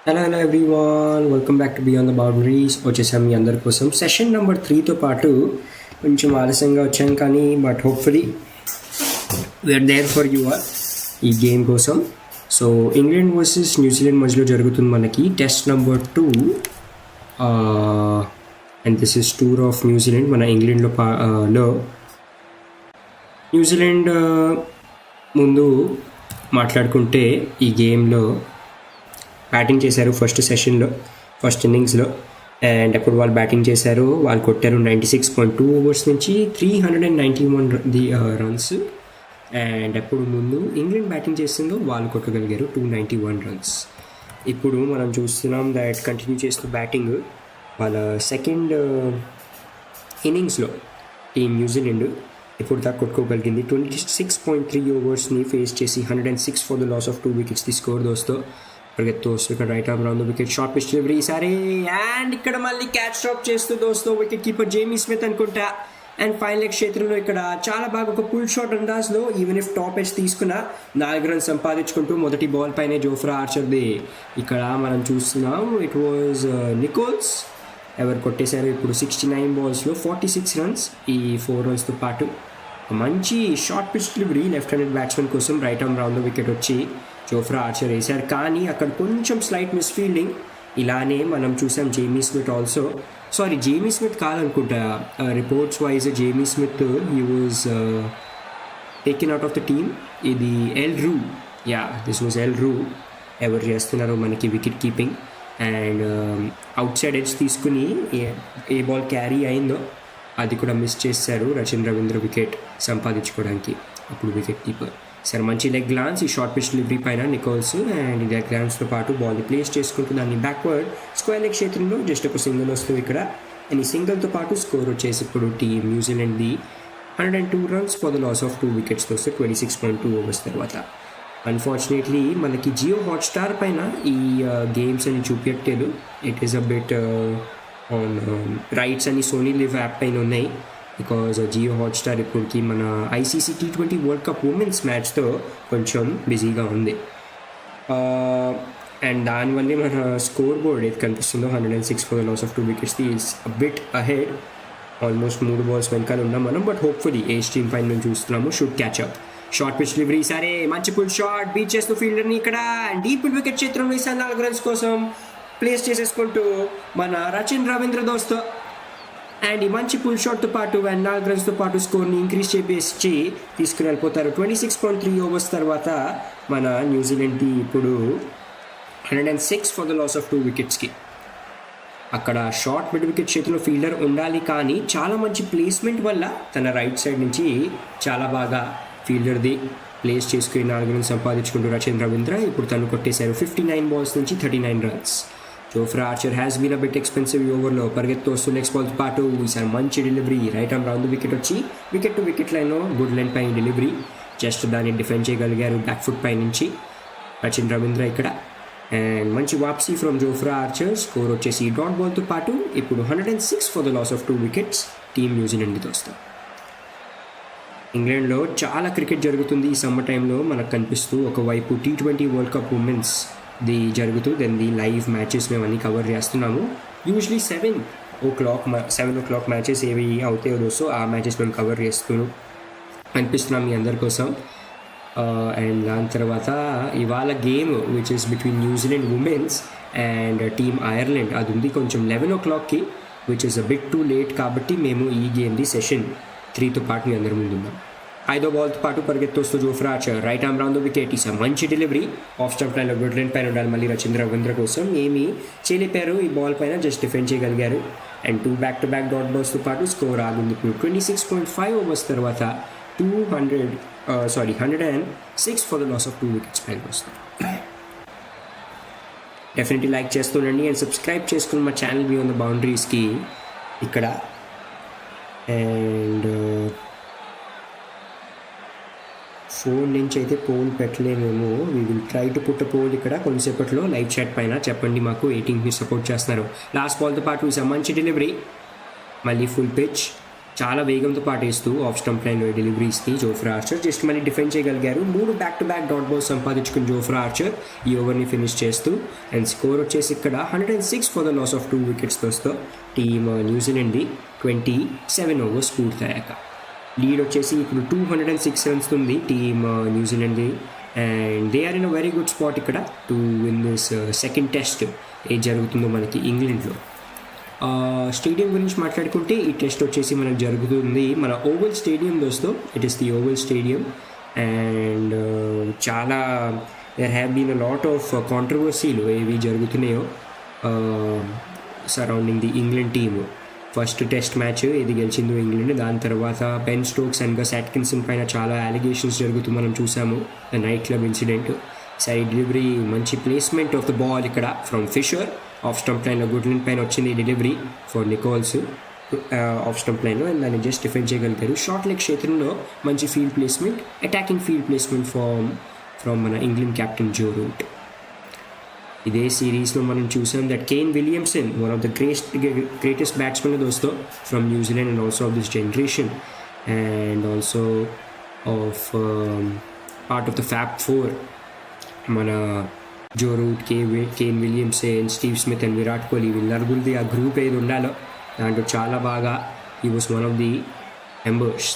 Hello everyone, welcome back to beyond the boundaries. వచ్చేసాం మీ అందరి కోసం సెషన్ నెంబర్ 3తో పాటు కొంచెం ఆలస్యంగా వచ్చాం, కానీ but hopefully we are there for you are ఈ గేమ్ కోసం. సో ఇంగ్లాండ్ వర్సెస్ న్యూజిలాండ్ మధ్యలో జరుగుతుంది మనకి test number 2 and this is tour of New Zealand. మన ఇంగ్లాండ్లో న్యూజిలాండ్ ముందు మాట్లాడుకుంటే ఈ గేమ్లో బ్యాటింగ్ చేశారు ఫస్ట్ ఇన్నింగ్స్లో. అండ్ అప్పుడు వాళ్ళు బ్యాటింగ్ చేశారు, వాళ్ళు కొట్టారు 96.2 ఓవర్స్ నుంచి 391 రన్స్. అండ్ అప్పుడు ముందు ఇంగ్లాండ్ బ్యాటింగ్ చేసిందో వాళ్ళు కొట్టగలిగారు 291 రన్స్. ఇప్పుడు మనం చూస్తున్నాం దట్ కంటిన్యూ చేస్తూ బ్యాటింగ్ వాళ్ళ సెకండ్ ఇన్నింగ్స్లో టీమ్ న్యూజిలాండ్ ఇప్పుడు దాకా కొట్టుకోగలిగింది. 26.3 ఓవర్స్ని ఫేస్ చేసి 106 for the loss of 2 wickets the score దోస్తో. పరిగెత్తు వస్తూ ఇక్కడ right arm round wicket short pitch delivery సరే, అండ్ ఇక్కడ మళ్ళీ క్యాచ్ డ్రాప్ చేస్తూ దోస్తో వికెట్ కీపర్ జేమీ స్మిత్ అనుకుంటా. అండ్ ఫైనల్ లెగ్ క్షేత్రంలో ఇక్కడ చాలా బాగా ఒక పుల్ షాట్ అందాజ్లో ఈవెన్ ఇఫ్ టాప్ ఎచ్ తీసుకున్న 4 రన్స్ సంపాదించుకుంటూ మొదటి బాల్ పైనే జోఫ్రా ఆర్చర్ది ఇక్కడ మనం చూస్తున్నాం. ఇట్ వాజ్ నికోల్స్ ఎవరు కొట్టేశారు ఇప్పుడు 69 బాల్స్లో 46 రన్స్. ఈ 4 రన్స్తో పాటు మంచి short pitch delivery left handed batsmen కోసం రైట్ ఆర్మ్ రౌండ్ వికెట్ వచ్చి జోఫ్రా ఆర్చర్ వేశారు, కానీ అక్కడ కొంచెం స్లైట్ మిస్ ఫీల్డింగ్. ఇలానే మనం చూసాం జేమీ స్మిత్ కాదనుకుంటా, reports wise Jamie Smith he was taken out of the team. ఇది దిస్ వాజ్ ఎల్ రూ ఎవరు చేస్తున్నారో మనకి wicket keeping. And outside edge తీసుకుని ఏ బాల్ క్యారీ అయిందో అది కూడా మిస్ చేశారు రచిన్ రవీంద్ర వికెట్ సంపాదించుకోవడానికి. అప్పుడు వికెట్ కీపర్ సరే మంచి లెగ్ గ్లాన్స్ ఈ షార్ట్ పిచ్ డెలివరీ పైన నికోల్స్. అండ్ ఈ లెగ్ గ్లాన్స్తో పాటు బాల్ని ప్లేస్ చేసుకుంటూ దాన్ని బ్యాక్వర్డ్ స్క్వేర్ లెగ్ క్షేత్రంలో జస్ట్ ఒక సింగిల్ వస్తుంది ఇక్కడ. అండ్ ఈ సింగిల్తో పాటు స్కోర్ వచ్చేసి ఇప్పుడు టీమ్ న్యూజిలాండ్ది 102 runs for the loss of 2 వికెట్స్తో వస్తే 26.2 ఓవర్స్ తర్వాత. అన్ఫార్చునేట్లీ మనకి జియో హాట్స్టార్ పైన ఈ గేమ్స్ అని చూపించట్లేదు. It is a bit on rights అని సోనీ లివ్ యాప్ పైన ఉన్నాయి, బికాజ్ జియో హాట్స్టార్ ఇప్పటికి మన ICC T20 world cup women's మ్యాచ్తో కొంచెం బిజీగా ఉంది. అండ్ దానివల్లే మన స్కోర్ బోర్డ్ ఏది కనిపిస్తుందో 106 for the loss of 2 wickets is a bit ahead. Almost 3 balls వెనకాల ఉన్నాం మనం, బట్ హోప్ఫుల్లీ ఏజ్ టీమ్ పైన నుంచి చూస్తున్నాము should catch up. Short pitch delivery సరే మంచి పుల్ షాట్ బీట్ చేస్తూ ఫీల్డర్ని ఇక్కడ డీప్ వికెట్ క్షేత్రం వేసారు 4 రన్స్ కోసం ప్లేస్ చేసేసుకుంటూ మన రచిన్ రవీంద్ర దోస్త్. అండ్ ఈ మంచి పుల్ షాట్తో పాటు 4 రన్స్తో పాటు స్కోర్ని ఇంక్రీజ్ చేసి తీసుకుని వెళ్ళిపోతారు. 26.3 ఓవర్స్ తర్వాత మన న్యూజిలాండ్కి ఇప్పుడు 106 ఫర్ ద లాస్ ఆఫ్ 2 వికెట్స్కి. అక్కడ షార్ట్ మిడ్ వికెట్ చేతిలో ఫీల్డర్ ఉండాలి, కానీ చాలా మంచి ప్లేస్మెంట్ వల్ల తన రైట్ సైడ్ నుంచి చాలా బాగా ఫీల్డర్ది ప్లేస్ చేసుకుని 4 రన్స్ సంపాదించుకుంటూ రచిన్ రవీంద్ర ఇప్పుడు తను కొట్టేశారు 59 బాల్స్ నుంచి 39 runs. Jofra Archer has been a bit expensive ఓవర్లో పరిగెత్తు వస్తూ నెక్స్ట్ బాల్తో పాటు ఈసారి మంచి delivery right arm round wicket వచ్చి వికెట్ టు వికెట్ లైన్లో గుడ్ లైన్ పైన డెలివరీ జస్ట్ దాన్ని డిఫెండ్ చేయగలిగారు బ్యాక్ ఫుట్ పై నుంచి రచిన్ రవీంద్ర ఇక్కడ. అండ్ మంచి వాప్సీ ఫ్రమ్ జోఫ్రా ఆర్చర్. స్కోర్ వచ్చేసి డాట్ బాల్తో పాటు ఇప్పుడు 106 for the loss of 2 wickets team న్యూజిలాండ్తో వస్తాం. ఇంగ్లాండ్లో చాలా క్రికెట్ జరుగుతుంది ఈ సమ్మర్ టైంలో మనకు కనిపిస్తూ. ఒకవైపు T20 world cup women's the జరుగుతూ దాన్ని లైవ్ మ్యాచెస్ మేము అన్నీ కవర్ చేస్తున్నాము. యూజువలీ 7 o'clock మ్యాచెస్ ఏవి అవుతాయో దోస్తో ఆ మ్యాచెస్ మేము కవర్ చేస్తూ అనిపిస్తున్నాం మీ అందరి కోసం. అండ్ దాని తర్వాత ఇవాళ game which is between New Zealand women's and team Ireland అది ఉంది కొంచెం 11 o'clockకి, which is a bit too late. కాబట్టి మేము ఈ గేమ్ది సెషన్ 3తో పాటు మీ అందరి ముందు ఉన్నాం. 5వ బాల్తో పాటు పరిగెత్తొస్తూ Jofra Archer right arm round wicket ఈసారి మంచి డెలివరీ ఆఫ్ స్టంప్ లైన్లో గుడ్ లైన్ పైన ఉండాలి మళ్ళీ రచిన్ రవీంద్ర కోసం. ఏమి చేయలేపారు ఈ బాల్ పైన, జస్ట్ డిఫెండ్ చేయగలిగారు. అండ్ 2 back-to-back డాట్ బాల్స్తో పాటు స్కోర్ ఆగింది ఇప్పుడు 26.5 ఓవర్స్ తర్వాత 106 for the loss of 2 wickets పైన వస్తుంది. డెఫినెట్లీ లైక్ చేస్తుండండి అండ్ సబ్స్క్రైబ్ చేసుకుని మా ఛానల్ బియాండ్ ద బౌండరీస్కి ఇక్కడ. అండ్ ఫోన్ నుంచి అయితే పోల్ పెట్టలేమేమో, we will try to put a poll ఇక్కడ కొంతసేపట్లో లైవ్ చాట్ పైన. చెప్పండి మాకు ఏ టీమ్కి సపోర్ట్ చేస్తున్నారు. లాస్ట్ బాల్తో పాటు మంచి డెలివరీ మళ్ళీ ఫుల్ పిచ్ చాలా వేగంతో పాటేస్తూ ఆఫ్ స్టంప్ లైన్లో డెలివరీస్కి జోఫ్రా ఆర్చర్ జస్ట్ మళ్ళీ డిఫెండ్ చేయగలిగారు. 3 back to back dot balls సంపాదించుకుని జోఫ్రా ఆర్చర్ ఈ ఓవర్ని ఫినిష్ చేస్తూ అండ్ స్కోర్ వచ్చేసి ఇక్కడ 106 for the loss of 2 wickets దోస్తో టీమ్ న్యూజిలాండ్ది 27 ఓవర్స్ పూర్తయ్యాక. లీడ్ వచ్చేసి ఇప్పుడు 206 రన్స్ ఉంది టీమ్ న్యూజిలాండ్ది and they are in a very good spot ఇక్కడ to win this second test ఏం జరుగుతుందో మనకి ఇంగ్లాండ్లో. స్టేడియం గురించి మాట్లాడుకుంటే ఈ టెస్ట్ వచ్చేసి మనకు జరుగుతుంది మన ఓవల్ స్టేడియం దోస్తో. It is the Oval stadium and చాలా there have been a lot of కాంట్రవర్సీలు ఏవి జరుగుతున్నాయో surrounding the England team. First test match ఏది గెలిచిందో ఇంగ్లాండ్, దాని తర్వాత Ben Stokes and Gus Atkinson పైన చాలా అలిగేషన్స్ జరుగుతూ మనం చూసాము. The night club incident, side delivery, మంచి ప్లేస్మెంట్ ఆఫ్ ద బాల్ ఇక్కడ ఫ్రమ్ ఫిషర్. ఆఫ్ స్టంప్ లైన్లో గుడ్ లైన్ పైన వచ్చింది delivery for Nicholls of stump లైన్లో అండ్ దాన్ని జస్ట్ డిఫెండ్ చేయగలిగారు. షార్ట్ లెగ్ క్షేత్రంలో మంచి field placement, attacking field placement from మన ఇంగ్లాండ్ కెప్టెన్ జో రూట్. ఇదే సిరీస్లో మనం చూసాం that Kane Williamson one of the greatest batsmen దోస్తో from New Zealand and also of this generation and also of part of the fab 4 మన Joe Root, Kane Williamson, Steve Smith and Virat Kohli వీళ్ళరుగురిది ఆ group ఏది ఉండాలో దాంట్లో చాలా బాగా ఈ was one of the members.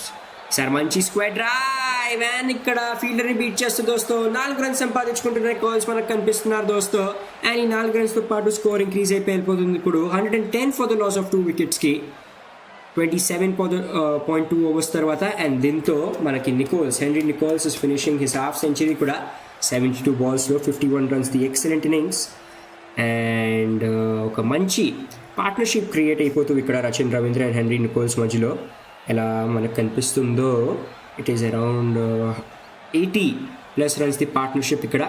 Sir మంచి స్క్వాడ్ డ్రైవ్ అండ్ ఇక్కడ ఫీల్డర్ని బీట్ చేస్తూ దోస్తో 4 రన్స్ సంపాదించుకుంటున్న కాల్స్ మనకు కనిపిస్తున్నారు దోస్తో అండ్ ఈ 4 రన్స్తో పాటు స్కోర్ ఇంక్రీజ్ అయిపోయి వెళ్ళిపోతుంది ఇప్పుడు 110 ఫర్ ద లాస్ ఆఫ్ 2 వికెట్స్కి 27.2 ఓవర్స్ తర్వాత. అండ్ దీంతో మనకి Henry Nicholls is finishing his half century కూడా 72 బాల్స్లో 51 runs, the excellent innings and ఒక మంచి పార్ట్నర్షిప్ క్రియేట్ అయిపోతుంది ఇక్కడ Rachin Ravindra and Henry Nicholls మధ్యలో. ఎలా మనకు కనిపిస్తుందో it is around 80+ runs the partnership ఇక్కడ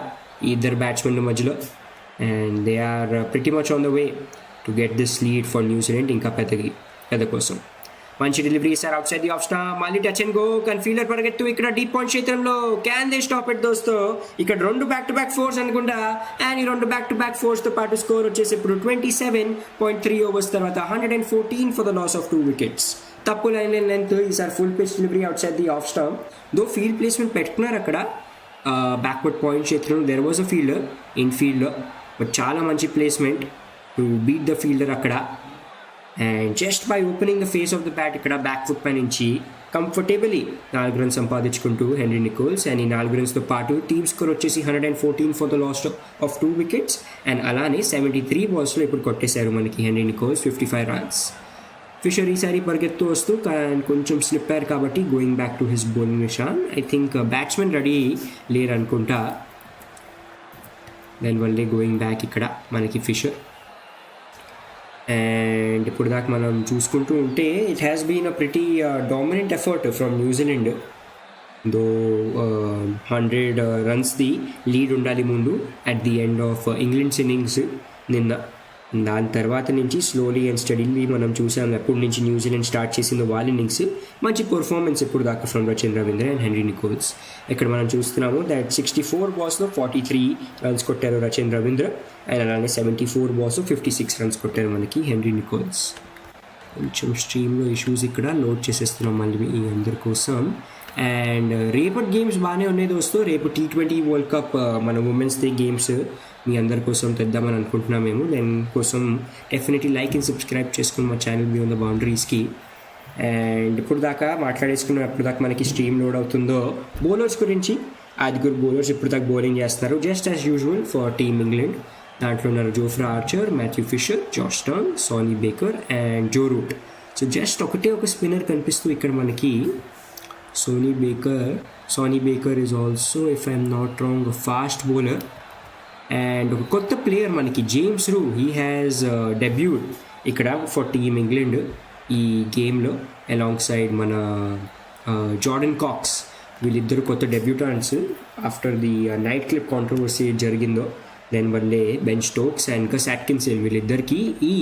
ఈ ఇద్దరు బ్యాట్స్మెన్ మధ్యలో and they are pretty much on the way to get this lead for New Zealand ఇంకా పెద్ద కోసం. మంచి delivery sir out side the off stamp, మళ్ళీ టచ్ అండ్ గో కానీ ఫీల్డర్ పరిగెత్తు ఇక్కడ డీప్ పాయింట్ క్షేత్రంలో క్యాన్ దే స్టాప్ ఇట్ దోస్తో. ఇక్కడ 2 బ్యాక్ టు బ్యాక్ ఫోర్స్ అనుకుంటా అండ్ ఈ 2 బ్యాక్ టు బ్యాక్ ఫోర్స్తో పాటు స్కోర్ వచ్చేసి ఇప్పుడు 27.3 ఓవర్స్ తర్వాత 114 for the loss of 2 wickets. తప్పు లైన్ లెంత్ ఈసారి full pitch delivery out side the off stump. Though field placement పెట్టుకున్నారు అక్కడ బ్యాక్వర్డ్ పాయింట్ క్షేత్రంలో. There was a fielder in ఫీల్డ్లో బట్ చాలా మంచి placement to beat the fielder అక్కడ and just by opening the face of the bat ఇక్కడ back foot పై నుంచి కంఫర్టబుల్లీ 4 రన్స్ సంపాదించుకుంటూ హెన్రీ నికోల్స్ అండ్ ఈ 4 రన్స్తో పాటు టీమ్ స్కోర్ వచ్చేసి 114 for the loss of 2 wickets and అలానే 73 బాల్స్లో ఇప్పుడు కొట్టేశారు మనకి హెన్రీ నికోల్స్ 55 రన్స్. ఫిషర్ ఈసారి పరిగెత్తు వస్తూ కొంచెం స్లిప్ అయ్యారు కాబట్టి going back to his bowling Nishan. I think batsmen ready లేరు అనుకుంటా, దానివల్లే గోయింగ్ బ్యాక్ ఇక్కడ మనకి ఫిషర్. అండ్ ఇప్పుడు దాకా మనం చూసుకుంటూ ఉంటే it has been a pretty dominant effort from New Zealand. Though 100 రన్స్ది లీడ్ ఉండాలి ముందు at the end of England's innings నిన్న. దాని తర్వాత నుంచి స్లోలీ అండ్ స్టడీలీ మనం చూసాం ఎప్పటి నుంచి న్యూజిలాండ్ స్టార్ట్ చేసిందో వాళ్ళ ఇన్నింగ్స్ మంచి పర్ఫార్మెన్స్ ఇప్పుడు దాకా from Rachin Ravindra and Henry Nicholls. ఇక్కడ మనం చూస్తున్నాము దట్ 64 బాల్స్లో 43 రన్స్ కొట్టారు రచిన్ రవీంద్ర అండ్ అలానే 74 బాల్స్లో 56 రన్స్ కొట్టారు మనకి హెన్రీ నికోల్స్. కొంచెం స్ట్రీమ్లో ఇష్యూస్ ఇక్కడ లోడ్ చేసేస్తున్నాం మళ్ళీ ఈ అందరి కోసం. అండ్ రేపటి గేమ్స్ బాగానే ఉన్నాయి దోస్తు. రేపు T20 వరల్డ్ కప్ మన ఉమెన్స్ డే గేమ్స్ మీ అందరి కోసం తెద్దామని అనుకుంటున్నాం మేము. దానికోసం డెఫినెట్లీ లైక్ అండ్ సబ్స్క్రైబ్ చేసుకుని మా ఛానల్ బియాండ్ ద బౌండరీస్కి. అండ్ ఇప్పుడు దాకా మాట్లాడేసుకున్నాం ఎప్పుడు దాకా మనకి స్ట్రీమ్ లోడ్ అవుతుందో బౌలర్స్ గురించి. 5 బౌలర్స్ ఇప్పుడు దాకా బౌలింగ్ చేస్తున్నారు just as usual for team England. దాంట్లో ఉన్నారు Jofra Archer, Matthew Fisher, Josh Turn, Sonny Baker and Joe Root. So just ఒక స్పిన్నర్ కనిపిస్తూ ఇక్కడ మనకి Sonny Baker is also if I'm not wrong fast bowler. And ఒక కొత్త player మనకి James రూ, హీ హ్యాస్ డెబ్యూడ్ ఇక్కడ ఫర్ టీమ్ ఇంగ్లాండ్ ఈ గేమ్లో అలాంగ్ సైడ్ మన జార్డన్ కాక్స్. వీళ్ళిద్దరు కొత్త debutants after the night club controversy జరిగిందో దానివల్లే Ben Stokes and Gus Atkinson వీళ్ళిద్దరికీ ఈ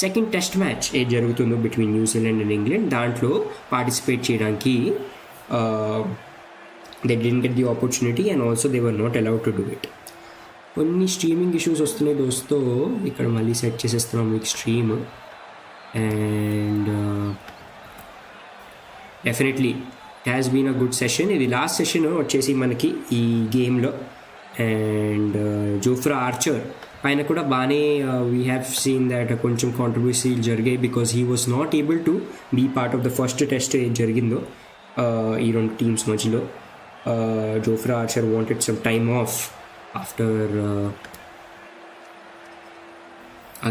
సెకండ్ టెస్ట్ మ్యాచ్ ఏది జరుగుతుందో బిట్వీన్ న్యూజిలాండ్ అండ్ ఇంగ్లాండ్ దాంట్లో పార్టిసిపేట్ చేయడానికి they didn't get the opportunity and also they were not allowed to do it. కొన్ని streaming issues వస్తున్నాయి దోస్తో. ఇక్కడ మళ్ళీ సెట్ చేసేస్తున్నాం మీకు stream. And definitely it has been a good session. ఇది లాస్ట్ సెషన్ వచ్చేసి మనకి ఈ గేమ్లో. అండ్ జోఫ్రా ఆర్చర్ ఆయన కూడా బాగానే వీ హ్యావ్ సీన్ దాట్ కొంచెం కాంట్రవర్సీలు జరిగాయి because he was not able to be part of the first test ఏది జరిగిందో ఈ రెండు టీమ్స్ మధ్యలో. Jofra Archer wanted some time off after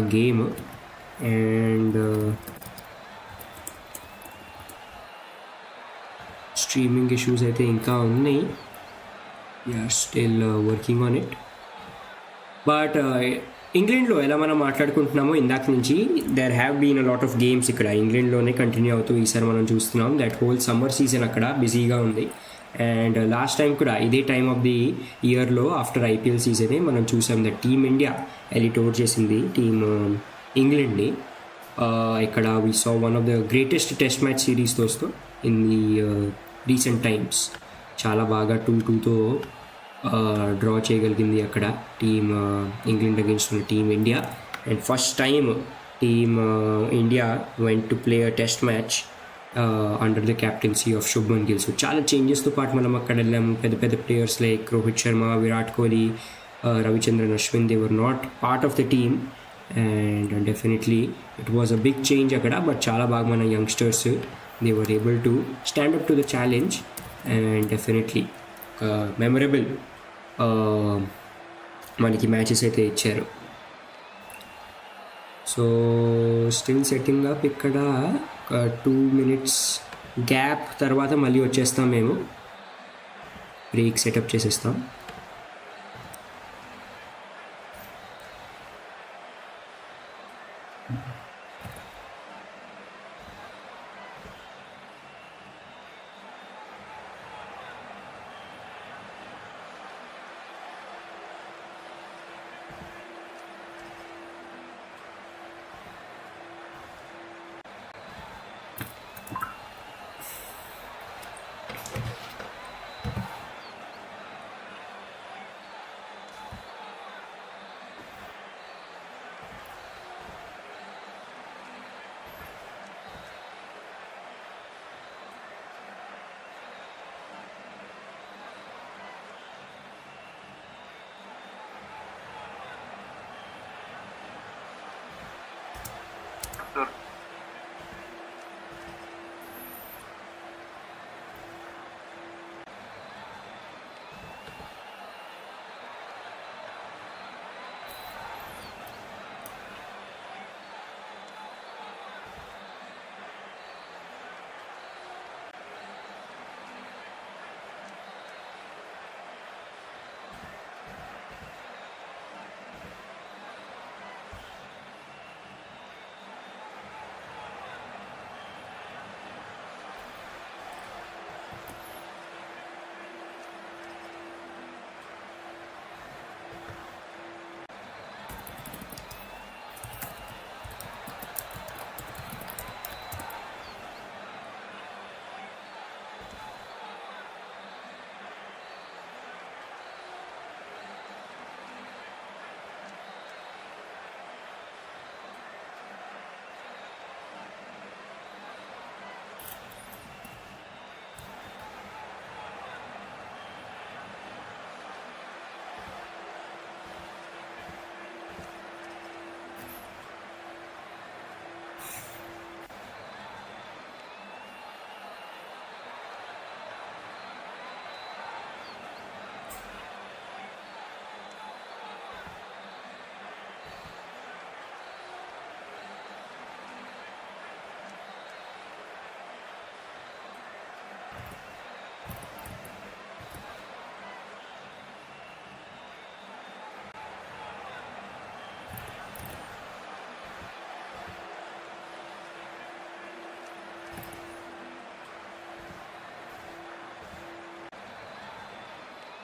a game and streaming issues అయితే ఇంకా ఉన్నాయి. We are still working on it. But ఇంగ్లాండ్లో ఎలా మనం మాట్లాడుకుంటున్నామో ఇందాక నుంచి there have been a lot of games ఇక్కడ ఇంగ్లాండ్లోనే కంటిన్యూ అవుతూ ఈసారి మనం చూస్తున్నాం. దట్ హోల్ సమ్మర్ సీజన్ అక్కడ బిజీగా ఉంది. అండ్ లాస్ట్ టైం కూడా ఇదే టైమ్ ఆఫ్ ది ఇయర్లో ఆఫ్టర్ ఐపీఎల్ సీజనే మనం చూసాం దట్ టీమ్ ఇండియా ఎలిట్ ఓవర్ చేసింది టీమ్ ఇంగ్లాండ్ని. ఇక్కడ we saw one of the greatest test match series దోస్తో ఇన్ ది రీసెంట్ టైమ్స్. చాలా బాగా 2-2తో డ్రా చేయగలిగింది అక్కడ టీమ్ ఇంగ్లాండ్ అగేన్స్ట్ ఉన్న team India. And first time team India went to play a test match under the captaincy of Shubman Gill. So చాలా చేంజెస్తో పాటు మనం అక్కడ వెళ్ళాము. పెద్ద పెద్ద players like Rohit Sharma, Virat Kohli, Ravichandran Ashwin, they were not part of the team. And definitely it was a big change అక్కడ. But చాలా బాగా మన youngsters they were able to stand up to the challenge. And definitely memorable మనకి మ్యాచెస్ అయితే ఇచ్చారు. So still setting up. ఇక్కడ 2 minutes gap తర్వాత మళ్ళీ వచ్చేస్తాం, మేము బ్రేక్ సెటప్ చేసేస్తాం.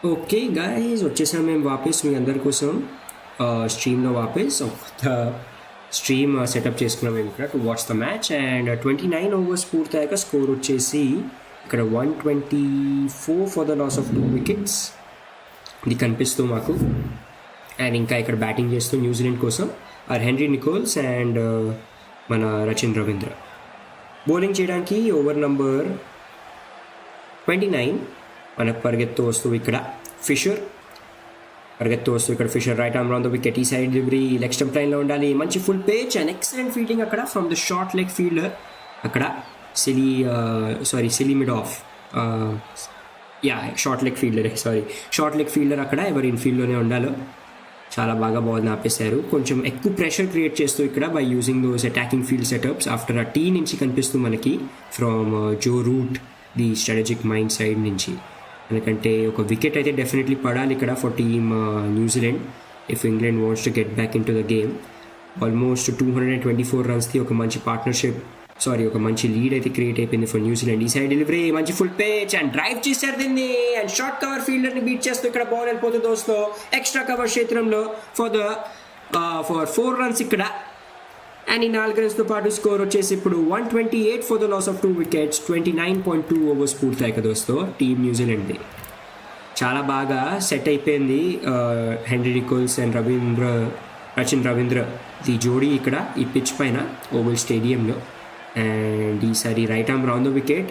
ఓకే గాయస్, వచ్చేసాం మేము వాపస్ మీ అందరి కోసం స్ట్రీమ్లో వాపస్ కొత్త స్ట్రీమ్ సెటప్ చేసుకున్నాం మేము ఇక్కడ to watch the match. And 29 overs పూర్తయ్యాక స్కోర్ వచ్చేసి ఇక్కడ 124 for the loss of 2 wickets. ఇది కనిపిస్తూ మాకు. అండ్ ఇంకా ఇక్కడ బ్యాటింగ్ చేస్తూ న్యూజిలాండ్ కోసం హెన్రీ నికోల్స్ అండ్ మన రచిన్ రవీంద్ర. బౌలింగ్ చేయడానికి ఓవర్ నంబర్ 29 మనకు పరిగెత్తు వస్తూ ఇక్కడ Fisher right arm round the wicket. ఈ సైడ్ డెలివరీ లెగ్ స్టంప్ లైన్లో ఉండాలి. మంచి full pitch and excellent fielding అక్కడ from the short leg fielder. అక్కడ silly mid off short leg fielder అక్కడ ఎవరు ఇన్ఫీల్డ్లోనే ఉండాలో చాలా బాగా బాల్ ఆపేశారు. కొంచెం ఎక్కువ ప్రెషర్ క్రియేట్ చేస్తూ ఇక్కడ by using those attacking field setups after ఆ టీ నుంచి కనిపిస్తూ మనకి from Joe Root the strategic mind side నుంచి. ఎందుకంటే ఒక వికెట్ అయితే డెఫినెట్లీ పడాలి ఇక్కడ for team New Zealand if England wants to get back in to the game. Almost 224 రన్స్కి ఒక మంచి లీడ్ అయితే క్రియేట్ అయిపోయింది ఫర్ న్యూజిలాండ్. ఈ సైడ్ డెలివరీ మంచి ఫుల్ పేచ్ అండ్ డ్రైవ్ చేశారు దీన్ని అండ్ షార్ట్ కవర్ ఫీల్డర్ని బీట్ చేస్తూ ఇక్కడ బాల్ వెళ్ళిపోతుంది దోస్తో ఎక్స్ట్రా కవర్ క్షేత్రంలో ఫర్ 4 రన్స్ ఇక్కడ. అండ్ ఈ 4 రన్స్తో పాటు స్కోర్ వచ్చేసి ఇప్పుడు 128 for the loss of 2 wickets. 29.2 overs పూర్తయ్యాక దోస్తో టీమ్ న్యూజిలాండ్ది చాలా బాగా సెట్ అయిపోయింది. Henry Nicholls and Rachin Ravindra the జోడీ ఇక్కడ ఈ పిచ్ పైన ఓవల్ స్టేడియంలో. అండ్ ఈసారి right arm round the wicket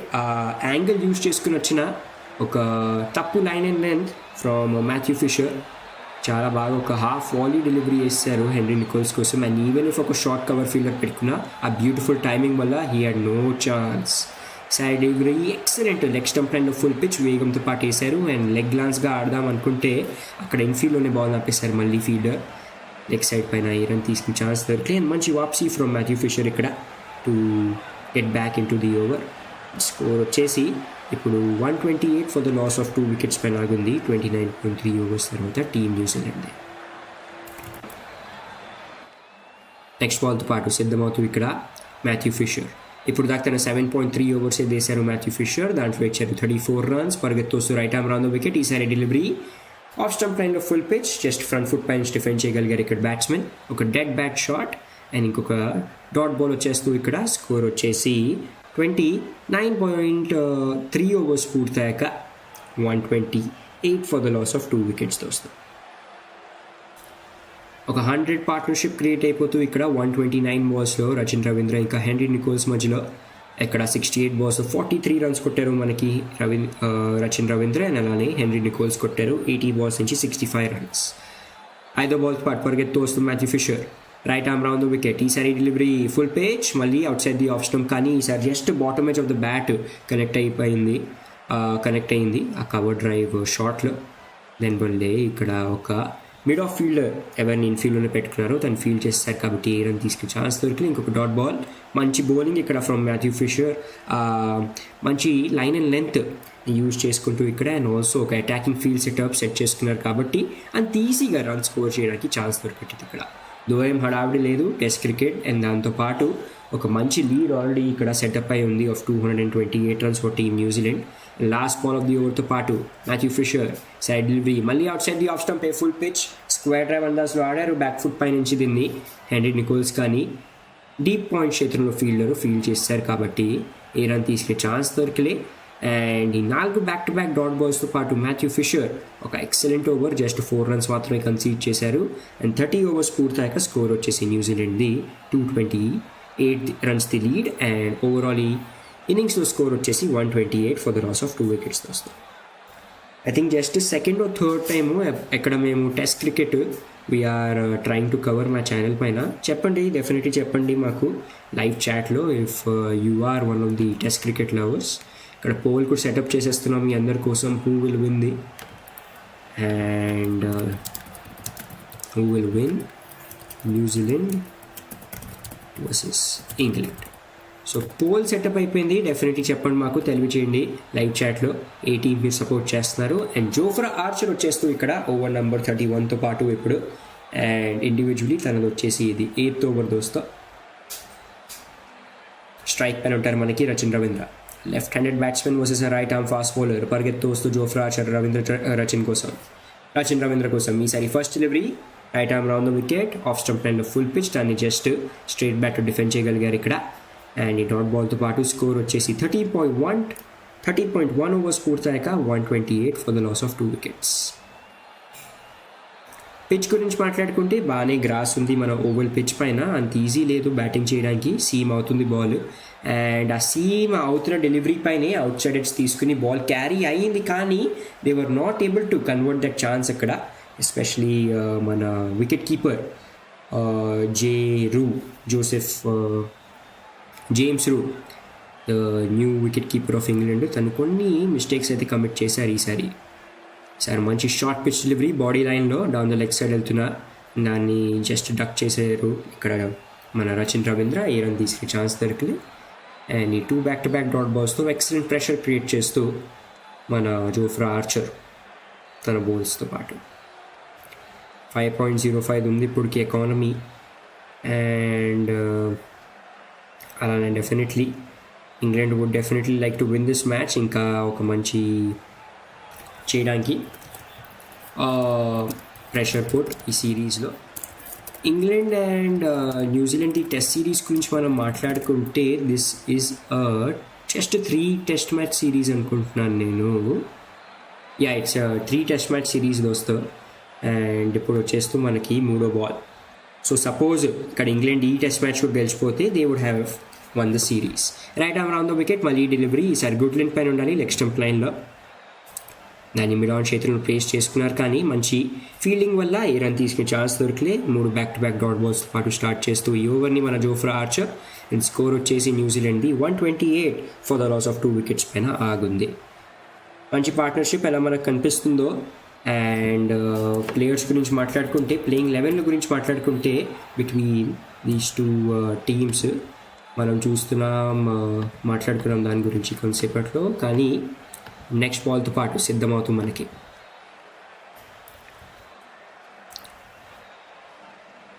angle use చేసుకుని వచ్చిన ఒక తప్పు line and length from Matthew Fisher చాలా బాగా ఒక హాఫ్ వాలీ డెలివరీ చేశారు హెన్రీ నికోల్స్ కోసం. అండ్ ఈవెన్ ఇఫ్ ఒక షార్ట్ కవర్ ఫీల్డర్ పెట్టుకున్న ఆ బ్యూటిఫుల్ టైమింగ్ వల్ల he had no chance. Side delivery excellent leg stump లైన్లో ఫుల్ పిచ్ వేగంతో పాటు వేశారు. అండ్ లెగ్ గ్లాన్స్గా ఆడదాం అనుకుంటే అక్కడ ఇన్ఫీల్డ్లోనే బాల్ ఆపేశారు మళ్ళీ ఫీల్డర్. లెగ్ సైడ్ పైన ఏ రన్ తీసుకునే ఛాన్స్ దొరికి అండ్ మంచి వాప్సీ ఫ్రమ్ మాథ్యూ ఫిషర్ ఇక్కడ to get back in to the over. Score వచ్చేసి ఇప్పుడు 128 for the loss of 2 wickets పైన ఆగింది 29.3 ఓవర్స్ తర్వాత టీమ్ న్యూజిలాండ్. నెక్స్ట్ బాల్తో పాటు సిద్ధమవుతూ ఇక్కడ మాథ్యూ ఫిషర్. ఇప్పుడు దాకా తన 7.3 ఓవర్స్ వేశారు మాథ్యూ ఫిషర్. దాంట్లో ఇచ్చారు 34 రన్స్. పరిగెత్తొస్తూ right arm round the wicket. ఈసారి డెలివరీ ఆఫ్ స్టంప్ లైన్లో full pitch just front foot పైన డిఫెండ్ చేయగలిగారు ఇక్కడ బ్యాట్స్మెన్. ఒక డెడ్ బ్యాట్ షాట్ అండ్ ఇంకొక డాట్ బాల్ వచ్చేస్తూ ఇక్కడ స్కోర్ వచ్చేసి 29.3 ఓవర్స్ పూర్తయ్యాక 128 for the loss of 2 wickets దోస్తా. ఒక 100 పార్ట్నర్షిప్ క్రియేట్ అయిపోతూ ఇక్కడ 129 బాల్స్లో రచిన్ రవీంద్ర ఇంకా హెన్రీ నికోల్స్ మధ్యలో ఇక్కడ 68 బాల్స్ 43 రన్స్ కొట్టారు మనకి రచిన్ రవీంద్ర. అండ్ అలానే హెన్రీ నికోల్స్ కొట్టారు 80 బాల్స్ నుంచి 65 రన్స్. 5వ బాల్తో పాటు పరిగెత్తు వస్తుంది Matthew Fisher right arm round the wicket. ఈసారి డెలివరీ ఫుల్ పేచ్ మళ్ళీ out side the off stump కానీ ఈసారి just bottom edge of the bat connect అయింది ఆ కవర్ డ్రైవ్ షాట్లో. దెన్ బల్లే ఇక్కడ ఒక మిడ్ ఆఫ్ ఫీల్డర్ ఎవరిని ఇన్ఫీల్డ్లోనే పెట్టుకున్నారో తను ఫీల్డ్ చేస్తారు కాబట్టి ఏ రన్ తీసుకునే ఛాన్స్ దొరికింది. ఇంకొక డాట్ బాల్ మంచి బౌలింగ్ ఇక్కడ ఫ్రమ్ మాథ్యూ ఫిషర్. మంచి లైన్ అండ్ లెంత్ యూజ్ చేసుకుంటూ ఇక్కడ అండ్ ఆల్సో ఒక అటాకింగ్ ఫీల్డ్ సెట్ చేసుకున్నారు కాబట్టి అంత ఈజీగా రన్ స్కోర్ చేయడానికి ఛాన్స్ దొరికింది ఇక్కడ. ఏం హడావిడి లేదు టెస్ట్ క్రికెట్. అండ్ దాంతోపాటు ఒక మంచి లీడ్ ఆల్రెడీ ఇక్కడ సెటప్ అయి ఉంది of 228 runs for team New Zealand. Last ball of the ఓవర్తో పాటు మాథ్యూ ఫిషర్ సైడ్ డెలివరీ మళ్ళీ out side the off stump full pitch square drive అందాజ్లో ఆడారు బ్యాక్ ఫుట్ పై నుంచి దీన్ని హెన్రీ నికోల్స్ కానీ డీప్ పాయింట్ క్షేత్రంలో ఫీల్డ్ చేస్తారు కాబట్టి ఏ రన్ తీసుకునే ఛాన్స్ దొరికలే. అండ్ ఈ 4 బ్యాక్ టు బ్యాక్ డాట్ బాల్స్తో పాటు మాథ్యూ ఫిషర్ ఒక ఎక్సలెంట్ ఓవర్ జస్ట్ 4 రన్స్ మాత్రమే కన్సీడ్ చేశారు. అండ్ 30 ఓవర్స్ పూర్తయ్యాక స్కోర్ వచ్చేసి న్యూజిలాండ్ది 228 runs the lead. And overall ఈ ఇన్నింగ్స్లో స్కోర్ వచ్చేసి 128 for the loss of 2 wickets వస్తాం. I think just second or third time ఎక్కడ మేము test cricket we are trying to cover మా ఛానల్ పైన. చెప్పండి, డెఫినెట్లీ చెప్పండి మాకు లైవ్ చాట్లో if you are one of the test cricket lovers. ఇక్కడ పోల్ కూడా సెటప్ చేసేస్తున్నాం మీ అందరి కోసం. Who will win New Zealand versus England. So poll setup అయిపోయింది. డెఫినెట్లీ చెప్పండి మాకు, తెలియచేయండి లైవ్ చాట్లో ఏ టీమ్ మీరు సపోర్ట్ చేస్తున్నారు. అండ్ జోఫ్రా ఆర్చర్ వచ్చేస్తూ ఇక్కడ ఓవర్ నెంబర్ 31తో పాటు ఇప్పుడు అండ్ ఇండివిజువలీ తనది వచ్చేసి ఇది 8th ఓవర్ దోస్తో. స్ట్రైక్ పైన ఉంటారు మనకి Rachin Ravindra. Left handed batsmen versus right arm fast bowler. పరిగెత్తు వస్తూ జోఫ్రా ఆర్చర్ రచిన్ రవీంద్ర కోసం ఈసారి first delivery right arm round the wicket of stump లైన్లో ఫుల్ పిచ్. దాన్ని జస్ట్ స్ట్రైట్ బ్యాట్ డిఫెండ్ చేయగలిగారు ఇక్కడ. అండ్ ఈ డాట్ బాల్తో పాటు స్కోర్ వచ్చేసి 30.1 ఓవర్స్ పూర్తయ్యాక 128 for the loss of 2 wickets. Pitch గురించి మాట్లాడుకుంటే బాగానే గ్రాస్ ఉంది మన ఓవల్ పిచ్ పైన, అంత ఈజీ లేదు బ్యాటింగ్ చేయడానికి. సీమ్ అవుతుంది బాల్, అండ్ ఆ సీమ్ అవుతున్న డెలివరీ పైనే అవుట్ సైడ్ ఎడ్జ్ తీసుకుని బాల్ క్యారీ అయ్యింది, కానీ they were not able to convert that chance అక్కడ. ఎస్పెషలీ మన వికెట్ కీపర్ జేమ్స్ రూ, new wicket keeper of England, తను కొన్ని మిస్టేక్స్ అయితే కమిట్ చేశారు ఈసారి. సార్ మంచి షార్ట్ పిచ్ డెలివరీ బాడీ లైన్లో డౌన్ ద లెగ్ సైడ్ వెళ్తున్నా, దాన్ని జస్ట్ డక్ చేశారు ఇక్కడ మన రచిన్ రవీంద్ర. ఏ రన్ తీసుకునే ఛాన్స్ దొరకలేదు. అండ్ ఈ 2 back-to-back డాట్ బాల్స్తో ఎక్సలెంట్ ప్రెషర్ క్రియేట్ చేస్తూ మన జోఫ్రా ఆర్చర్ తన బౌల్స్తో పాటు 5.05 ఉంది ఇప్పటికి ఎకానమీ. అండ్ అలానే definitely England would definitely like to win this match, ఇంకా ఒక మంచి చేయడానికి ప్రెషర్ పుట్ ఈ సిరీస్లో. ఇంగ్లాండ్ అండ్ న్యూజిలాండ్ ఈ టెస్ట్ సిరీస్ గురించి మనం మాట్లాడుకుంటే this is just 3 test match series అనుకుంటున్నాను నేను. ఇట్స్ 3 టెస్ట్ మ్యాచ్ సిరీస్ దోస్తో. అండ్ ఇప్పుడు వచ్చేస్తూ మనకి 3వ బాల్. సో సపోజ్ ఇక్కడ ఇంగ్లాండ్ ఈ టెస్ట్ మ్యాచ్లో గెలిచిపోతే they would have won the series. Right arm round the wicket, మళ్ళీ డెలివరీ ఈసారి గుడ్ లెంత్ పైన ఉండాలి, లెగ్ స్టంప్ లైన్లో. దాన్ని మిడ్ ఆన్ చేతులను ప్లేస్ చేసుకున్నారు, కానీ మంచి ఫీల్డింగ్ వల్ల ఏ రన్ తీసుకునే ఛాన్స్ దొరకలే. 3 back-to-back డాట్ బాల్స్తో పాటు స్టార్ట్ చేస్తూ ఈ ఓవర్ని మన జోఫ్రా ఆర్చర్. అండ్ స్కోర్ వచ్చేసి న్యూజిలాండ్ది 128 for the loss of 2 wickets పైన ఆగుంది. మంచి పార్ట్నర్షిప్ ఎలా మనకు కనిపిస్తుందో. అండ్ ప్లేయర్స్ గురించి మాట్లాడుకుంటే, ప్లేయింగ్ 11 గురించి మాట్లాడుకుంటే బిట్వీన్ దీస్ 2 టీమ్స్ మనం చూస్తున్నాం, మాట్లాడుకున్నాం దాని గురించి కొంతసేపట్లో. కానీ నెక్స్ట్ బాల్తో పాటు సిద్ధమవుతుంది మనకి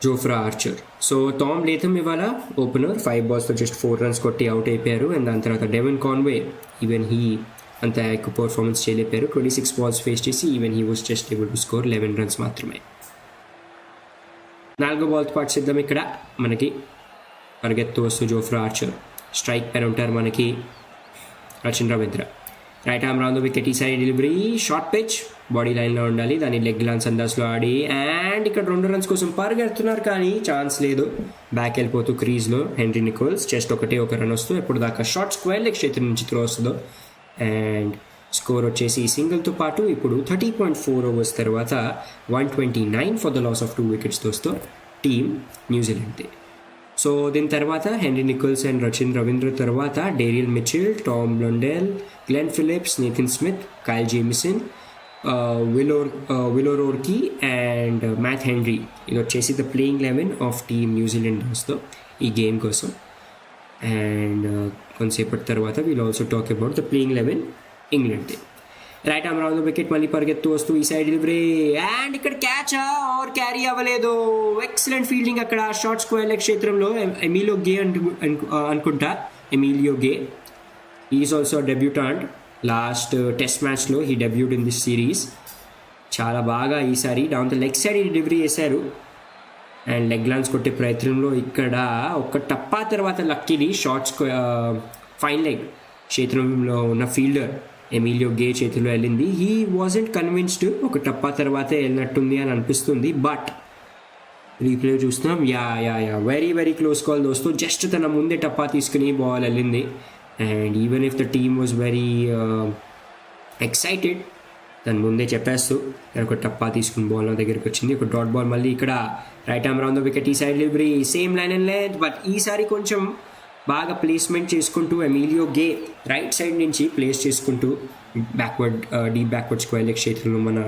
Jofra Archer. So Tom Latham ఇవాళ ఓపెనర్ 5 balls జస్ట్ 4 runs కొట్టి అవుట్ అయిపోయారు. అండ్ దాని తర్వాత డెవెన్ కాన్వే, ఈవెన్ హీ అంత ఎక్కువ పర్ఫార్మెన్స్ చేయలేపారు. 26 balls ఫేస్ చేసి even he was just able to score 11 runs మాత్రమే. 4వ బాల్తో పాటు సిద్ధం ఇక్కడ మనకి పరిగెత్తు వస్తూ జోఫ్రా ఆర్చర్. స్ట్రైక్ పైన ఉంటారు మనకి Rachin Ravindra. Right arm round the wicket, ఈసారి డెలివరీ షార్ట్ పిచ్ బాడీ లైన్లో ఉండాలి, దాన్ని లెగ్ లాన్స్ అందాజ్లో ఆడి. అండ్ ఇక్కడ 2 runs కోసం పరిగెడుతున్నారు, కానీ ఛాన్స్ లేదు. బ్యాక్ వెళ్ళిపోతూ క్రీజ్లో హెన్రీ నికోల్స్ జస్ట్ ఒక రన్ వస్తూ ఎప్పుడు దాకా షార్ట్ స్క్వేర్ లెగ్ చేతి నుంచి త్రో వస్తుందో. అండ్ స్కోర్ వచ్చేసి సింగిల్తో పాటు ఇప్పుడు 30.4 overs తర్వాత 129 for the loss of 2 wickets దోస్తో టీమ్ న్యూజిలాండ్ది. సో దీని తర్వాత Henry Nicholls and Rachin Ravindra తర్వాత Daryl Mitchell, Tom Blundell, Glenn Phillips, Nathan Smith, Kyle Jamieson, Will O'Rourke and Matt Henry. ఇది వచ్చేసి the playing 11 of team New Zealand దోస్తో ఈ గేమ్ కోసం. అండ్ కొంతసేపటి తర్వాత we'll also talk about the playing 11 England. Right arm round the wicket, మళ్ళీ పరిగెత్తు వస్తూ ఈ సైడ్ డెలివరీ. అండ్ ఇక్కడ క్యాచ్ ఆర్ క్యారీ అవ్వలేదు. ఎక్సలెంట్ ఫీల్డింగ్ అక్కడ షార్ట్ స్క్వేర్ లెగ్ క్షేత్రంలో. ఎమిలియో గే అనుకుంటా, Emilio Gay. Is also debutant. Last test మ్యాచ్లో he debut in this series. చాలా బాగా ఈసారి down the leg side delivery చేశారు. అండ్ లెగ్ లాన్స్ కొట్టే ప్రయత్నంలో ఇక్కడ ఒక టప్పా తర్వాత లక్కీలీ షార్ట్ ఫైన్ లెగ్ క్షేత్రంలో ఉన్న ఫీల్డర్ ఎమిలియో గే చేతిలో వెళ్ళింది. హీ వాజంట్ కన్విన్స్డ్, ఒక టప్పా తర్వాతే వెళ్ళినట్టుంది అని అనిపిస్తుంది. బట్ రీప్లే చూస్తున్నాం, వెరీ వెరీ క్లోజ్ కాల్ దోస్తు. జస్ట్ తన ముందే టప్పా తీసుకుని బాల్ వెళ్ళింది. And even if the team was very excited, దాని ముందే చెప్పేస్తూ ఒక టప్పా తీసుకుని బాల్ నా దగ్గరికి వచ్చింది. ఒక డాట్ బాల్ మళ్ళీ ఇక్కడ right arm round the wicket, ఈ side delivery same line and length. But ఈసారి కొంచెం బాగా ప్లేస్మెంట్ చేసుకుంటూ ఎమిలియో గే రైట్ సైడ్ నుంచి ప్లేస్ చేసుకుంటూ డీప్ బ్యాక్వర్డ్ స్క్వేర్ లెగ్ క్షేత్రంలో మన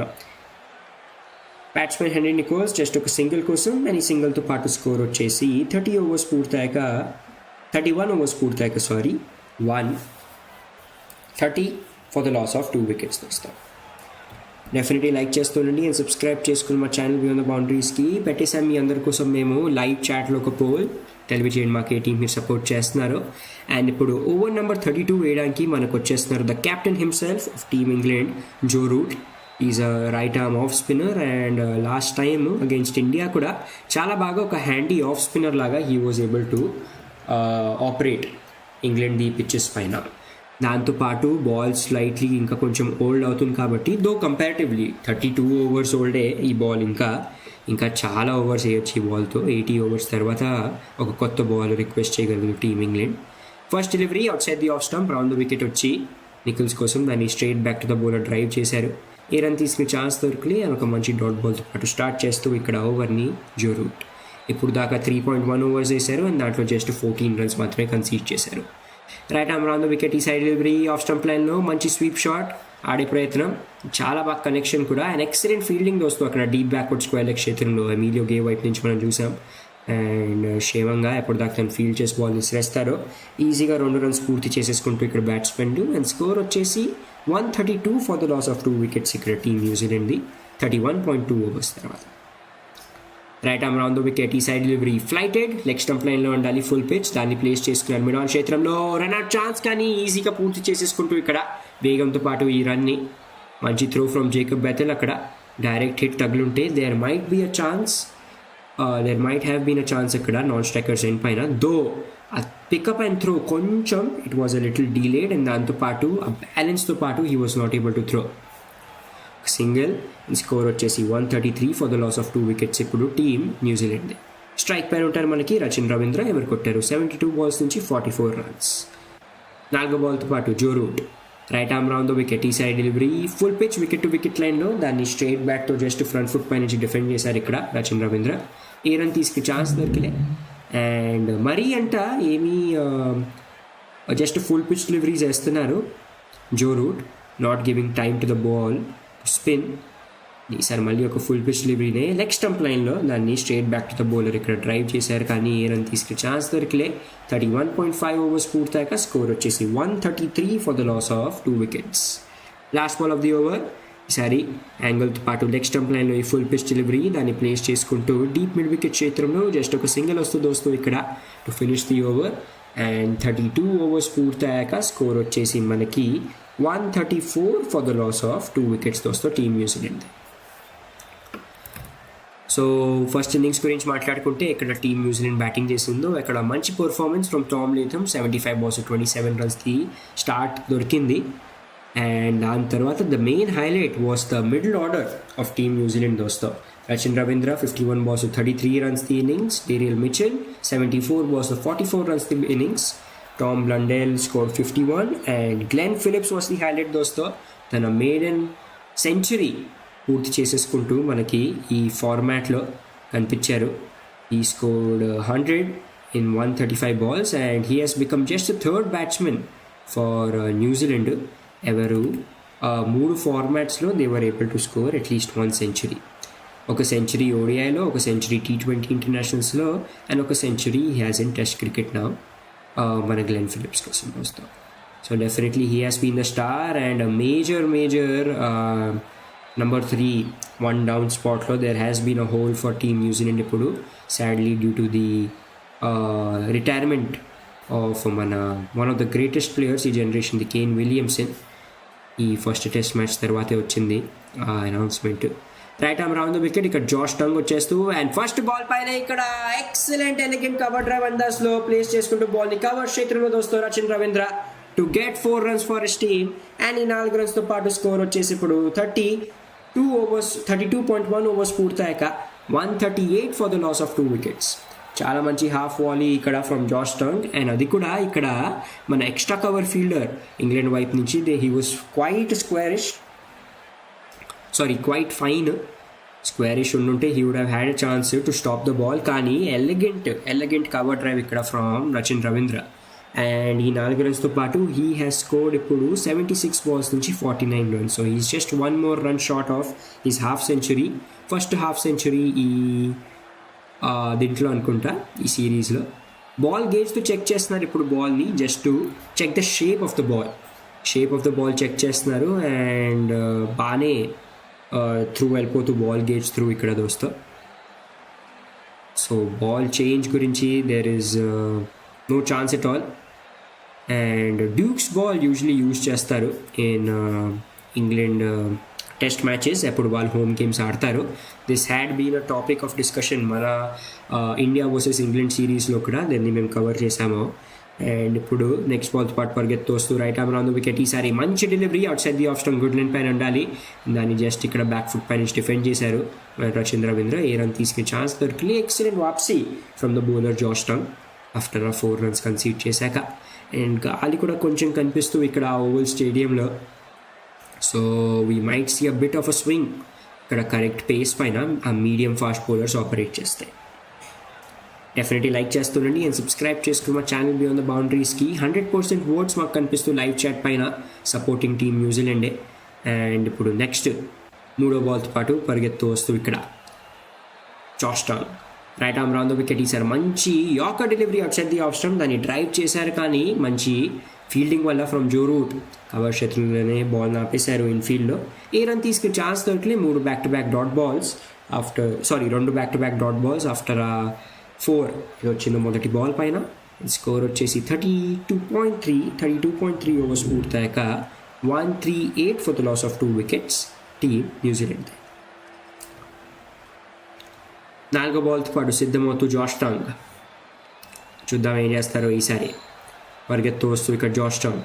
బ్యాట్స్మెన్ హెన్రీ నికోల్స్ జస్ట్ ఒక సింగిల్ కోసం. అండ్ ఈ సింగిల్తో పాటు స్కోర్ వచ్చేసి 31 overs పూర్తయ్యాక 130 for the loss of 2 wickets వస్తాం. డెఫినెట్లీ లైక్ చేస్తుండండి అండ్ సబ్స్క్రైబ్ చేసుకుని మా ఛానల్ బియాండ్ ద బౌండరీస్కి పెట్టేసాం. మీ అందరి కోసం మేము లైవ్ చాట్లో ఒక పోల్ తెలియజేయండి మాకు ఏ టీం మీరు సపోర్ట్ చేస్తున్నారు. అండ్ ఇప్పుడు ఓవర్ నెంబర్ 32 వేయడానికి మనకు వచ్చేస్తున్నారు the captain himself of team England, Joe Root. Is a right arm off spinner. And last time against India కూడా చాలా బాగా ఒక హ్యాండీ ఆఫ్ స్పిన్నర్ లాగా he was able to operate England the pitches పైన. దాంతోపాటు బాల్ స్లైట్లీ ఇంకా కొంచెం old అవుతుంది కాబట్టి, దో కంపారిటివ్లీ 32 overs ఓల్డే ఈ బాల్ ఇంకా. ఇంకా చాలా ఓవర్స్ వేయొచ్చు ఈ బాల్తో. 80 ఓవర్స్ తర్వాత ఒక కొత్త బాల్ రిక్వెస్ట్ చేయగలదు team England. First delivery out side the off stump, round the wicket వచ్చి నిఖిల్స్ కోసం దాన్ని straight back to the bowler drive చేశారు. ఏ రన్ తీసుకునే ఛాన్స్ దొరికిలే అని ఒక మంచి డాట్ బాల్తో పాటు స్టార్ట్ చేస్తూ ఇక్కడ ఓవర్ని జో రూట్. ఇప్పుడు దాకా 3.1 ఓవర్స్ వేశారు అండ్ దాంట్లో జస్ట్ 14 రన్స్ మాత్రమే కన్సీడ్ చేశారు. Right arm round the wicket, ఈ సైడ్ డెలివరీ ఆఫ్ స్టంప్ లైన్లో మంచి స్వీప్ షాట్ ఆడే ప్రయత్నం, చాలా బాగా కనెక్షన్ కూడా అండ్ ఎక్సలెంట్ ఫీల్డింగ్ దోస్తు అక్కడ డీప్ బ్యాక్వర్డ్ స్క్వేర్ క్షేత్రంలో ఎమిలియో గే వైపు నుంచి మనం చూసాం. అండ్ క్షేమంగా ఎప్పటిదాకా తను ఫీల్డ్ చేసి బాల్ విసిరేస్తారో ఈజీగా 2 రన్స్ పూర్తి చేసేసుకుంటూ ఇక్కడ బ్యాట్స్మెన్ అండ్ స్కోర్ వచ్చేసి 132 for the loss of 2 wickets ఇక్కడ టీమ్ న్యూజిలాండ్ది 31.2 ఓవర్స్ తర్వాత. Right arm round the wicket, ఈ side delivery flighted, leg stump లైన్లో ఉండాలి ఫుల్ పిచ్, దాన్ని ప్లేస్ చేసుకున్నారు మిడ్ ఆన్ క్షేత్రంలో. రన్అట్ ఛాన్స్ కానీ ఈజీగా పూర్తి చేసేసుకుంటూ ఇక్కడ వేగంతో పాటు ఈ రన్ని మంచి త్రో ఫ్రమ్ జేకబ్ బెథెల్. అక్కడ direct hit తగులుంటే there might have been a chance అక్కడ నాన్ స్ట్రైకర్స్ ఎండ్ పైన. దో ఆ పికప్ అండ్ త్రో కొంచెం it was a little delayed and దాంతోపాటు ఆ బ్యాలెన్స్తో పాటు he was not able to throw. Single, score వచ్చేసి 133 for the loss of 2 wickets ఇప్పుడు team New Zealand. Strike పైన ఉంటారు మనకి రచిన్ రవీంద్ర, ఎవరు కొట్టారు 72 బాల్స్ నుంచి 44 రన్స్. 4 బాల్తో పాటు Joe Root, right arm round the wicket, ఈ side delivery full pitch wicket to wicket లైన్లో, దాన్ని స్ట్రైట్ బ్యాక్తో జస్ట్ ఫ్రంట్ ఫుట్ పై నుంచి డిఫెండ్ చేశారు ఇక్కడ రచిన్ రవీంద్ర. ఏ రన్ తీసుకునే ఛాన్స్ దొరికిలే అండ్ మరీ అంట ఏమీ జస్ట్ ఫుల్ పిచ్ డెలివరీస్ వేస్తున్నారు Joe Root, not giving time to the ball spin. ఈసారి మళ్ళీ ఒక ఫుల్ పిచ్ డెలివరీనే లెగ్ స్టంప్ లైన్లో దాన్ని straight back to the bowler ఇక్కడ డ్రైవ్ చేశారు కానీ ఏ రన్ తీసుకునే ఛాన్స్ దొరికిలే. 31.5 ఓవర్స్ పూర్తయ్యాక స్కోర్ వచ్చేసి 133 for the loss of 2 wickets. Last ball of the over, ఈసారి యాంగిల్తో పాటు లెగ్ స్టంప్ లైన్లో ఈ ఫుల్ పిచ్ డెలివరీ దాన్ని ప్లేస్ చేసుకుంటూ డీప్ మిడ్ వికెట్ క్షేత్రంలో జస్ట్ ఒక సింగిల్ వస్తూ ఇక్కడ to finish the over. And 32 overs పూర్తయ్యాక స్కోర్ వచ్చేసి మనకి 134 for the loss of 2 wickets దోస్తో team New Zealand. So first innings గురించి మాట్లాడుకుంటే ఇక్కడ టీమ్ న్యూజిలాండ్ బ్యాటింగ్ చేసిందో ఇక్కడ మంచి performance from Tom Latham, 75 balls 27 runsకి start దొరికింది. అండ్ దాని తర్వాత the main highlight was the middle order of team New Zealand దోస్తో. Rachin Ravindra 51 balls 33 runs the innings, Daryl Mitchell 74 balls 44 runs the innings, Tom Blundell score 51 and Glenn Phillips was the highlight దోస్తో. తన మేడన్ century పూర్తి చేసేసుకుంటూ మనకి ఈ ఫార్మాట్లో కనిపించారు. ఈ scored 100 in 135 balls and he has become just third batsmen for New Zealand ఎవరు 3 ఫార్మాట్స్లో they were able to score at least 1 century. ఒక century ఓడిఐలో, ఒక సెంచరీ T20 ఇంటర్నేషనల్స్లో అండ్ ఒక century he has in test cricket now మన గ్లెన్ ఫిలిప్స్ కోసం వస్తాం. So definitely he has been the star and major number 3 1 down spotలో there has been a hole for team New Zealand ఇప్పుడు sadly due to the retirement of one of the greatest players ఈ generation the Kane Williamson. ఈ first test match తర్వాతే వచ్చింది announcement. Right arm round the wicket, ఇక్కడ Josh Tongue వచ్చేస్తూ and first ball పైన ఇక్కడ excellent elegant cover drive అందాస్లో place చేసుకుంటూ బాల్ని కవర్ క్షేత్రంలో దోస్తూ Rachin Ravindra to get 4 runs for his team. And ఈ 4 runsతో పాటు స్కోర్ వచ్చేసి ఇప్పుడు 32.1 ఓవర్స్ పూర్తయ్యాక 138 for the loss of 2 wickets. చాలా మంచి హాఫ్ వాలీ ఇక్కడ ఫ్రమ్ జాష్ టంగ్ అండ్ అది కూడా ఇక్కడ మన ఎక్స్ట్రా కవర్ ఫీల్డర్ ఇంగ్లాండ్ వైపు నుంచి he was quite fine squarish ఉండుంటే he would have had a chance to stop the ball. కానీ ఎలిగెంట్ కవర్ డ్రైవ్ ఇక్కడ ఫ్రమ్ రచిన్ రవీంద్ర అండ్ ఈ 4 runsతో పాటు హీ హ్యాస్ స్కోర్డ్ ఇప్పుడు 76 balls నుంచి 49 runs. So he's just 1 more run short of his half century, first half century ఈ దీంట్లో అనుకుంటా ఈ సిరీస్లో. బాల్ గేజ్తో చెక్ చేస్తున్నారు ఇప్పుడు బాల్ని, just to check the shape of the ball check చేస్తున్నారు అండ్ బాగానే త్రూ వెళ్ళిపోతూ బాల్ గేజ్ త్రూ ఇక్కడ దోస్తో. సో బాల్ చేంజ్ గురించి there is no chance at all. And Dukes ball usually use చేస్తారు ఇన్ ఇంగ్లాండ్ టెస్ట్ మ్యాచెస్ ఎప్పుడు వాళ్ళు home games ఆడతారు. This had been a topic of discussion మన India versus England సిరీస్లో కూడా దాన్ని మేము కవర్ చేసాము. అండ్ ఇప్పుడు నెక్స్ట్ బాల్తో పాటు పరిగెత్తు వస్తూ right arm round the wicket. ఈసారి మంచి delivery out side the off stump, good line పైన ఉండాలి. దాన్ని జస్ట్ ఇక్కడ బ్యాక్ ఫుట్ పైన డిఫెండ్ చేశారు రచిన్ రవీంద్ర. ఏ రన్ తీసుకునే ఛాన్స్ దొరికి ఎక్సలెంట్ వాప్సీ from the bowler Josh Tongue after 4 runs concede చేశాక. అండ్ గాలి కూడా కొంచెం కనిపిస్తూ ఇక్కడ ఓవల్ స్టేడియంలో. So we might see a bit of a swing. ఇక్కడ కరెక్ట్ పేస్ పైన ఆ మీడియం ఫాస్ట్ బౌలర్స్ ఆపరేట్ చేస్తాయి. డెఫినెట్లీ లైక్ చేస్తుండండి అండ్ సబ్స్క్రైబ్ చేసుకుని మా ఛానల్ బియాండ్ ద బౌండరీస్కి. 100% ఓట్స్ మాకు కనిపిస్తూ లైవ్ చాట్ పైన సపోర్టింగ్ టీమ్ న్యూజిలాండే. అండ్ ఇప్పుడు నెక్స్ట్ 3వ బాల్తో పాటు పరిగెత్తు వస్తూ ఇక్కడ Josh tongue right arm round the wicket. ఈసారి మంచి yorker delivery out side the off stump, దాన్ని డ్రైవ్ చేశారు కానీ మంచి ఫీల్డింగ్ వల్ల ఫ్రమ్ జో రూట్ కవర్ చేతుల్లోనే బాల్ ఆపేశారు ఇన్ఫీల్డ్లో. ఏ రన్ తీసుకునే ఛాన్స్ దొరకలే. 2 back to back dot balls after 4 ఇది వచ్చింది మొదటి బాల్ పైన. స్కోర్ వచ్చేసి 32.3 ఓవర్స్ పూర్తయ్యాక 138 for the loss of 2 wickets team New Zealand. 4వ బాల్తో పాటు సిద్ధమవుతూ జాష్ టంగ్. చూద్దాం ఏం చేస్తారో ఈసారి. పరిగెత్తు వస్తూ ఇక్కడ జాష్ టంగ్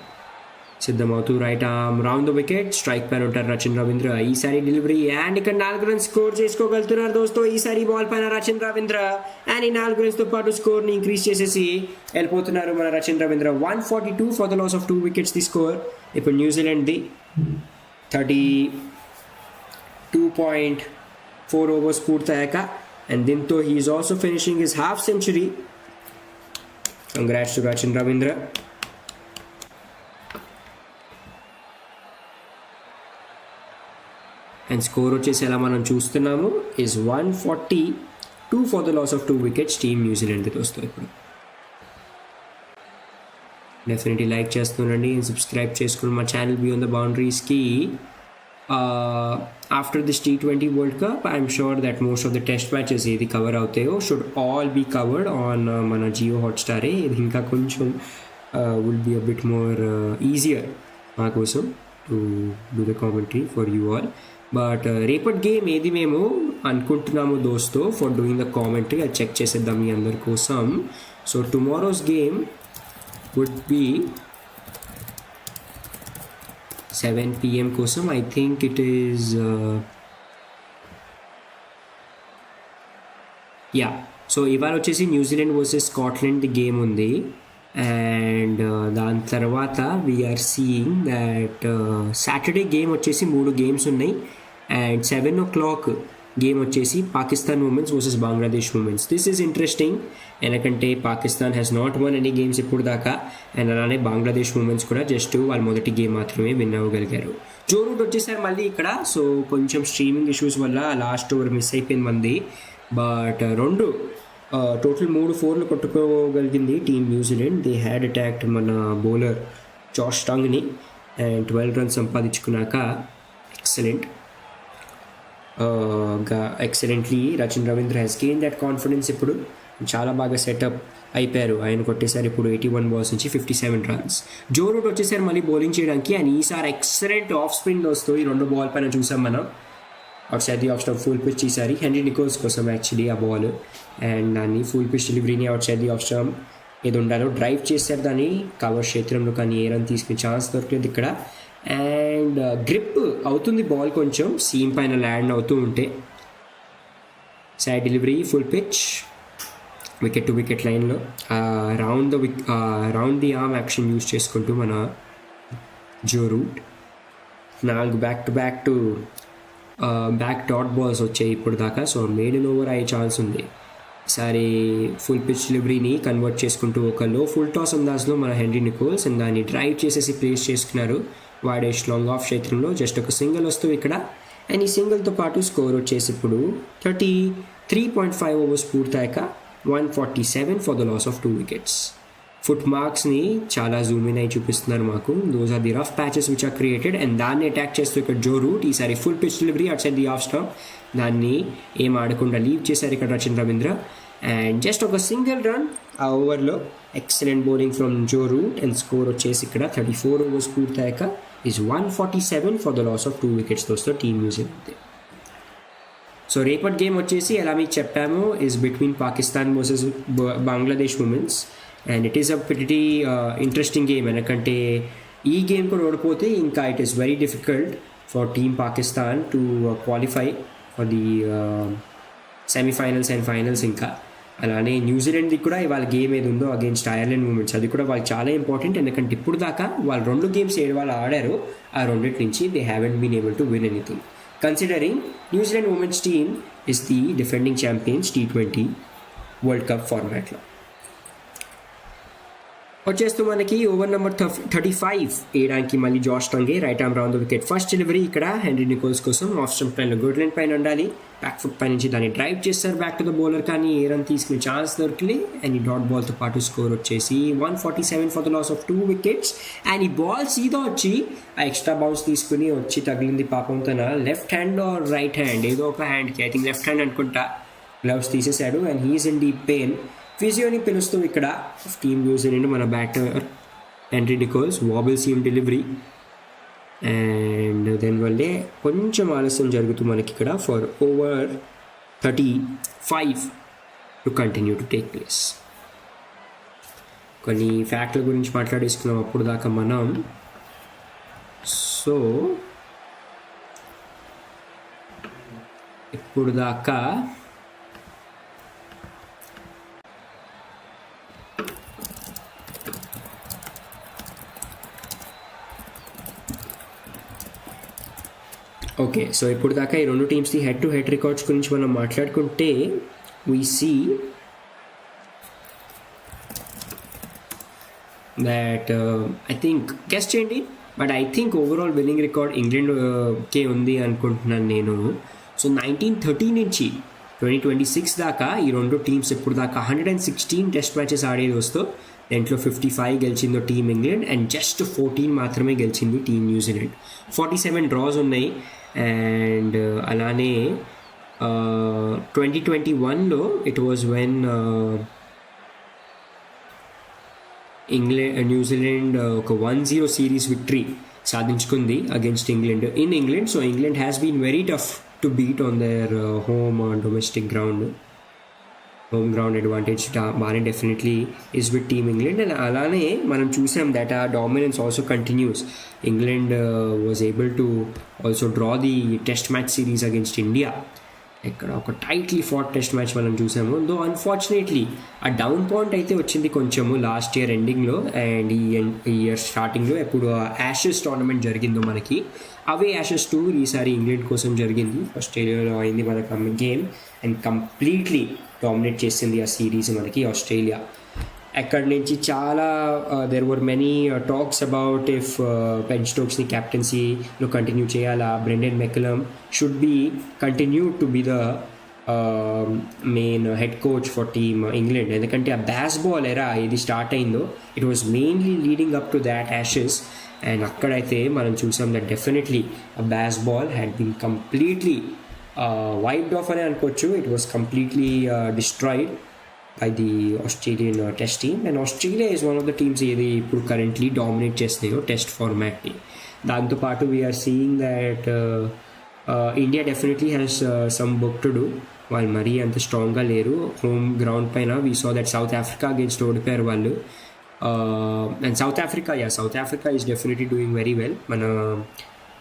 సిద్ధమవుతూ right arm round the wicket. Strike పైన ఉంటారు రచిన్ రవీంద్ర. ఈసారి డెలివరీ అండ్ ఇక్కడ 4 runs స్కోర్ చేసుకోగలుగుతున్నారు దోస్తో. ఈసారి బాల్ పైన రచిన్ రవీంద్ర అండ్ ఈ 4 runsతో పాటు స్కోర్ని ఇంక్రీజ్ చేసేసి వెళ్ళిపోతున్నారు మన Rachin Ravindra. 142 for the loss of 2 wickets the score. ఇప్పుడు న్యూజిలాండ్ది 32.4 ఓవర్స్ పూర్తయ్యాక. అండ్ దీంతో he's also finishing his half century. Congrats to Rachin Ravindra. And score వచ్చేసి ఎలా మనం చూస్తున్నాము is 142 for the loss of 2 wickets team న్యూజిలాండ్కి వస్తుంది. ఇప్పుడు డెఫినెట్లీ లైక్ చేస్తుండండి అండ్ సబ్స్క్రైబ్ చేసుకుని మా ఛానల్ బియాండ్ ద బౌండరీస్కి. After this T20 world cup I'm sure that most of the test matches ఏది కవర్ అవుతాయో should all be covered on మన జియో హాట్స్టారే. ఇది ఇంకా కొంచెం will be a bit more easier మా కోసం to do the commentary for you all. But రేపటి గేమ్ ఏది మేము అనుకుంటున్నాము దోస్తో ఫర్ డూయింగ్ ద కామెంటరీ అది చెక్ చేసేద్దాం మీ అందరి కోసం. So tomorrow's game would be 7 PM కోసం. I think it is so ఇవాళ వచ్చేసి న్యూజిలాండ్ వర్సెస్ స్కాట్లాండ్ గేమ్ ఉంది. అండ్ దాని తర్వాత we're seeing that Saturday game వచ్చేసి 3 games ఉన్నాయి. అండ్ 7 o'clock గేమ్ వచ్చేసి Pakistan women's versus Bangladesh women's. This is interesting ఎందుకంటే Pakistan has not won any games ఇప్పుడు దాకా. అండ్ అలానే బంగ్లాదేశ్ ఉమెన్స్ కూడా జస్ట్ వాళ్ళ మొదటి గేమ్ మాత్రమే విన్ అవ్వగలిగారు. జో రూట్ వచ్చేసారు మళ్ళీ ఇక్కడ. సో కొంచెం స్ట్రీమింగ్ ఇష్యూస్ వల్ల లాస్ట్ ఓవర్ మిస్ అయిపోయింది మంది. But total 3 4 కొట్టుకోగలిగింది team New Zealand. They had attacked మన bowler Josh టంగ్ని and 12 runs సంపాదించుకున్నాక excellently Rachin Ravindra has gain that confidence. ఇప్పుడు చాలా బాగా సెటప్ అయిపోయారు. ఆయన కొట్టేసారు ఇప్పుడు 81 balls నుంచి 57 runs. జో రూట్ వచ్చేసారు మళ్ళీ బౌలింగ్ చేయడానికి. అండ్ ఈసారి ఎక్సలెంట్ ఆఫ్ స్పిన్ వస్తూ ఈ 2 ball పైన చూసాం మనం. Out side the off stump full pitch ఈసారి హెన్రీ నికోల్స్ కోసం యాక్చువల్లీ ఆ బాల్. అండ్ దాన్ని ఫుల్ పిచ్ డెలివరీని out side the off stump ఏది ఉండాలో డ్రైవ్ చేశారు దాన్ని కవర్ క్షేత్రంలో. కానీ ఏ రన్ తీసుకునే ఛాన్స్ దొరకలేదు ఇక్కడ. అండ్ గ్రిప్ అవుతుంది బాల్ కొంచెం సీమ్ పైన ల్యాండ్ అవుతూ ఉంటే. Side delivery full pitch wicket to wicket లైన్లో round the arm action use చేసుకుంటూ మన Joe Root 4 back dot balls వచ్చాయి ఇప్పుడు దాకా. సో మేడన్ ఓవర్ అయ్యే ఛాన్స్ ఉంది. ఈసారి ఫుల్ పిచ్ డెలివరీని కన్వర్ట్ చేసుకుంటూ ఒక లో ఫుల్ టాస్ అందాజ్లో మన హెన్రీ నికోల్స్ అండ్ దాన్ని డ్రైవ్ చేసేసి ప్లేస్ చేసుకున్నారు వాడేష్ లాంగ్ ఆఫ్ క్షేత్రంలో. జస్ట్ ఒక సింగిల్ వస్తూ ఇక్కడ. అండ్ ఈ సింగిల్తో పాటు స్కోర్ వచ్చేసి ఇప్పుడు 33.5 ఓవర్స్ పూర్తయ్యాక 147 for the loss of 2 wickets. Foot మార్క్స్ని చాలా జూమ్ ఇన్ అయి చూపిస్తున్నారు మాకు. Those are the rough patches which are created. And దాన్ని అటాక్ చేస్తూ ఇక్కడ జో రూట్ ఈసారి full pitch delivery out side the off stump. దాన్ని ఏం ఆడకుండా లీవ్ చేశారు ఇక్కడ రచిన్ రవీంద్ర. అండ్ జస్ట్ ఒక సింగిల్ రన్ ఆ ఓవర్లో. Excellent bowling from Joe Root and score వచ్చేసి ఇక్కడ 34 ఓవర్స్ పూర్తయ్యాక is 147 for the loss of 2 wickets దోస్తో టీమ్ న్యూజిలాండ్. సో రేపటి గేమ్ వచ్చేసి ఎలా మీకు చెప్పాము is between Pakistan versus Bangladesh women's. And it is a pretty interesting game. ఎందుకంటే ఈ గేమ్ కూడా ఓడిపోతే ఇంకా it is very difficult for team Pakistan to qualify for the semifinals and finals. ఇంకా అలానే న్యూజిలాండ్ది కూడా ఇవాళ గేమ్ ఏది ఉందో అగేన్స్ట్ ఐర్లాండ్ మూమెంట్స్, అది కూడా వాళ్ళకి చాలా ఇంపార్టెంట్. ఎందుకంటే ఇప్పుడు దాకా వాళ్ళు 2 గేమ్స్ వాళ్ళు ఆడారు, ఆ రెండింటి నుంచి they haven't been able to win anything. Considering New Zealand women's team is the defending champions T20 world cup ఫార్మాట్లో. వచ్చేస్తూ మనకి ఓవర్ నెంబర్ 35 వేయడానికి మళ్ళీ Josh Tongue right arm round the wicket. First delivery ఇక్కడ హెన్రీ నికోల్స్ కోసం off stump పైన good line పైన ఉండాలి. బ్యాక్ ఫుట్ పై నుంచి దాన్ని డ్రైవ్ చేస్తారు బ్యాక్ టు ద బౌలర్, కానీ ఏ రన్ తీసుకునే ఛాన్స్ దొరికింది. అండ్ ఈ డాట్ బాల్తో పాటు స్కోర్ వచ్చేసి 147 for the loss of 2 wickets. And ఈ బాల్ సీదా వచ్చి ఆ ఎక్స్ట్రా బౌన్స్ తీసుకుని వచ్చి తగిలింది పాపం తన left hand or right hand, ఏదో ఒక హ్యాండ్కి, ఐ థింక్ లెఫ్ట్ హ్యాండ్ అనుకుంటా, గ్లవ్స్ తీసేశాడు. And he's in deep pain. ఫిజియోని పిలుస్తూ ఇక్కడ టీమ్ న్యూజిలాండ్ మన batter Henry Nicholls wobble seam delivery. And then వల్లే కొంచెం ఆలస్యం జరుగుతుంది మనకి ఇక్కడ for over 35 to continue to take place. కొన్ని ఫ్యాక్ట్ల గురించి మాట్లాడేసుకున్నాం అప్పుడు దాకా మనం. సో ఇప్పుడు దాకా ఓకే, సో ఇప్పుడు దాకా ఈ 2 టీమ్స్ది హెడ్ టు హెడ్ రికార్డ్స్ గురించి మనం మాట్లాడుకుంటే we see that I think guess చేయండి, but I think overall winning record ఇంగ్లాండ్కే ఉంది అనుకుంటున్నాను నేను. సో 1930 నుంచి 2026 దాకా ఈ 2 టీమ్స్ ఇప్పుడు దాకా 116 టెస్ట్ మ్యాచెస్ ఆడేది వస్తూ దాంట్లో 55 గెలిచిందో టీమ్ ఇంగ్లాండ్ అండ్ జస్ట్ 14 మాత్రమే గెలిచింది టీమ్ న్యూజిలాండ్. 47 డ్రాస్ ఉన్నాయి. అండ్ అలానే 2021లో ఇట్ వాజ్ వెన్ న్యూజిలాండ్ ఒక 1-0 సిరీస్ విక్టరీ సాధించుకుంది against England in England. So England has been very tough to beat on their home domestic ground. Home ground advantage బాగానే definitely is with team England. And అలానే మనం చూసాం that ఆ dominance also continues. England was able to also draw the test match series against India. ఇక్కడ ఒక tightly fat test match మనం చూసాము. దో unfortunately ఆ డౌన్ పాయింట్ అయితే వచ్చింది కొంచెము లాస్ట్ ఇయర్ ఎండింగ్లో అండ్ ఈ ఇయర్ స్టార్టింగ్లో ఎప్పుడు యాషెస్ టోర్నమెంట్ జరిగిందో మనకి, అవే యాషెస్ టూర్ ఈసారి ఇంగ్లాండ్ కోసం జరిగింది. ఆస్ట్రేలియాలో అయింది మనకు గేమ్ అండ్ కంప్లీట్లీ డామినేట్ చేసింది ఆ సిరీస్ మనకి ఆస్ట్రేలియా. అక్కడి నుంచి చాలా there were many talks about if Ben స్టోక్స్ని క్యాప్టెన్సీలో కంటిన్యూ చేయాలా, Brendon McCullum should be continue to be the main head coach for team England. ఎందుకంటే ఆ బ్యాస్ బాల్ ఎరా ఇది స్టార్ట్ అయిందో it was mainly leading up to that Ashes. And అక్కడైతే మనం చూసాం దట్ డెఫినెట్లీ ఆ Bazball had been completely wiped off అనే అనుకోవచ్చు. It was completely destroyed by the Australian test team. And Australia is one of the teams ఏది ఇప్పుడు currently dominate చేస్తున్నాయో test ఫార్మాట్ని. దాంతోపాటు we are seeing that India definitely has some work to do. వాళ్ళు మరీ అంత స్ట్రాంగ్గా లేరు హోమ్ గ్రౌండ్ పైన. We saw that South Africa against ఓడిపోయారు వాళ్ళు. And South Africa is definitely doing very well మన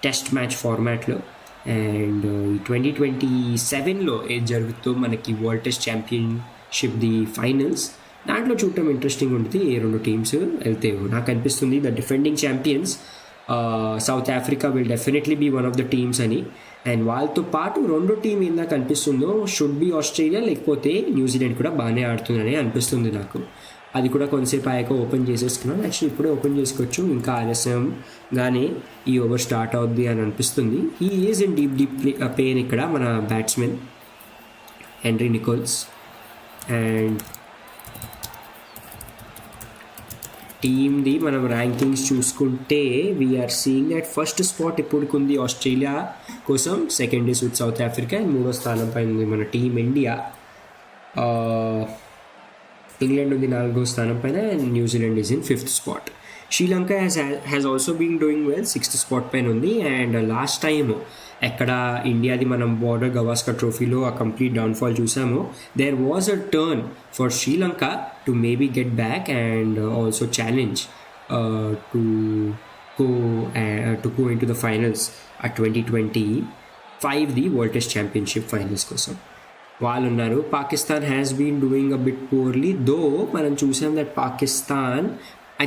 టెస్ట్ మ్యాచ్ ఫార్మాట్లో. అండ్ 2027లో ఏది జరుగుతుందో మనకి World test Championship the finals, దాంట్లో చూడటం ఇంట్రెస్టింగ్ ఉంటుంది ఏ 2 టీమ్స్ వెళ్తే. నాకు అనిపిస్తుంది the defending champions South Africa will definitely be one of the teams అని. అండ్ వాళ్ళతో పాటు 2 టీం ఏందా కనిపిస్తుందో షుడ్ బి ఆస్ట్రేలియా లేకపోతే న్యూజిలాండ్ కూడా బాగానే ఆడుతుందని అనిపిస్తుంది నాకు. అది కూడా కొంతసేపు అయ్యాక ఓపెన్ చేసేసుకున్నాను. యాక్చువల్లీ ఇప్పుడే ఓపెన్ చేసుకోవచ్చు, ఇంకా ఆలస్యంగానే ఈ ఓవర్ స్టార్ట్ అవుద్ది అని అనిపిస్తుంది. He is in deep pain ఇక్కడ మన బ్యాట్స్మెన్ హెన్రీ నికోల్స్. అండ్ టీమ్ది మనం ర్యాంకింగ్స్ చూసుకుంటే we are seeing that first spot ఇప్పుడుకుంది ఆస్ట్రేలియా కోసం, second is with South Africa, and 3వ స్థానం పైన ఉంది మన టీమ్ ఇండియా. ఇంగ్లాండ్ ఉంది 4వ స్థానం పైన and New Zealand is in 5th spot. Sri Lanka has also been doing well, 6th spot పైన ఉంది. అండ్ లాస్ట్ టైం ఎక్కడ ఇండియాది మనం బార్డర్ గవాస్కర్ ట్రోఫీలో ఆ కంప్లీట్ డౌన్ఫాల్ చూసాము, there was a turn for Sri Lanka to maybe get back and also challenge to go into the finals at 2025 world test championship finals కోసం వాళ్ళు ఉన్నారు. Pakistan has been doing a bit poorly, though మనం చూసాం that Pakistan I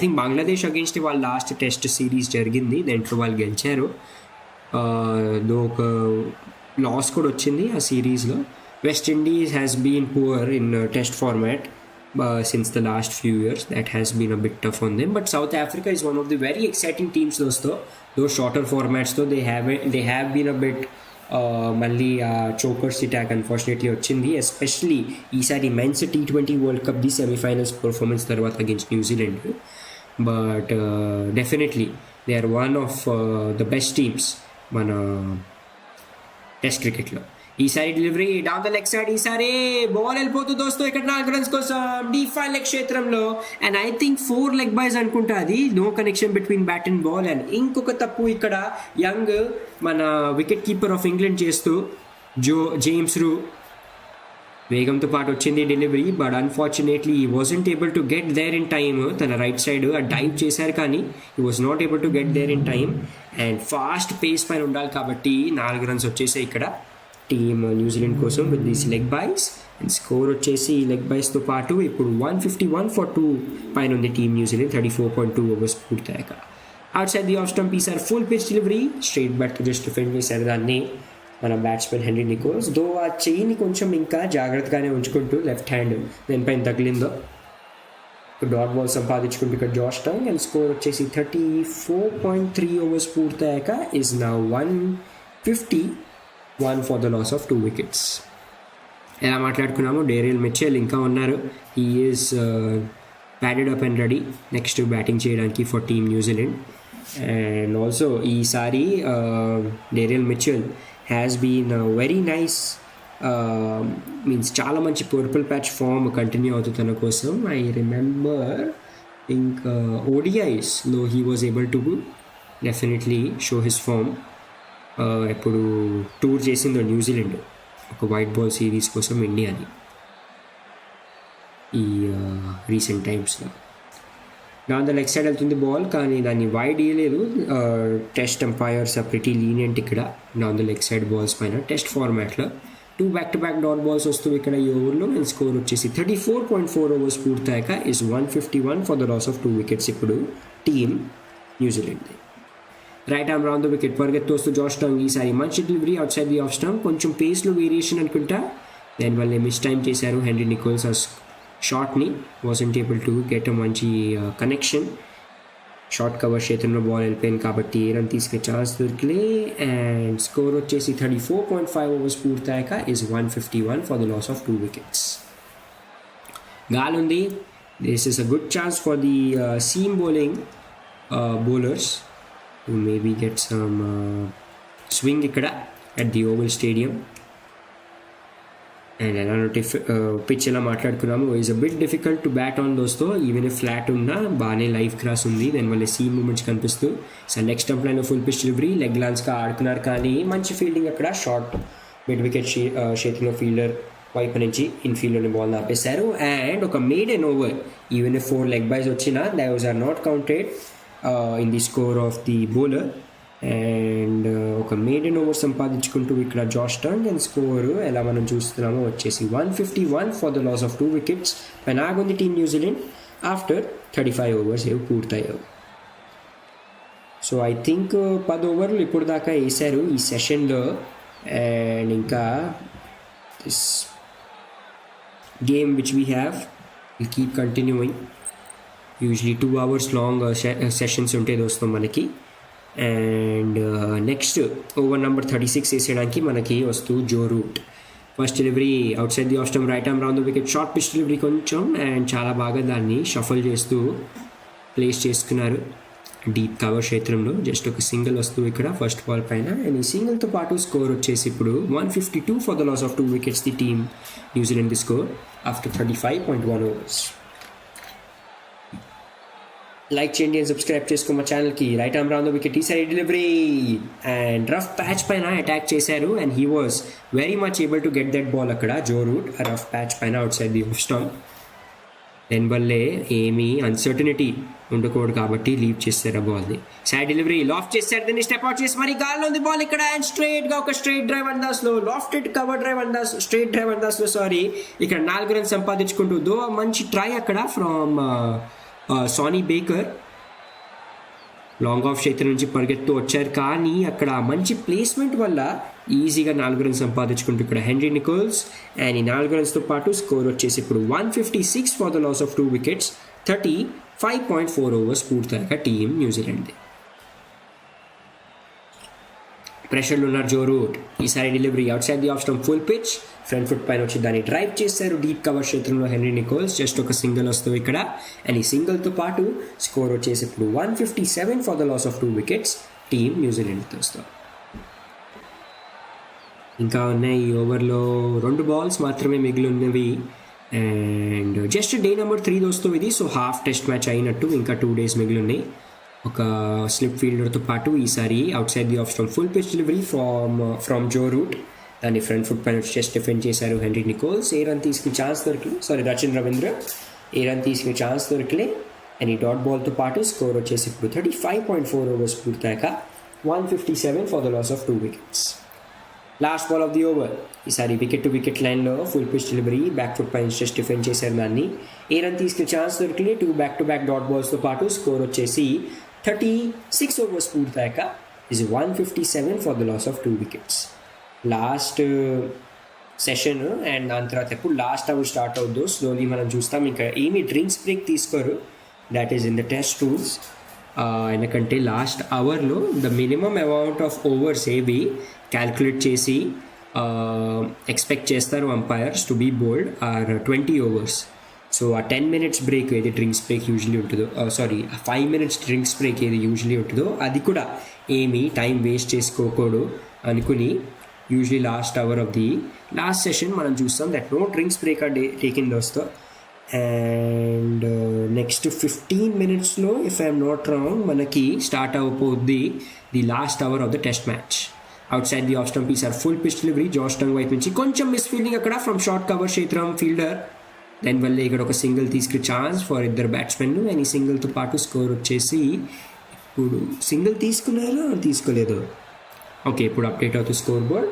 think Bangladesh against వాళ్ళ last test series జరిగింది, దాంట్లో వాళ్ళు గెలిచారు. దో ఒక లాస్ కూడా వచ్చింది ఆ సిరీస్లో. West Indies has been poor in test format since the last few years. That has been a bit tough on them, but South Africa is one of the very exciting teams. Those shorter formats though they have been a bit మళ్ళీ chokers attack unfortunately వచ్చింది, especially ఈసారి men's T20 world cup the semifinals performance తర్వాత against New Zealand. But definitely they are one of the best teams మన test క్రికెట్లో. ఈసారి delivery down the leg side, ఈసారి ball వెళ్ళిపోతుంది దోస్తో ఇక్కడ 4 runs కోసం D5 లెగ్ క్షేత్రంలో. And I think 4 leg byes అనుకుంటా, అది no connection between bat and ball. And ఇంకొక తప్పు ఇక్కడ యంగ్ మన వికెట్ కీపర్ ఆఫ్ ఇంగ్లాండ్ చేస్తూ జేమ్స్ రూ వేగంతో పాటు వచ్చింది delivery, but unfortunately he wasn't able to get there in time. తన రైట్ సైడ్ డైవ్ చేశారు కానీ he was not able to get there in time. And fast pace పైన ఉండాలి కాబట్టి 4 runs వచ్చేసాయి ఇక్కడ టీమ్ న్యూజిలాండ్ కోసం with these leg byes. And score వచ్చేసి లెగ్ బైస్తో పాటు ఇప్పుడు 151 for 2 పైన ఉంది టీమ్ న్యూజిలాండ్ 34.2 overs పూర్తయ్యాక. Out side the off stump ఈసారి full pitch delivery straight back to just defend చేశారు దాన్ని మన బ్యాట్స్మెన్ హెన్రీ నికోల్స్. దో ఆ చెయ్యిని కొంచెం ఇంకా జాగ్రత్తగానే ఉంచుకుంటూ లెఫ్ట్ హ్యాండ్ దానిపైన తగిలిందో డాట్ బాల్ సంపాదించుకుంటూ ఇక్కడ జాష్ టంగ్. అండ్ స్కోర్ వచ్చేసి 34.3 overs పూర్తయ్యాక is now 151 for the loss of 2 wickets. ఎలా మాట్లాడుకున్నాము, డేరియల్ మిచెల్ ఇంకా ఉన్నారు, he is padded up and ready next batting చేయడానికి for team New Zealand. And also ఈసారి Daryl Mitchell has been very nice, means చాలా మంచి పర్పుల్ ప్యాచ్ ఫామ్ కంటిన్యూ అవుతుంది తన కోసం. ఐ రిమెంబర్ ఇంకా ODIsలో he was able to definitely show his form. ఇప్పుడు టూర్ చేసిందో న్యూజిలాండ్ ఒక వైట్ బాల్ సిరీస్ కోసం ఇండియాని ఈ రీసెంట్ టైమ్స్లో. దాని లెగ్ సైడ్ వెళ్తుంది బాల్ కానీ దాన్ని వైడ్ ఇవ్వలేదు. Test umpires are pretty lenient ఇక్కడ ద లెగ్ సైడ్ బాల్స్ పైన. టెస్ట్ ఫార్మాట్లో 2 back-to-back డాట్ బాల్స్ వస్తూ ఇక్కడ ఈ ఓవర్లో. అండ్ స్కోర్ వచ్చేసి 34.4 overs పూర్తయ్యాక is 151 for the loss of 2 wickets ఇప్పుడు team New Zealand. Right arm round the wicket పరిగెత్తు వస్తూ జాష్ టంగ్ ఈసారి మంచి delivery out side the off stump, కొంచెం పేస్లో వేరియేషన్ అనుకుంటా, దానివల్ల మిస్ టైం చేశారు హెన్రీ నికోల్స్ ఆ షాట్ని. Wasn't able to get a మంచి కనెక్షన్. షార్ట్ కవర్ క్షేత్రంలో బాల్ వెళ్ళిపోయింది కాబట్టి ఏ రన్ తీసుకునే ఛాన్స్ దొరికిలే. అండ్ స్కోర్ వచ్చేసి 34.5 overs పూర్తయ్యాక is 151 for the loss of 2 wickets. గాలి ఉంది, this is a good chance for the seam bowling bowlers to maybe get some swing ఇక్కడ at the Oval Stadium. And ఎలా pitch ఎలా మాట్లాడుకున్నాము, is a bit difficult to bat on దోస్తో. Even flat ఉన్నా బాగానే life cross ఉంది, దానివల్ల seam movements కనిపిస్తూ. So leg stump line full pitch delivery leg లాన్స్గా ఆడుకున్నారు కానీ మంచి ఫీల్డింగ్ అక్కడ. షార్ట్ మిడ్ వికెట్ చేతిలో ఫీల్డర్ వైపు నుంచి ఇన్ఫీల్డ్లోని బాల్ ఆపేశారు. అండ్ ఒక maiden over even 4 leg byes వచ్చినా those are not counted in the score of the bowler. And ఒక మేడెన్ ఓవర్ సంపాదించుకుంటూ ఇక్కడ జాష్ టంగ్. అండ్ స్కోర్ ఎలా మనం చూస్తున్నామో వచ్చేసి 151 for the loss of 2 wickets పైన ఆగుంది టీమ్ న్యూజిలాండ్ ఆఫ్టర్ 35 overs పూర్తయ్యావు. So I think 10 ఓవర్లు ఇప్పుడు దాకా వేశారు ఈ సెషన్లో. అండ్ ఇంకా this game which we have will keep continuing. Usually 2 hours long sessions ఉంటాయి దోస్తం మనకి. అండ్ నెక్స్ట్ ఓవర్ నెంబర్ 36 వేసేయడానికి మనకి వస్తూ Joe Root. First delivery out side the off stump right arm round the wicket short pitch delivery కొంచెం. And చాలా బాగా దాన్ని షఫల్ చేస్తూ ప్లేస్ చేసుకున్నారు డీప్ కవర్ క్షేత్రంలో. జస్ట్ ఒక సింగిల్ వస్తూ ఇక్కడ ఫస్ట్ బాల్ పైన. అండ్ ఈ సింగిల్తో పాటు స్కోర్ వచ్చేసి ఇప్పుడు 152 for the loss of 2 wickets the team New Zealand the score after 35.1 overs. Like చేయండి అండ్ సబ్స్క్రైబ్ చేసుకో మా ఛానల్కి. Right arm round the wicket ఈసారి డెలివరీ అండ్ రఫ్ ప్యాచ్ పైన అటాక్ చేశారు and he was very much able to get that ball అక్కడ Joe Root rough patch పైన out side the off stamp. దానివల్లే ఏమీ అన్సర్టనిటీ ఉండకూడదు కాబట్టి లీవ్ చేస్తారు ఆ బాల్ని. సైడ్ డెలివరీ లాఫ్ట్ చేశారు, దాన్ని స్టెప్ అవుట్ చేసి మరి గాల్లో ఉంది బాల్ ఇక్కడ అండ్ స్ట్రైట్గా ఒక స్ట్రైట్ డ్రైవ్ అందాస్లో లాఫ్టెడ్ కవర్ డ్రైవ్ అందాస్ స్ట్రైట్ డ్రైవ్ అందాస్లో సారీ ఇక్కడ 4 రన్స్ సంపాదించుకుంటూ దో మంచి ట్రై అక్కడ from Sonny Baker. Long off చేతి నుంచి పరిగెత్తు వచ్చారు కానీ అక్కడ మంచి ప్లేస్మెంట్ వల్ల ఈజీగా 4 రన్స్ సంపాదించుకుంటూ ఇక్కడ హెన్రీ నికోల్స్ అండ్ ఈ 4 రన్స్తో పాటు స్కోర్ వచ్చేసి ఇప్పుడు 156 for the loss of 2 wickets 35.4 overs పూర్తయ్యాక టీం న్యూజిలాండ్. ప్రెషర్లో ఉన్నారు జో రూట్. ఈసారి delivery out side the off stump full pitch front foot పైన వచ్చి దాన్ని డ్రైవ్ చేశారు డీప్ కవర్ క్షేత్రంలో హెన్రీ నికోల్స్. జస్ట్ ఒక సింగిల్ వస్తుంది ఇక్కడ అండ్ ఈ సింగిల్తో పాటు స్కోర్ వచ్చేసి ఇప్పుడు 157 for the loss of 2 wickets team న్యూజిలాండ్తో వస్తారు. ఇంకా ఉన్నాయి ఈ ఓవర్లో 2 బాల్స్ మాత్రమే మిగిలి ఉన్నవి అండ్ జస్ట్ డే నెంబర్ 3 దోస్తో ఇది. సో హాఫ్ టెస్ట్ మ్యాచ్ అయినట్టు ఇంకా 2 days మిగిలి ఉన్నాయి. ఒక స్లిప్ ఫీల్డర్తో పాటు ఈసారి out side the off stump full pitch delivery from Joe Root. దాన్ని ఫ్రంట్ ఫుట్ పైన చెస్ట్ డిఫెండ్ చేశారు హెన్రీ నికోల్స్. ఏ రన్ తీసుకుని ఛాన్స్ దొరకలే రచిన్ రవీంద్ర ఏ రన్ తీసుకుని ఛాన్స్ దొరకలే అండ్ ఈ డాట్ బాల్తో పాటు స్కోర్ వచ్చేసి ఇప్పుడు 35.4 ఓవర్స్ పూర్తయ్యాక 157 for the loss of 2 wickets. Last ball of the over ఈసారి వికెట్ టు వికెట్ లైన్లో full pitch delivery back foot పైన చెస్ట్ డిఫెండ్ చేశారు దాన్ని. ఏ రన్ తీసుకుని ఛాన్స్ దొరకలే 2 back-to-back డాట్ బాల్స్తో పాటు స్కోర్ వచ్చేసి 36 ఓవర్స్ పూర్తయ్యాక is 157 for the loss of 2 wickets. Last session and దాని తర్వాత ఎప్పుడు లాస్ట్ అవర్ స్టార్ట్ అవుద్దో స్లోలీ మనం చూస్తాం. ఇంకా ఏమీ డ్రింక్స్ బ్రేక్ తీసుకోరు, that is in the test rules. ఎందుకంటే లాస్ట్ అవర్లో the minimum amount of overs ఏవి క్యాల్కులేట్ చేసి ఎక్స్పెక్ట్ చేస్తారు umpires to be bowled are 20 overs. So ఆ 10 minutes బ్రేక్ ఏది డ్రింక్స్ బ్రేక్ యూజువలీ ఉంటుందో 5 minutes డ్రింక్స్ బ్రేక్ ఏది యూజువలీ ఉంటుందో అది కూడా ఏమీ టైం వేస్ట్ చేసుకోకూడదు అనుకుని usually last hour of the last session మనం చూస్తాం that no drinks break are taken దోస్తో. అండ్ నెక్స్ట్ 15 minutesలో ఇఫ్ ఐఎమ్ నాట్ రాంగ్ మనకి స్టార్ట్ అవ్వబోద్ది the last hour of the test match. Out side the off stump ఈసారి full pitch delivery Josh Tongue వైపు నుంచి కొంచెం మిస్ ఫీల్డింగ్ అక్కడ from short cover క్షేత్రం ఫీల్డర్. దానివల్ల ఇక్కడ ఒక సింగిల్ తీసుకునే ఛాన్స్ ఫర్ ఇద్దరు బ్యాట్స్మెన్ అండ్ ఈ సింగిల్తో పాటు స్కోర్ వచ్చేసి ఇప్పుడు సింగిల్ తీసుకోలేదు ఓకే ఇప్పుడు అప్డేట్ అవుతుంది స్కోర్ బోర్డ్.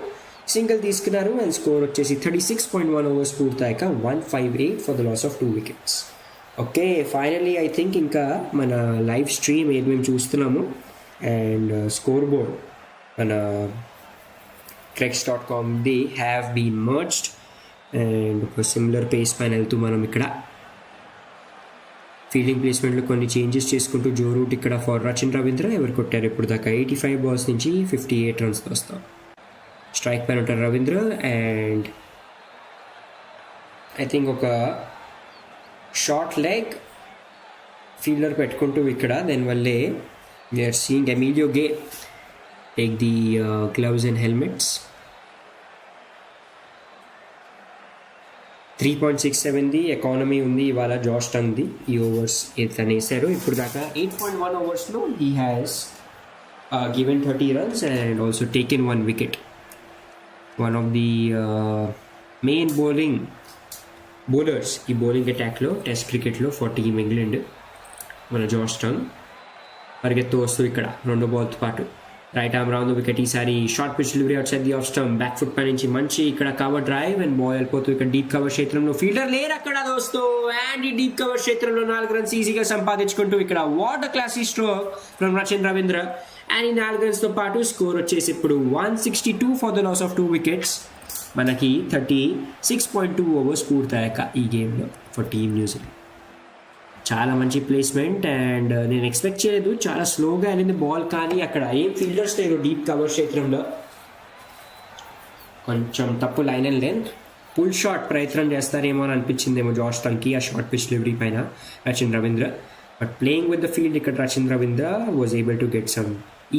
సింగిల్ తీసుకున్నారు అండ్ స్కోర్ వచ్చేసి 36.1 ఓవర్స్ పూర్తయ్యాక 158 for the loss of 2 wickets. Okay finally I think ఇంకా మన లైవ్ స్ట్రీమ్ ఏది మేము చూస్తున్నాము అండ్ స్కోర్ బోర్డ్ మన trex.com the have been merged and ఒక సిమిలర్ పేస్ పైన వెళ్తూ మనం ఇక్కడ ఫీల్డింగ్ ప్లేస్మెంట్లో కొన్ని చేంజెస్ చేసుకుంటూ జో రూట్ ఇక్కడ ఫర్ రచిన్ రవీంద్ర ఎవరు కొట్టారు ఇప్పుడు దాకా 85 balls నుంచి 58 runsతో వస్తాం. స్ట్రైక్ పైన ఉంటారు రవీంద్ర అండ్ ఐ థింక్ ఒక షార్ట్ లెగ్ ఫీల్డర్ పెట్టుకుంటూ ఇక్కడ దానివల్లే we are seeing Emilio Gay take the gloves and helmets. 3.67 economy ఉంది ఇవాళ జాష్ టంగ్ది ఈ ఓవర్స్ తను వేశారు ఇప్పుడు దాకా 8.1 ఓవర్స్లో he has given 30 runs and also taken 1 wicket. One of the main bowlers ఈ బౌలింగ్ అటాక్లో టెస్ట్ క్రికెట్లో ఫర్ టీమ్ ఇంగ్లాండ్ మన జాష్ టంగ్ పరిగెత్తు వస్తూ ఇక్కడ 2 balls పాటు రైట్ ఆర్మ్ రౌండ్ వికెట్. ఈసారి short pitch delivery out side the off stump back foot పై నుంచి మంచి ఇక్కడ కవర్ డ్రైవ్ అండ్ బాల్ వెళ్ళిపోతూ ఇక్కడ డీప్ కవర్ క్షేత్రంలో ఫీల్డర్ లేరు అక్కడ దోస్తు అండ్ ఈ డీప్ కవర్ క్షేత్రంలో 4 runs ఈజీగా సంపాదించుకుంటూ ఇక్కడ what classy stroke from Rachin Ravindra and ఈ 4 runsతో పాటు స్కోర్ వచ్చేసి ఇప్పుడు 162 for the loss of 2 wickets. మనకి 36.2 ఓవర్స్ పూర్తయ్యాక ఈ గేమ్లో ఫర్ టీమ్ న్యూజిలాండ్. చాలా మంచి ప్లేస్మెంట్ అండ్ నేను ఎక్స్పెక్ట్ చేయలేదు, చాలా స్లోగా వెళ్ళింది బాల్ కానీ అక్కడ ఏం ఫీల్డర్స్ లేరు డీప్ కవర్ క్షేత్రంలో. కొంచెం తప్పు line and length pull shot ప్రయత్నం చేస్తారేమో అని అనిపించిందేమో జాష్ టంగ్కి ఆ షార్ట్ పిచ్ డెలివరీ పైన Rachin Ravindra. But playing with the field ఇక్కడ Rachin Ravindra was able to get some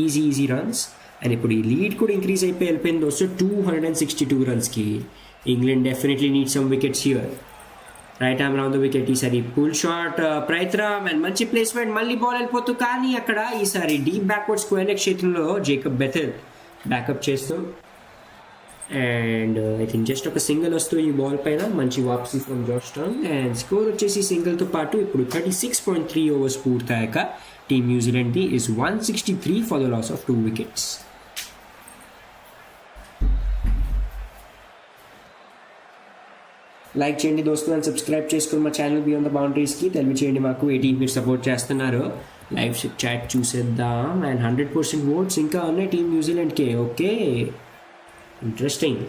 easy runs and ఇప్పుడు ఈ లీడ్ కూడా ఇంక్రీజ్ వెళ్ళిపోయింది వస్తే 262 runsకి. England definitely need some wickets here right arm round the wicket. ఈసారి పుల్ షాట్ ప్రయత్నం అండ్ మంచి ప్లేస్మెంట్, మళ్ళీ బాల్ వెళ్ళిపోతూ, కానీ అక్కడ ఈసారి డీప్ బ్యాక్వర్డ్ స్క్వేర్ లెగ్ క్షేత్రంలో జేకబ్ బెథెల్ బ్యాకప్ చేస్తూ అండ్ ఐ థింక్ జస్ట్ ఒక సింగిల్ వస్తూ ఈ బాల్ పైన మంచి వాపసీ from Josh Tongue and score వచ్చేసి సింగిల్తో పాటు ఇప్పుడు 36.3 ఓవర్స్ పూర్తయ్యాక టీమ్ న్యూజిలాండ్ది is 163 for the loss of 2 wickets. Like చేయండి దోస్తులు అండ్ సబ్స్క్రైబ్ చేసుకుని మా ఛానల్ బియాండ్ ద బౌండరీస్కి తెలుగు చేయండి. మాకు 18 మీరు సపోర్ట్ చేస్తున్నారు. లైవ్ చాట్ చూసేద్దాం అండ్ 100% ఓట్స్ ఇంకా ఉన్నాయి టీమ్ న్యూజిలాండ్కే. Okay, interesting.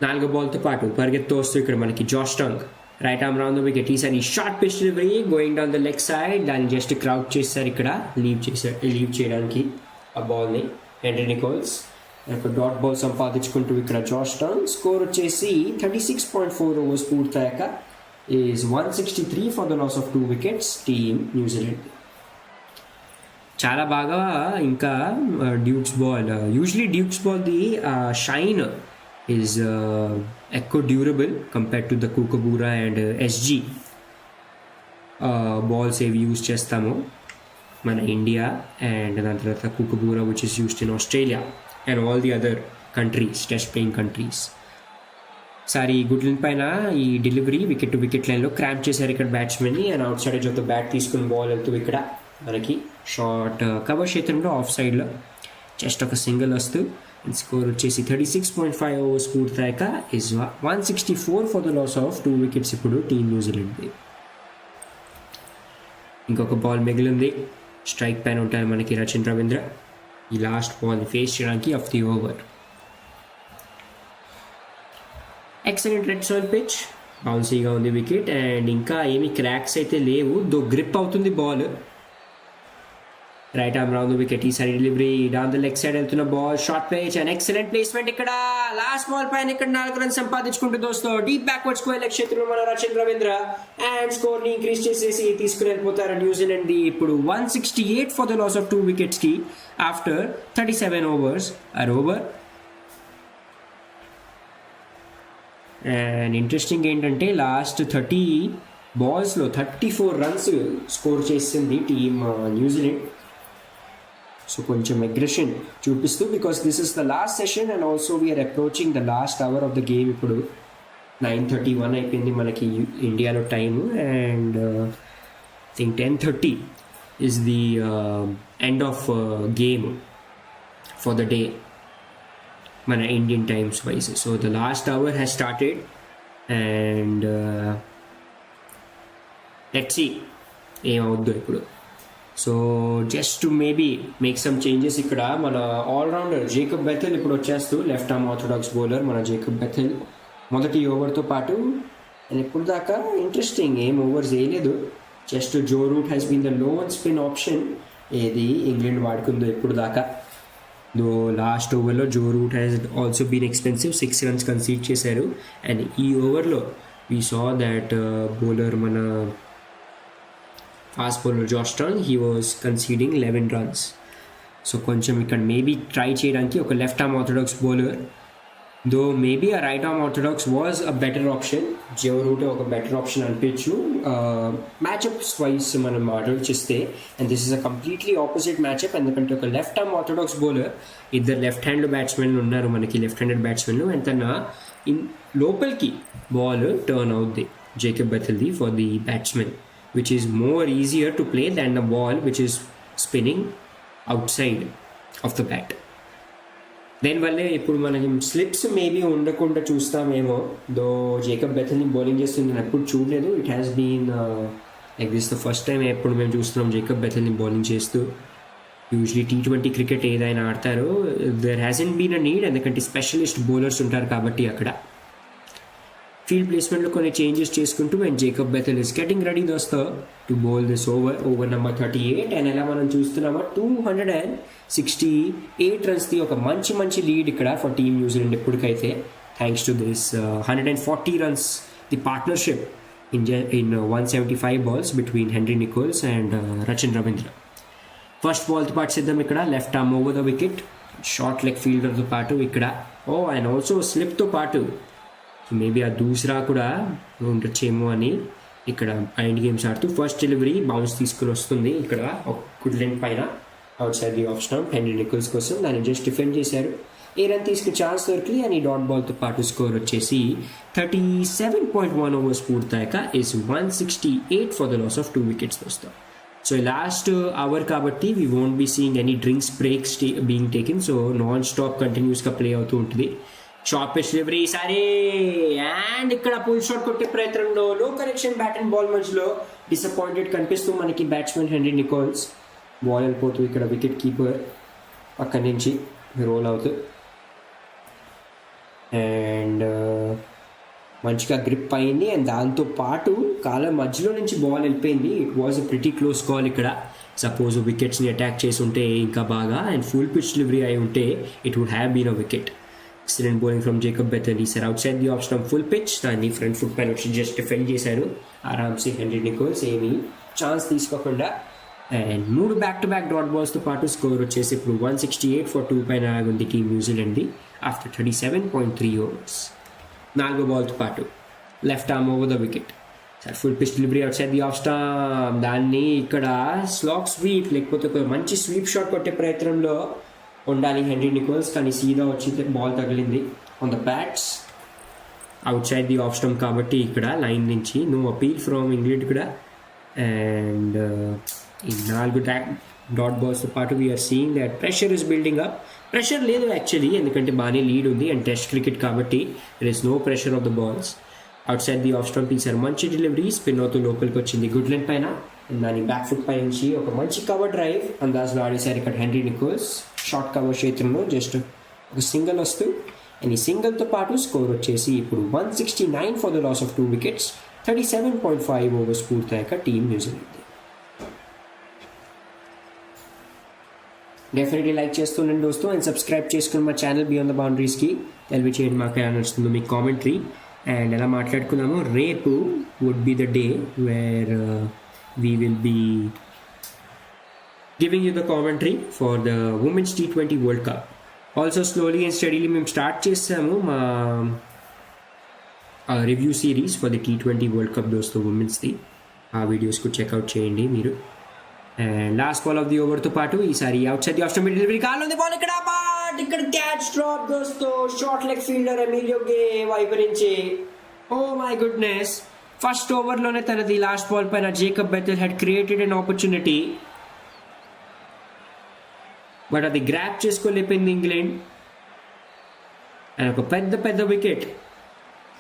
4 బాల్తో పాటు పరిగెత్తు వస్తూ ఇక్కడ మనకి Josh Tongue right arm round the wicket. ఈసారి short pitch delivery going down the leg side, దాన్ని జస్ట్ క్రౌడ్ చేశారు ఇక్కడ లీవ్ చేయడానికి ఆ బాల్ని హెన్రీ నికోల్స్. ఒక డాట్ బాల్ సంపాదించుకుంటూ ఇక్కడ జాష్ టాంగ్. స్కోర్ వచ్చేసి 36.4 ఓవర్స్ పూర్తయ్యాక is 163 for the loss of 2 wickets team New Zealand. చాలా బాగా ఇంకా Dukes ball, usually Dukes ball the shine is ఎక్కువ durable compare to the కూకబూరా and SG balls ఏవి యూజ్ చేస్తాము మన ఇండియా అండ్ దాని తర్వాత Kookaburra which is used in Australia and all the other countries, test playing countries. సారి good length పైన ఈ delivery wicket to wicket లైన్లో క్రాంప్ చేశారు ఇక్కడ బ్యాట్స్మెన్ని and outside off the bat తీసుకుని బాల్ వెళ్తూ ఇక్కడ మనకి షార్ట్ కవర్ క్షేత్రంలో ఆఫ్ సైడ్లో జస్ట్ ఒక సింగిల్ వస్తూ స్కోర్ వచ్చేసి 36.5 ఓవర్స్ పూర్తయ్యాక is 164 for the loss of 2 wickets ఇప్పుడు టీమ్ న్యూజిలాండ్ది. ఇంకొక బాల్ మిగిలింది, స్ట్రైక్ పైన ఉంటారు మనకి రచిన్ రవీంద్ర. ఈ లాస్ట్ బాల్ని ఫేస్ చేయడానికి of the over. Excellent red soil pitch, బౌన్సీగా ఉంది వికెట్ అండ్ ఇంకా ఏమీ క్రాక్స్ అయితే లేవు, దో గ్రిప్ అవుతుంది ball. Right arm round the wicket. ఈసారి delivery down the leg side వెళ్తున్న ball, short pitch and excellent placement. ఇక్కడ లాస్ట్ బాల్ పైన ఇక్కడ 4 రన్స్ సంపాదించుకుంటూ దోస్తో డీప్ బ్యాక్వర్డ్ స్క్వేర్ లెగ్ క్షేత్రంలో మన రచిన్ రవీంద్ర అండ్ స్కోర్ని ఇంక్రీజ్ చేసేసి తీసుకుని వెళ్ళిపోతారు న్యూజిలాండ్ది ఇప్పుడు 168 ఫర్ ద లాస్ ఆఫ్ 2 వికెట్స్కి after 37 overs or over. And interesting ఏంటంటే లాస్ట్ 30 బాల్స్లో 34 రన్స్ స్కోర్ చేసింది టీమ్ న్యూజిలాండ్. సో కొంచెం అగ్రెషన్ చూపిస్తూ, because this is the last session and also we are approaching the last hour of the game. ఇప్పుడు 9:31 అయిపోయింది మనకి ఇండియాలో time and I think 10:30 is the end of game for the day మన Indian times wise. So the last hour has started and let's see ఏమవుద్దో ఇప్పుడు. So just to maybe make some changes ఇక్కడ మన allrounder Jacob Bethell ఇప్పుడు వచ్చేస్తూ left arm orthodox bowler మన Jacob Bethell మొదటి ఓవర్తో పాటు. And ఇప్పుడు దాకా ఇంట్రెస్టింగ్ ఏం ఓవర్స్ వేయలేదు, just Joe Root has been the low and spin option ఏది ఇంగ్లాండ్ వాడుకుందో ఇప్పుడు దాకా. దో లాస్ట్ ఓవర్లో Joe Root has also been expensive, 6 runs concede చేశారు. అండ్ ఈ ఓవర్లో వీ సా దాట్ బౌలర్ మన fast bowler Josh Tongue he was conceding 11 runs. So కొంచెం ఇక్కడ మేబీ ట్రై చేయడానికి ఒక left arm orthodox bowler, though maybe ఆ right arm orthodox was a better option. Joe Root ఒక better option అనిపించు matchups wise మనం ఆలోచిస్తే. And this is a completely opposite matchup, ఎందుకంటే ఒక లెఫ్ట్ ఆర్మ్ ఆర్థోడాక్స్ బౌలర్, ఇద్దరు లెఫ్ట్ హ్యాండ్ బ్యాట్స్మెన్లు ఉన్నారు మనకి, లెఫ్ట్ హ్యాండెడ్ బ్యాట్స్మెన్లు. అండ్ తన లోపలికి బాల్ టర్న్ అవుద్ది జేకబ్ బెథెల్ది for the batsmen, which is more easier to play than the ball which is spinning outside of the bat. దీనివల్లే ఇప్పుడు మనం స్లిప్స్ మేబీ ఉండకుండా చూస్తామేమో. దో జేకబ్ బెథెల్ని బౌలింగ్ చేస్తుంది నేను ఎప్పుడు చూడలేదు. It has been like this the first time ఎప్పుడు మేము చూస్తున్నాం జేకబ్ బెథెల్ని బౌలింగ్ చేస్తూ. యూజువలీ T20 క్రికెట్ ఏదైనా ఆడతారో there hasn't been a need, ఎందుకంటే స్పెషలిస్ట్ బౌలర్స్ ఉంటారు కాబట్టి అక్కడ. ఫీల్డ్ ప్లేస్మెంట్లో కొన్ని చేంజెస్ చేసుకుంటూ and Jacob Bethell is getting ready దోస్తో to bowl this over number 38. And ఎలా మనం చూస్తున్నామో 268 రన్స్ది ఒక మంచి లీడ్ ఇక్కడ ఫర్ టీమ్ న్యూజిలాండ్ ఇప్పటికైతే, thanks to this 140 runs the partnership in 175 balls between Henry Nicholls and Rachin Ravindra. First బాల్తో పాటు సిద్ధం ఇక్కడ left arm over the wicket, short leg ఫీల్డర్తో పాటు ఇక్కడ అండ్ ఆల్సో స్లిప్తో పాటు మేబీ ఆ దూసరా కూడా ఉండొచ్చేమో అని ఇక్కడ మైండ్ గేమ్స్ ఆడుతూ ఫస్ట్ డెలివరీ బౌన్స్ తీసుకుని వస్తుంది ఇక్కడ ఒక గుడ్ లెంత్ పైన out side the off stump henry Nicholls కోసం దాన్ని జస్ట్ డిఫెండ్ చేశారు. ఏ రన్ తీసుకునే ఛాన్స్ దొరికింది అని డాట్ బాల్తో పాటు స్కోర్ వచ్చేసి 37.1 ఓవర్స్ పూర్తయ్యాక is 168 for the loss of 2 wickets వస్తాం. సో లాస్ట్ అవర్ కాబట్టి we won't be seeing any drinks breaks being taken. So non stop కంటిన్యూస్గా ప్లే అవుతూ ఉంటుంది. షార్ట్ పిచ్ డెలివరీ సరే అండ్ ఇక్కడ పుల్ షాట్ కొట్టే ప్రయత్నంలో low connection bat and ball మధ్యలో డిసప్పాయింటెడ్ కనిపిస్తూ మనకి బ్యాట్స్మెన్ హెన్రీ నికోల్స్. బాల్ వెళ్ళిపోతూ ఇక్కడ వికెట్ కీపర్ అక్కడి నుంచి రోల్ అవుతూ అండ్ మంచిగా గ్రిప్ అయింది అండ్ దాంతో పాటు కాలం మధ్యలో నుంచి బాల్ వెళ్ళిపోయింది. It was a pretty close call ఇక్కడ. సపోజ్ వికెట్స్ని అటాక్ చేసి ఉంటే ఇంకా బాగా అండ్ ఫుల్ పిచ్ డెలివరీ అయి ఉంటే it would have been a wicket. Excellent bowling from Jacob Bethell ఈసారి out side the off stump full pitch దాన్ని ఫ్రంట్ ఫుట్ పైన వచ్చి జస్ట్ డిఫెండ్ చేశారు ఆరామ్సీ హెన్రీ నికోల్స్ ఏమీ ఛాన్స్ తీసుకోకుండా. And 3 back to back dot బాల్స్తో పాటు స్కోర్ వచ్చేసి ఇప్పుడు 168 ఫర్ 2 పైన ఉంది టీమ్ న్యూజిలాండ్ది ఆఫ్టర్ 37.3 ఓవర్స్. 4 బాల్తో పాటు left arm over the wicket. Sir full pitch delivery out side the off stump దాన్ని ఇక్కడ స్లాక్ స్వీప్ లేకపోతే ఒక మంచి స్వీప్ షాట్ కొట్టే ప్రయత్నంలో ఉండాలి హెన్రీ నికోల్స్ కానీ సీదా వచ్చి బాల్ తగిలింది on the bats out side the off stump కాబట్టి ఇక్కడ లైన్ నుంచి నో అపీల్ ఫ్రమ్ ఇంగ్లాండ్ కూడా. అండ్ ఈ 4 డాట్ బాల్స్తో పాటు we are seeing that pressure is building up. Pressure లేదు యాక్చువల్లీ ఎందుకంటే బాగానే లీడ్ ఉంది అండ్ టెస్ట్ క్రికెట్ కాబట్టి there is no pressure of the balls. Out side the off stump ఈసారి మంచి డెలివరీ స్పిన్ అవుతూ లోపలికి వచ్చింది గుడ్ లెంత్ పైన దాని బ్యాక్ ఫుట్ పై నుంచి ఒక మంచి కవర్ డ్రైవ్ అందాజ్లో ఆడేశారు ఇక్కడ హెన్రీ నికోల్స్. షార్ట్ కవర్ క్షేత్రంలో జస్ట్ ఒక సింగిల్ వస్తూ అండ్ ఈ సింగిల్తో పాటు స్కోర్ వచ్చేసి ఇప్పుడు 169 for the loss of 2 wickets 37.5 overs పూర్తయ్యాక టీమ్ న్యూజిలాండ్. డెఫినెట్లీ లైక్ చేస్తుండండి దోస్తు అండ్ సబ్స్క్రైబ్ చేసుకుని మా ఛానల్ బియాండ్ ద బౌండరీస్కి తెలివి చేయండి మాకు ఎలా నడుస్తుందో మీ కామెంటరీ. అండ్ ఎలా మాట్లాడుకున్నాము రేపు would be the day where we will be giving you the commentary for the Women's T20 World Cup. Also slowly and steadily మేము స్టార్ట్ చేసాము మా review series for the T20 world cup దోస్తు ఉమెన్స్ది. ఆ వీడియోస్కు చెక్అవుట్ చేయండి మీరు. And last ball of the ఓవర్తో పాటు ఈసారి out side the off stump delivery కాల్ ఉంది బాల్ ఇక్కడ బట్ ఇక్కడ క్యాచ్ డ్రాప్ దోస్తు short leg fielder Emilio Gay వైపు నుంచి ఓ మై గుడ్నెస్ ఫస్ట్ ఓవర్లోనే తనది లాస్ట్ బాల్ పైన Jacob Bethell had created an opportunity but అది గ్రాప్ చేసుకోలేకపోయింది ఇంగ్లాండ్. అండ్ ఒక పెద్ద వికెట్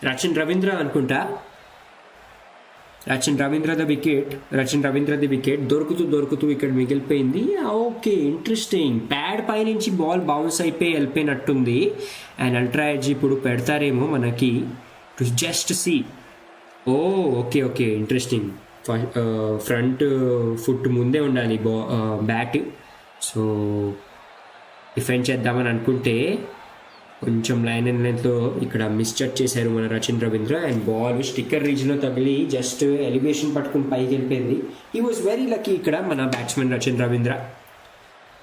రచిన్ రవీంద్ర అనుకుంటా రచిన్ రవీంద్రది వికెట్ దొరుకుతూ ఇక్కడ మిగిలిపోయింది. ఓకే ఇంట్రెస్టింగ్ ప్యాడ్ పై నుంచి బాల్ బౌన్స్ అయిపోయి వెళ్ళిపోయినట్టుంది అండ్ అల్ట్రా ఎడ్జ్ ఇప్పుడు పెడతారేమో మనకి to just see. Okay interesting. Front foot ముందే ఉండాలి బ్యాట్. సో డిఫెండ్ చేద్దామని అనుకుంటే కొంచెం లైన్ అండ్ లెంత్లో ఇక్కడ మిస్టచ్ చేశారు మన రచిన్ రవీంద్ర అండ్ బాల్ స్టిక్కర్ రీజ్లో తగిలి జస్ట్ ఎలివేషన్ పట్టుకుని పైకి వెళ్ళిపోయింది. ఈ వాజ్ వెరీ లక్కీ ఇక్కడ మన బ్యాట్స్మెన్ రచిన్ రవీంద్ర.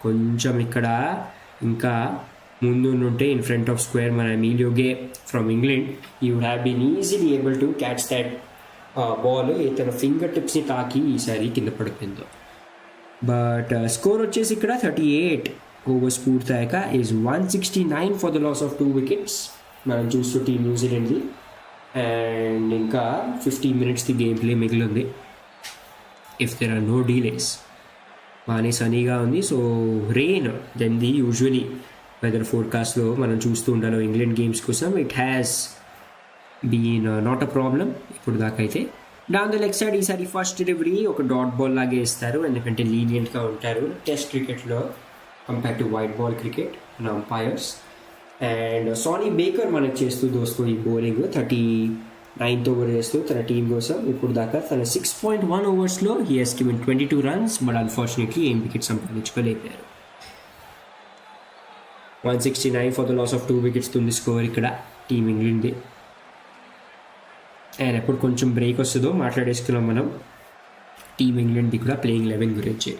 కొంచెం ఇక్కడ ఇంకా ముందు ఉంటే ఇన్ ఫ్రంట్ ఆఫ్ స్క్వేర్ మన Emilio Gay from England you would have been easily able to catch that ball. తన ఫింగర్ టిప్స్ని తాకి ఈసారి కింద పడిపోయిందో. బట్ స్కోర్ వచ్చేసి ఇక్కడ 38 ఓవర్స్ పూర్తయ్యాక is 169 for the loss of 2 wickets మనం చూస్తూ టీమ్ న్యూజిలాండ్ది. అండ్ ఇంకా 15 minutes గేమ్ ప్లే మిగిలింది if there are no delays. బాగానే సనీగా ఉంది. So rain then the usually weather ఫోర్కాస్ట్లో మనం చూస్తూ ఉండాలి ఇంగ్లాండ్ గేమ్స్ కోసం. It has been not a problem ఇప్పుడు దాకా అయితే. డౌన్ ద లెగ్ సైడ్ ఈసారి ఫస్ట్ డెలివరీ ఒక డాట్ బాల్ లాగే ఇస్తారు ఎందుకంటే లీనియంట్గా ఉంటారు టెస్ట్ క్రికెట్లో compare to white ball cricket మన అంపైర్స్. అండ్ సానీ బేకర్ మనకు చేస్తూ దోస్తూ ఈ బౌలింగ్ 39th ఓవర్ చేస్తూ తన టీం కోసం ఇప్పుడు దాకా తన 6.1 ఓవర్స్లో he has given 22 runs but unfortunately ఏం వికెట్ సంపాదించుకోలేపారు. 169 for the loss of 2 wickets తుంది స్కోర్ ఇక్కడ టీమ్ ఇంగ్లాండ్ది. అండ్ ఎప్పుడు కొంచెం బ్రేక్ వస్తుందో మాట్లాడేసుకున్నాం మనం టీమ్ ఇంగ్లాండ్ది కూడా ప్లేయింగ్ 11 గురించి.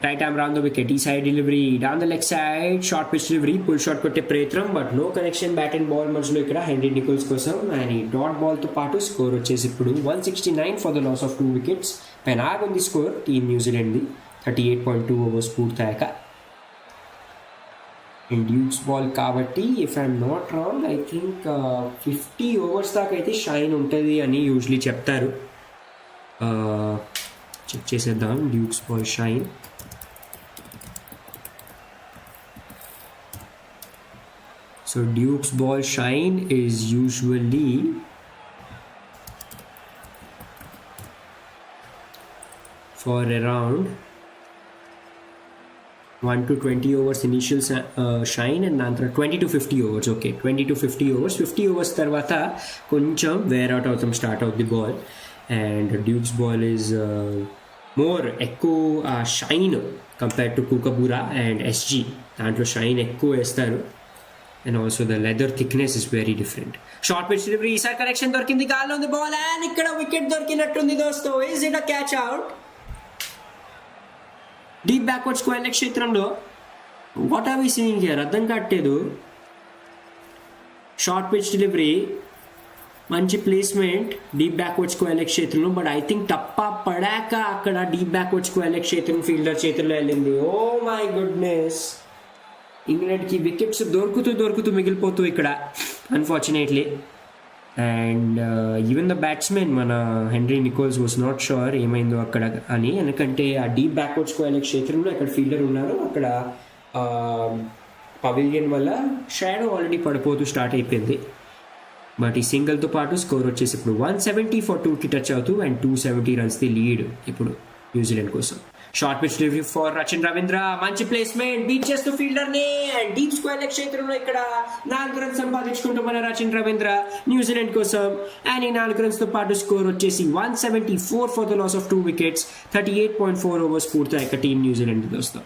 Right arm round the wicket, ఈ side delivery down the leg side, short pitch delivery, pull shot కొట్టే ప్రయత్నం but no connection bat and ball మధ్యలో ఇక్కడ హెన్రీ నికోల్స్ కోసం. అండ్ ఈ డాట్ బాల్తో పాటు స్కోర్ వచ్చేసి ఇప్పుడు 169 for the loss of 2 wickets. పెనాగుంది స్కోర్ టీమ్ న్యూజిలాండ్ది 38.2 ఓవర్స్ పూర్తయ్యాక. అండ్ డ్యూక్స్ బాల్ కాబట్టి if I'm not wrong I think 50 overs దాకా అయితే షైన్ ఉంటుంది అని యూజువలీ చెప్తారు. చెక్ చేసేద్దాం Dukes ball shine. So Duke's ball shine is usually for around 1 to 20 overs initial shine and nantra 20 to 50 overs. Okay, 20 to 50 overs. 50 overs tarvata koncham wear out avtam start out the ball, and Duke's ball is more echo shine compared to Kookaburra and SG. Dantlo shine echo estaru. And also the leather thickness is very different. Short pitch delivery, isa correction dorkindi, gaal on the ball and ikkada wicket dorkinattundi dosto. Is it a catch out? Deep backward square leg kshetramlo what are we seeing here? Addam kattedu. Short pitch delivery, manchi placement deep backward square leg kshetramlo, but I think tappa padaka akkada deep backward square leg kshetram fielder chetulo ellindi. Oh my goodness. ఇంగ్లాండ్కి wickets దొరుకుతూ మిగిలిపోతూ ఇక్కడ unfortunately. And even the batsmen మన Henry Nicholls was not sure ఏమైందో అక్కడ అని, ఎందుకంటే ఆ డీప్ బ్యాక్వర్డ్ స్క్వేర్ లెగ్ క్షేత్రంలో ఎక్కడ ఫీల్డర్ ఉన్నారు అక్కడ పవిలియన్ వల్ల షాడో ఆల్రెడీ పడిపోతూ స్టార్ట్ అయిపోయింది. బట్ ఈ సింగిల్తో పాటు స్కోర్ వచ్చేసి ఇప్పుడు 170 for 2కి టచ్ అవుతూ అండ్ 270 రన్స్ది లీడ్ ఇప్పుడు న్యూజిలాండ్ కోసం. Short pitch delivery for Rachin Ravindra, మంచి ప్లేస్మెంట్, బీట్ చేస్తూ ఫీల్డర్ ని అండ్ డీప్ స్క్వేర్ లెగ్ క్షేత్రంలో ఇక్కడ 4 రన్స్ సంపాదించుకుంటూ మన రచిన్ రవీంద్ర న్యూజిలాండ్ కోసం. అండ్ ఈ 4 రన్స్ తో పాటు స్కోర్ వచ్చేసి 174 for the loss of 2 wickets. 38.4 overs పూర్తయ్యాక టీమ్ న్యూజిలాండ్ దోస్తో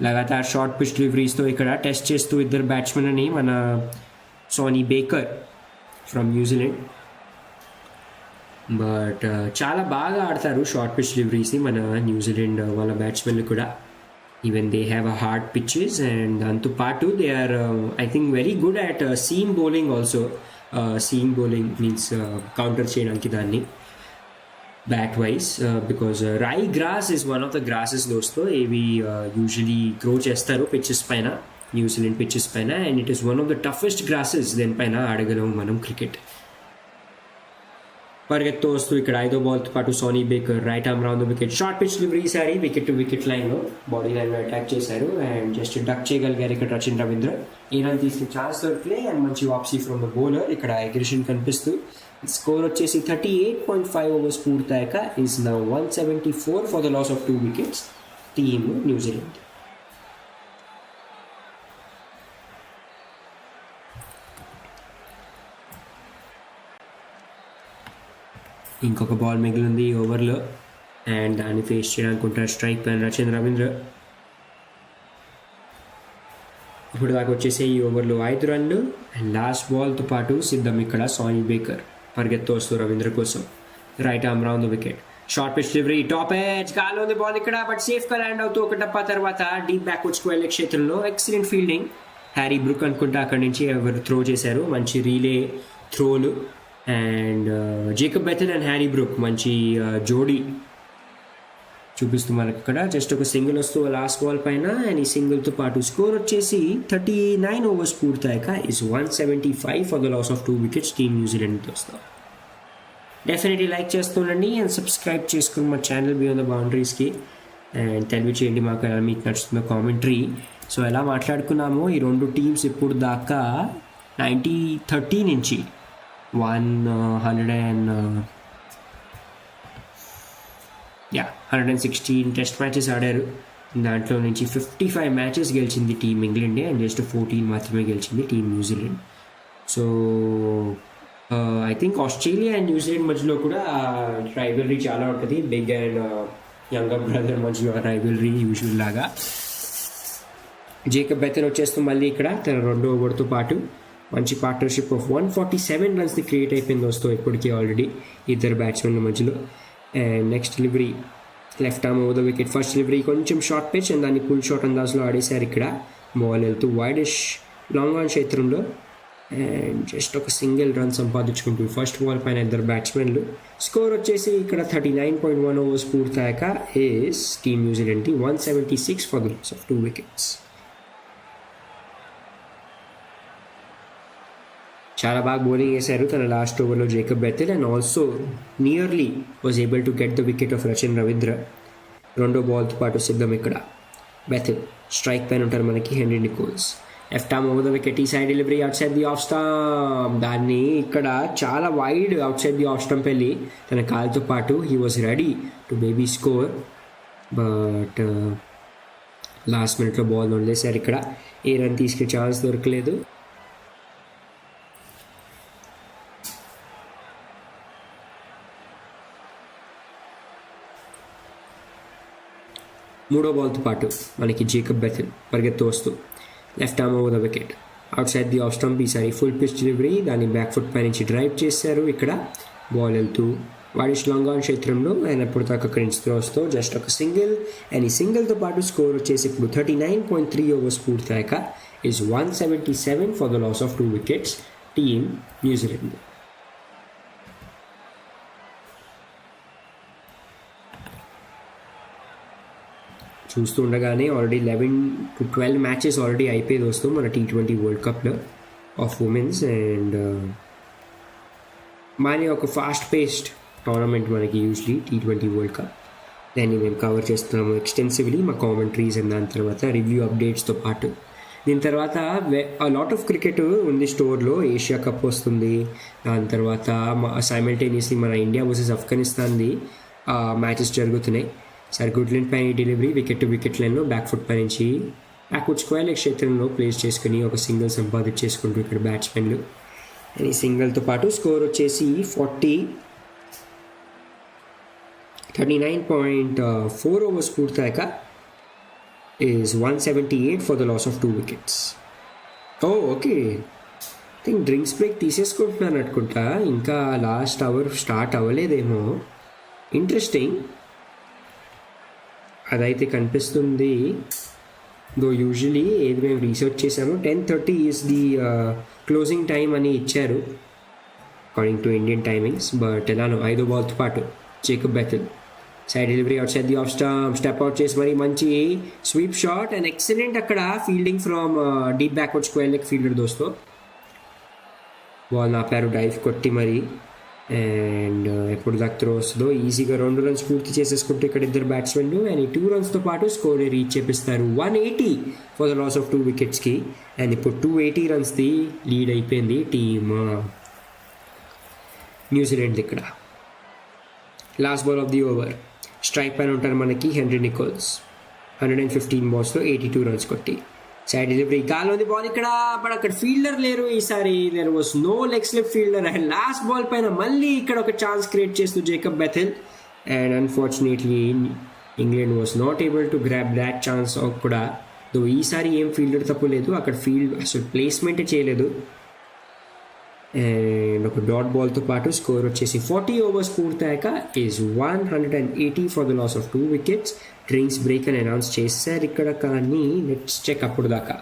లగాతార్ షార్ట్ పిచ్ డెలివరీస్తో ఇక్కడ టెస్ట్ చేస్తూ ఇద్దరు బ్యాట్స్మెన్ అని మన Sony baker from New Zealand. But చాలా బాగా ఆడతారు షార్ట్ పిచ్ డెలివరీస్ని మన న్యూజిలాండ్ వాళ్ళ బ్యాట్స్మెన్లు కూడా. Even they have a hard pitches and దాంతో పాటు they are I think very good at seam bowling also. Seam bowling means counter చేయడానికి దాన్ని bat wise, because rye grass is one of the grasses దోస్తో ఇవి usually grow చేస్తారు pitches పైన, New Zealand pitches పైన. And it is one of the toughest grasses దేనిపైన ఆడగలం మనం క్రికెట్. పరిగెత్తు వస్తూ ఇక్కడ 5వ బాల్తో పాటు Sonny Baker right arm round the wicket, short pitch delivery ఈసారి వికెట్ టు వికెట్ లైన్లో బాడీ లైన్లో అటాక్ చేశారు అండ్ జస్ట్ డక్ చేయగలిగారు ఇక్కడ రచిన్ రవీంద్ర. ఈ రన్ తీసుకునే ఛాన్స్ దొరికితే అండ్ మంచి వాప్సీ ఫ్రమ్ ద బౌలర్ ఇక్కడ అగ్రెషన్ కనిపిస్తూ. స్కోర్ వచ్చేసి 38.5 ఓవర్స్ పూర్తయ్యాక is now 174 for the loss of 2 wickets team New Zealand. ఇంకొక బాల్ మిగిలింది ఈ ఓవర్లో అండ్ దాన్ని ఫేస్ చేయడానికి ఉంటారు స్ట్రైక్ పైన రచిన్ రవీంద్ర. ఇప్పుడు దాకా వచ్చేసి ఈ ఓవర్లో 5 రన్లు అండ్ లాస్ట్ బాల్తో పాటు సిద్ధం ఇక్కడ సోనీ బేకర్. పరిగెత్తు వస్తూ రవీంద్ర కోసం right arm round the wicket, short pitch delivery top edge, గాల్లో ఉంది బాల్ ఇక్కడ బట్ సేఫ్గా ల్యాండ్ అవుతూ ఒక టప్పా తర్వాత డీప్ బ్యాక్వర్డ్ స్క్వేర్ లెగ్ క్షేత్రంలో ఎక్సలెంట్ ఫీల్డింగ్. హ్యారీ బ్రూక్ అనుకుంటా అక్కడి నుంచి ఎవరు త్రో చేశారు, మంచి రీలే త్రోలు. And Jacob Bethell and Harry Brook మంచి జోడీ చూపిస్తూ మనకి ఇక్కడ. జస్ట్ ఒక సింగిల్ వస్తూ లాస్ట్ బాల్ పైన అండ్ ఈ సింగిల్తో పాటు స్కోర్ వచ్చేసి 39 ఓవర్స్ పూర్తయ్యాక is 175 for the loss of 2 wickets team New Zealand వస్తాం. డెఫినెట్లీ లైక్ చేస్తుండండి అండ్ సబ్స్క్రైబ్ చేసుకుని మా ఛానల్ బియాండ్ ద బౌండరీస్కి అండ్ తెలియచేయండి మాకు ఎలా మీకు నచ్చుతున్న కామెంటరీ. సో ఎలా మాట్లాడుకున్నామో ఈ 2 టీమ్స్ ఇప్పుడు దాకా 1930 నుంచి 116 టెస్ట్ మ్యాచెస్ ఆడారు. దాంట్లో నుంచి 55 మ్యాచెస్ గెలిచింది టీమ్ ఇంగ్లాండే అండ్ జస్ట్ 14 మాత్రమే గెలిచింది team New Zealand. So I think Australia and New Zealand మధ్యలో కూడా రైవల్రీ చాలా ఉంటుంది, బిగ్ అండ్ యంగర్ బ్రదర్ మధ్యలో రైవల్రీ యూజువల్ లాగా. జేకబ్ బెథెల్ వచ్చేస్తూ మళ్ళీ ఇక్కడ తన 2వ ఓవర్తో పాటు మంచి పార్ట్నర్షిప్ ఆఫ్ 147 రన్స్ది క్రియేట్ అయిపోయింది వస్తూ ఇప్పటికీ ఆల్రెడీ ఇద్దరు బ్యాట్స్మెన్ల మధ్యలో. And next delivery left arm over the wicket, first delivery కొంచెం షార్ట్ పిచ్ అండ్ దాన్ని పుల్ షాట్ అందాజ్లో ఆడేశారు. ఇక్కడ బాల్ వెళ్తూ వైడిష్ లాంగ్ ఆన్ క్షేత్రంలో అండ్ జస్ట్ ఒక సింగిల్ రన్ సంపాదించుకుంటూ ఫస్ట్ బాల్ పైన ఇద్దరు బ్యాట్స్మెన్లు. స్కోర్ వచ్చేసి ఇక్కడ 39.1 ఓవర్స్ పూర్తయ్యాక ఈస్ టీమ్ న్యూజిలాండ్కి 176 for the loss of 2 wickets. చాలా బాగా బౌలింగ్ వేశారు తన లాస్ట్ ఓవర్లో Jacob Bethell and also nearly was able to get the wicket of Rachin Ravindra. రెండో బాల్తో పాటు సిద్ధం ఇక్కడ బెథెల్. స్ట్రైక్ పైన ఉంటారు మనకి Henry Nicholls. Left arm over the wicket, ఈ side delivery out side the off stump. దాన్ని ఇక్కడ చాలా wide out side the off stump వెళ్ళి తన కాల్తో పాటు he was ready to maybe score, but last మినిట్లో బాల్ వదిలేశారు. ఇక్కడ ఏ రన్ తీసుకునే ఛాన్స్ దొరకలేదు. మూడో బాల్తో పాటు మనకి జేకబ్ బెథెల్ పరిగెత్తు వస్తూ left arm over the wicket, out side the off stump. ఈసారి ఫుల్ పిచ్ డెలివరీ, దాన్ని బ్యాక్ ఫుట్ పై నుంచి డ్రైవ్ చేశారు. ఇక్కడ బాల్ వెళ్తూ వాడిష్ లాంగ్ ఆన్ క్షేత్రంలో ఆయన ఎప్పుడు దాకా అక్కడి నుంచి త్రోస్తో జస్ట్ ఒక సింగిల్ అండ్ ఈ సింగిల్తో పాటు స్కోర్ వచ్చేసి ఇప్పుడు 39.3 ఓవర్స్ పూర్తయ్యాక is 177 for the loss of 2 wickets team New Zealand. చూస్తూ ఉండగానే ఆల్రెడీ 11 to 12 మ్యాచెస్ ఆల్రెడీ అయిపోయి వస్తూ మన T20 వరల్డ్ కప్లో ఆఫ్ ఉమెన్స్. అండ్ మన ఒక ఫాస్ట్ పేస్డ్ టోర్నమెంట్ మనకి యూజువలీ T20 వరల్డ్ కప్. దాన్ని మేము కవర్ చేస్తున్నాము ఎక్స్టెన్సివ్లీ మా కామెంట్రీస్ అండ్ దాని తర్వాత రివ్యూ అప్డేట్స్తో పాటు. దీని తర్వాత లాట్ ఆఫ్ క్రికెట్ ఉంది స్టోర్లో. ఏషియా కప్ వస్తుంది, దాని తర్వాత సైమల్టేనియస్లీ మన ఇండియా వర్సెస్ ఆఫ్ఘనిస్తాన్ది మ్యాచెస్ జరుగుతున్నాయి. సార్ గుడ్లెండ్ పైన డెలివరీ వికెట్ టు వికెట్ లైన్లో బ్యాక్ ఫుట్ పై నుంచి బ్యాక్వుడ్ స్క్వేర్ లెగ్ క్షేత్రంలో ప్లేస్ చేసుకుని ఒక సింగిల్ సంపాదించేసుకుంటూ ఇక్కడ బ్యాట్స్మెన్లు. ఈ సింగిల్తో పాటు స్కోర్ వచ్చేసి 39.4 ఓవర్స్ పూర్తయ్యాక is 178 for the loss of 2 wickets. Okay, think drinks break తీసేసుకుంటున్నాను అనుకుంటా, ఇంకా లాస్ట్ అవర్ స్టార్ట్ అవ్వలేదేమో. ఇంట్రెస్టింగ్, అదైతే కనిపిస్తుంది. దో యూజువలీ ఏది మేము రీసెర్చ్ చేసామో 10:30 ఈజ్ ది క్లోజింగ్ టైం అని ఇచ్చారు according to Indian timings. But ఎలానో 5వ బాల్తో పాటు Jacob Bethell side delivery out side the off stump, step out చేసి మరి మంచి స్వీప్ షాట్ అండ్ ఎక్సలెంట్ అక్కడ fielding from deep backward square leg fielder దోస్తో. బాల్ ఆపారు డైవ్ కొట్టి మరి, అండ్ ఎప్పుడు దాకా త్రో వస్తుందో ఈజీగా 2 runs పూర్తి చేసేసుకుంటే ఇక్కడ ఇద్దరు బ్యాట్స్మెన్లు అండ్ ఈ 2 runsతో పాటు స్కోర్ రీచ్ చేపిస్తారు 180 ఫర్ ద లాస్ ఆఫ్ 2 వికెట్స్కి. అండ్ ఇప్పుడు 280 runsది లీడ్ అయిపోయింది టీమ్ న్యూజిలాండ్. ఇక్కడ last ball of the over, strike పైన ఉంటారు మనకి హెన్రీ నికోల్స్. 115 balls 82 runs కొట్టి సైడ్ డెలివరీ గాల్లోని బాల్ ఇక్కడ, బట్ అక్కడ ఫీల్డర్ లేరు ఈసారి. There was no leg slip fielder. And last ball పైన మళ్ళీ ఇక్కడ ఒక ఛాన్స్ క్రియేట్ చేస్తూ Jacob Bethell and unfortunately England was not able to grab that chance కూడా. దో ఈసారి ఏం ఫీల్డర్ తప్పు లేదు, అక్కడ ఫీల్డ్ అసలు ప్లేస్మెంటే చేయలేదు. అండ్ ఒక డాట్ బాల్తో పాటు స్కోర్ వచ్చేసి 40 ఓవర్స్ పూర్తయ్యాక is 180 for the loss of 2 wickets. Drinks break అని అనౌన్స్ చేశారు ఇక్కడ, కానీ లెట్స్ చెక్ అప్పుడు దాకా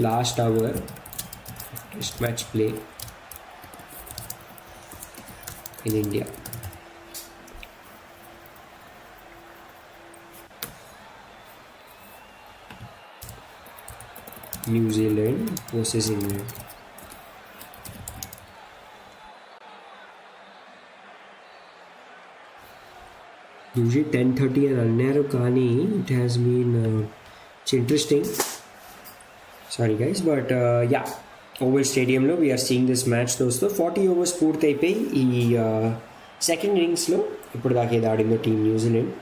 last hour test match play in India. New Zealand versus England. Usually 10:30 అని అన్నారు, కానీ it has been interesting. Sorry guys, but yeah Oval స్టేడియంలో వీఆర్ సీయింగ్ దిస్ మ్యాచ్ దోస్తో. 40 ఓవర్స్ పూర్తి అయిపోయి ఈ సెకండ్ ఇన్నింగ్స్లో ఇప్పుడు దాకా ఏది ఆడిందో టీమ్ న్యూజిలాండ్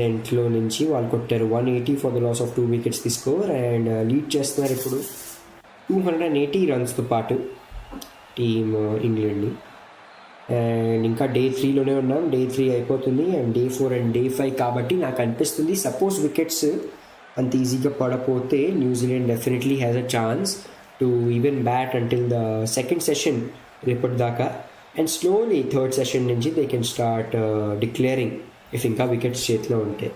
నెంట్లో నుంచి వాళ్ళు కొట్టారు 180 for the loss of 2 wickets the score. And lead చేస్తున్నారు ఇప్పుడు 280 runsతో పాటు టీమ్ ఇంగ్లాండ్ని. అండ్ ఇంకా డే 3లోనే ఉన్నాం, డే 3 అయిపోతుంది అండ్ డే 4 అండ్ డే 5 కాబట్టి నాకు అనిపిస్తుంది సపోజ్ వికెట్స్ అంత ఈజీగా పడపోతే New Zealand definitely has a chance to even bat until the second session రేపటి దాకా. అండ్ స్లోలీ థర్డ్ సెషన్ నుంచి they can start declaring if ఇంకా వికెట్స్ చేతిలో ఉంటే.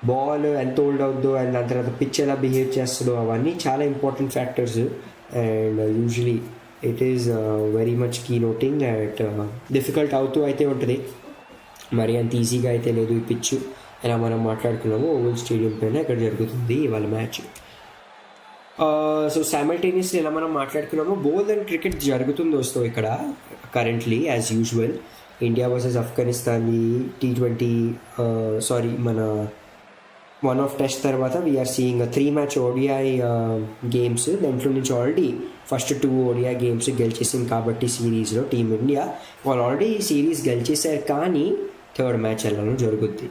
బాల్ ఎంత హోల్డ్ అవుద్దో అండ్ దాని తర్వాత పిచ్ ఎలా బిహేవ్ చేస్తుందో అవన్నీ చాలా important factors. And usually it is very much key noting that difficult అవుతూ అయితే ఉంటుంది, మరి అంత ఈజీగా అయితే లేదు ఈ పిచ్. ఎలా మనం మాట్లాడుకున్నామో ఓవల్ స్టేడియం పైన ఇక్కడ జరుగుతుంది ఇవాళ మ్యాచ్. సో సైమల్టేనియస్లీ ఎలా మనం మాట్లాడుకున్నామో బోల్ అండ్ క్రికెట్ జరుగుతుంది వస్తూ ఇక్కడ currently as usual. India versus ఆఫ్ఘనిస్తాన్ది T20 మన వన్ ఆఫ్ టెస్ట్ తర్వాత we're seeing 3 match ODI games. దాంట్లో నుంచి ఆల్రెడీ ఫస్ట్ 2 ODI గేమ్స్ గెలిచేసింది కాబట్టి సిరీస్లో టీమిండియా వాళ్ళు ఆల్రెడీ ఈ సిరీస్ గెలిచేశారు, కానీ థర్డ్ మ్యాచ్ వెళ్ళడం జరుగుద్ది.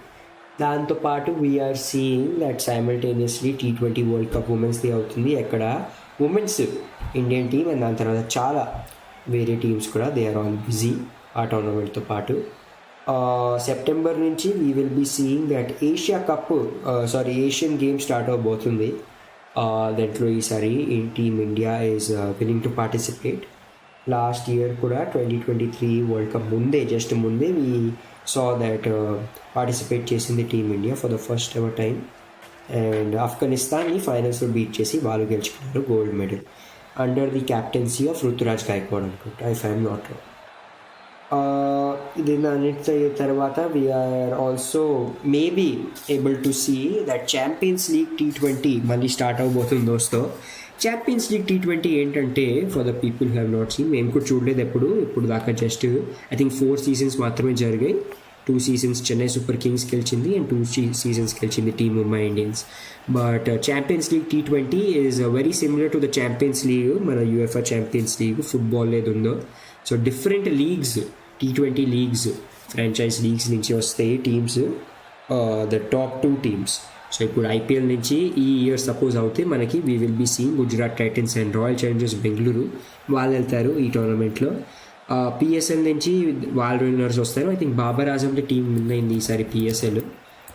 దాంతోపాటు we are seeing that simultaneously T20 world cup ఉమెన్స్ది అవుతుంది. ఎక్కడ ఉమెన్స్ ఇండియన్ టీమ్ అండ్ దాని తర్వాత చాలా వేరే టీమ్స్ కూడా దే ఆర్ ఆల్ బిజీ ఆ టోర్నమెంట్తో పాటు. సెప్టెంబర్ నుంచి we will be seeing that Asian game start అవబోతుంది. దాంట్లో ఈసారి team India is willing to participate. Last year కూడా 2023 వరల్డ్ కప్ జస్ట్ ముందే వీ saw that పార్టిసిపేట్ చేసింది team India for the first ever time. And ఆఫ్ఘనిస్తాన్ని ఫైనల్స్లో beat చేసి వాళ్ళు గెలుచుకున్నారు gold medal under the captaincy of Ruturaj Gaikwad అనుకుంటా, ఇఫ్ ఐఎమ్ నాట్ రాంగ్. దీని అన్నిటి తర్వాత we're also maybe able to see that champions League T20 మళ్ళీ స్టార్ట్ అవబోతుంది దోస్తో. ఛాంపియన్స్ లీగ్ T20 ఏంటంటే for the people have not seen, మేము కూడా చూడలేదు ఇప్పుడు దాకా. జస్ట్ ఐ థింక్ 4 సీజన్స్ మాత్రమే జరిగాయి. 2 సీజన్స్ చెన్నై సూపర్ కింగ్స్ గెలిచింది అండ్ 2 సీజన్స్ గెలిచింది team Mumbai Indians. But Champions League T20 is very similar to the Champions League, మన UEFA ఛాంపియన్స్ లీగ్ ఫుట్బాల్ ఏది ఉందో. So different leagues, T20 leagues, franchise leagues నుంచి వస్తాయి teams, the top 2 teams. So ఇప్పుడు IPL నుంచి ఈ year suppose అవుతే మనకి we will be seeing Gujarat Titans and Royal Challengers Bengaluru వాళ్ళు వెళ్తారు ఈ టోర్నమెంట్లో. PSL నుంచి వాళ్ళ విన్నర్స్ వస్తారు. ఐ థింక్ బాబర్ ఆజంది టీం విన్ అయింది ఈసారి PSL.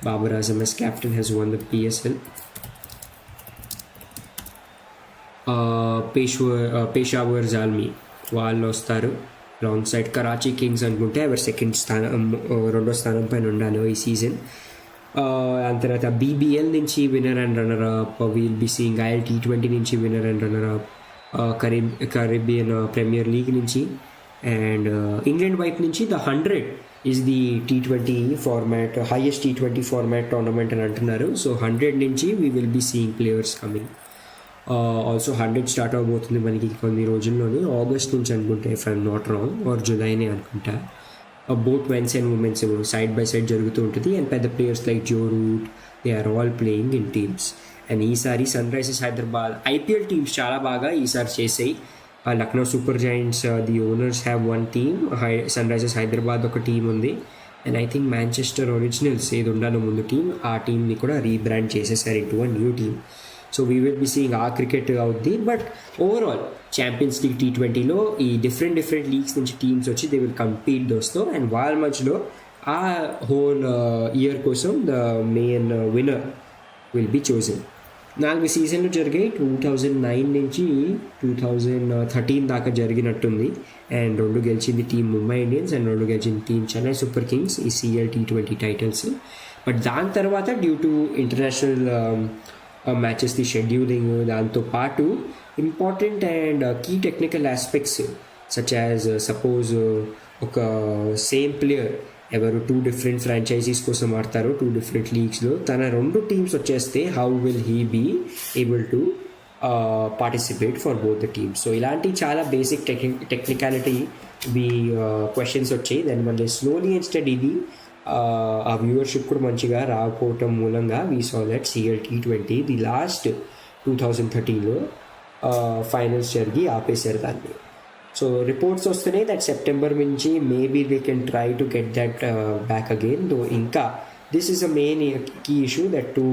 Babur Azam as captain has won the PSL. Peshawar జాల్మీ వాళ్ళు వస్తారు లాంగ్ సైడ్ కరాచీ కింగ్స్ అనుకుంటే ఎవరు రెండో స్థానం పైన ఉండాలి ఈ సీజన్. దాని తర్వాత BBL నుంచి winner and runner up will be seeing. IL T20 నుంచి winner and runner up, Caribbean Premier League నుంచి. అండ్ ఇంగ్లాండ్ వైపు నుంచి the 100 is the T20 format, highest T20 format tournament అని అంటున్నారు. సో 100 నుంచి we will be seeing players coming. Also 100 start అవబోతుంది మనకి కొన్ని రోజుల్లోనే, ఆగస్ట్ నుంచి అనుకుంటే if I'm not wrong, or జులైనే అనుకుంటా. Both men's and women's side by side జరుగుతూ ఉంటుంది. అండ్ పెద్ద players like Joe Root they are all playing in teams. And ఈసారి Sunrisers Hyderabad IPL teams చాలా బాగా ఈసారి చేసాయి. Lucknow Super Giants the owners have 1 team, Sunrisers Hyderabad ఒక టీం ఉంది. And I think Manchester Originals ఏది ఉండాలో ముందు టీం, ఆ టీంని కూడా రీబ్రాండ్ చేసేసారు into a new team. So we will be seeing ఆ క్రికెట్ అవుద్ది. బట్ ఓవరాల్ ఛాంపియన్స్ లీగ్ T20లో ఈ డిఫరెంట్ లీగ్స్ నుంచి టీమ్స్ వచ్చి దే విల్ కంపీట్ దోస్తో. అండ్ వాళ్ళ మధ్యలో ఆ హోల్ ఇయర్ కోసం the main winner will be chosen. 4 సీజన్లు జరిగాయి, 2009 నుంచి 2013 దాకా జరిగినట్టుంది. అండ్ 2 గెలిచింది టీమ్ ముంబై ఇండియన్స్ అండ్ 2 గెలిచింది టీమ్ చెన్నై సూపర్ కింగ్స్ ఈ CL T20 టైటిల్స్. బట్ దాని తర్వాత డ్యూ టు ఇంటర్నేషనల్ మ్యాచెస్ది షెడ్యూలింగ్, దాంతోపాటు important and key technical aspects such as suppose ఒక సేమ్ ప్లేయర్ ఎవరు 2 డిఫరెంట్ ఫ్రాంచైజీస్ కోసం ఆడతారో 2 డిఫరెంట్ లీగ్స్లో, తన 2 టీమ్స్ వచ్చేస్తే how will he be able to participate for both the teams. So ఇలాంటి చాలా బేసిక్ టెక్నికాలిటీ క్వశ్చన్స్ వచ్చాయి. దాని వల్ల స్లోలీ అండ్ స్టడీలీ ఆ వ్యూవర్షిప్ కూడా మంచిగా రాకపోవటం మూలంగా we saw that CL T20 the last 2013లో ఫైనల్స్ జరిగి ఆపేశారు దాన్ని. సో రిపోర్ట్స్ వస్తున్నాయి దట్ సెప్టెంబర్ నుంచి maybe they can try to get that back again. Though ఇంకా this is a main key issue that 2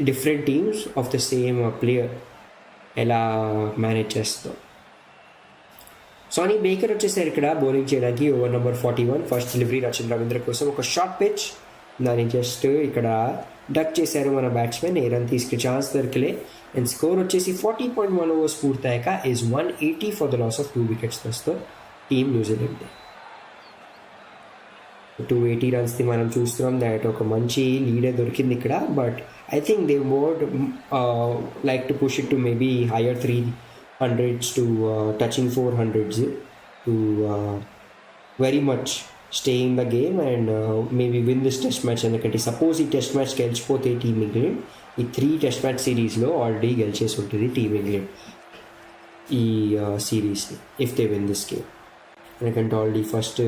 different teams of the same player ఎలా manage చేస్తుందో. Sonny Baker వచ్చేసారు ఇక్కడ బౌలింగ్ చేయడానికి. Over number 41 first delivery Rachin Ravindra కోసం ఒక short pitch, దాన్ని just ఇక్కడ డక్ చేశారు మన బ్యాట్స్మెన్. ఏ రన్ తీసుకునే ఛాన్స్ దొరకలే. అండ్ స్కోర్ వచ్చేసి 40.1 ఓవర్స్ పూర్తయ్యాక is 180 for the loss of 2 wickets వస్తూ టీమ్ న్యూజిలాండ్. 280 రన్స్ది మనం చూస్తున్నాం. దాట్ ఒక మంచి లీడే దొరికింది ఇక్కడ. But I think they would like to push it to maybe higher 300s to touching 400s to very much stay in the game and maybe win this test match. ఎందుకంటే సపోజ్ ఈ టెస్ట్ మ్యాచ్ గెలిచిపోతే team England ఈ 3 test match సిరీస్లో already గెలిచేసి ఉంటుంది team England ఈ సిరీస్ని if they win this game. ఎందుకంటే already first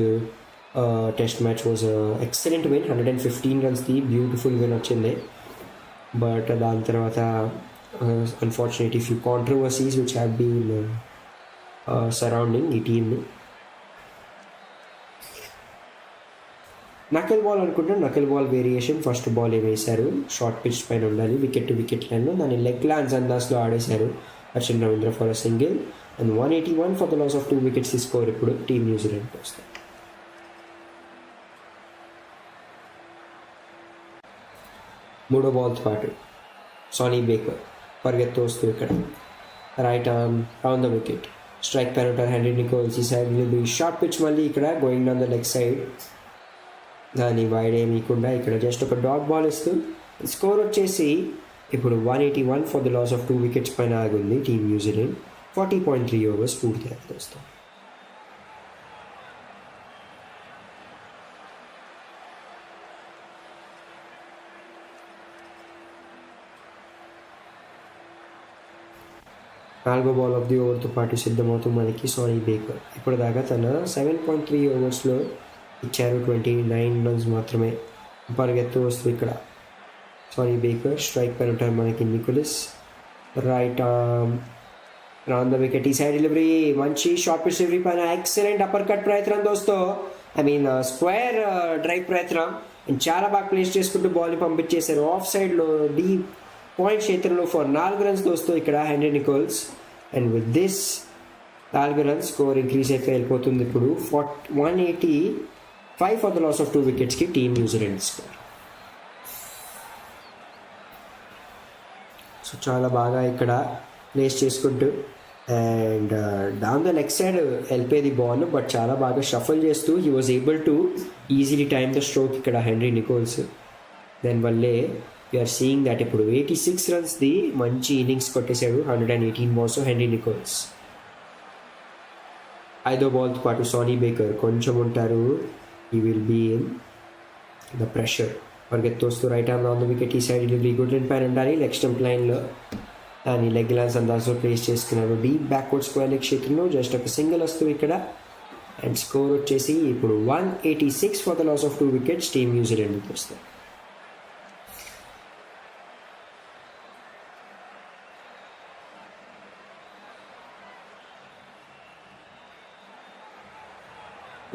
test match was excellent win, 115 రన్స్ది బ్యూటిఫుల్ విన్ వచ్చింది. బట్ దాని తర్వాత unfortunately few controversies which have been surrounding ఈ టీమ్ని. నకిల్ బాల్ అనుకుంటే knuckle ball variation first ball వేశారు, షార్ట్ పిచ్ పైన ఉండాలి, వికెట్ టు వికెట్ లైన్లో దాన్ని లెగ్ లాన్స్ అందాస్లో ఆడేశారు Arjun Ravindra for a single and 181 for the loss of 2 wickets score ఇప్పుడు టీమ్ న్యూజిలాండ్కి వస్తుంది. మూడో బాల్తో పాటు సానీ బేకర్ పరిగెత్తు వస్తూ ఇక్కడ right arm down the wicket, strike పైన ఉంటారు హెన్రీ నికోల్స్. ఈ సైడ్ విల్ షార్ట్ పిచ్ మళ్ళీ ఇక్కడ going down the leg side, దాన్ని వైడ్ ఏమీయకుండా ఇక్కడ జస్ట్ ఒక డాట్ బాల్ ఇస్తూ స్కోర్ వచ్చేసి ఇప్పుడు 181 for the loss of 2 wickets పైన ఆగింది టీమ్ న్యూజిలాండ్. 40.3 overs పూర్తి అవుతుంది. నాలుగో బాల్ ఆఫ్ ది ఓవర్తో పాటు సిద్ధమవుతూ మనకి సానీ బేకర్. ఇప్పటిదాకా తన 7.3 ఓవర్స్లో ఇచ్చారు 29 runs మాత్రమే. పరిగెత్తు వస్తూ ఇక్కడ సానీ బేకర్, స్ట్రైక్ పైన ఉంటారు మనకి Nicholls, right round the wicket. ఈ సైడ్ డెలివరీ మంచి షార్ట్ పిచ్ డెలివరీ పైన ఎక్సలెంట్ అప్పర్ కట్ ప్రయత్నం దోస్తో, ఐ మీన్ స్క్వేర్ డ్రైవ్ ప్రయత్నం చాలా బాగా ప్లేస్ చేసుకుంటూ బాల్ని పంపించేశారు ఆఫ్ సైడ్లో డీప్ పాయింట్ క్షేత్రంలో ఫర్ 4 runs దోస్తో ఇక్కడ Henry Nicholls. And with this 4 runs score increase అయితే వెళ్ళిపోతుంది ఇప్పుడు 185 ఫర్ ద లాస్ ఆఫ్ 2 వికెట్స్కి టీమ్ న్యూజిలాండ్ స్కోర్. సో చాలా బాగా ఇక్కడ ప్లేస్ చేసుకుంటూ and down the leg side వెళ్ళిపోయేది బాల్, బట్ చాలా బాగా షఫల్ చేస్తూ he was able to easily time the stroke ఇక్కడ హెన్రీ నికోల్స్. దానివల్లే యూఆర్ సీయింగ్ దట్ ఇప్పుడు 86 runsది మంచి ఇన్నింగ్స్ కొట్టేశాడు 118 balls హెన్రీ నికోల్స్. ఐదో బాల్తో పాటు సానీ బేకర్ కొంచెం ఉంటారు, ఈ will be in the pressure. పరిగెత్తు వస్తూ right arm on the wicket. ఈ సైడ్ డెలివరీ గుడ్ లైన్ పైన ఉండాలి, లెగ్ స్టంప్ లైన్లో దాన్ని లెగ్ లాన్స్ అందాజులో ప్లేస్ చేసుకున్నారు డీప్ బ్యాక్వర్డ్ స్క్వేర్ లెగ్ క్షేత్రంలో. జస్ట్ ఒక సింగిల్ వస్తూ ఇక్కడ అండ్ స్కోర్ వచ్చేసి ఇప్పుడు 186 for the loss of 2 wickets team న్యూజిలాండ్కి వస్తుంది.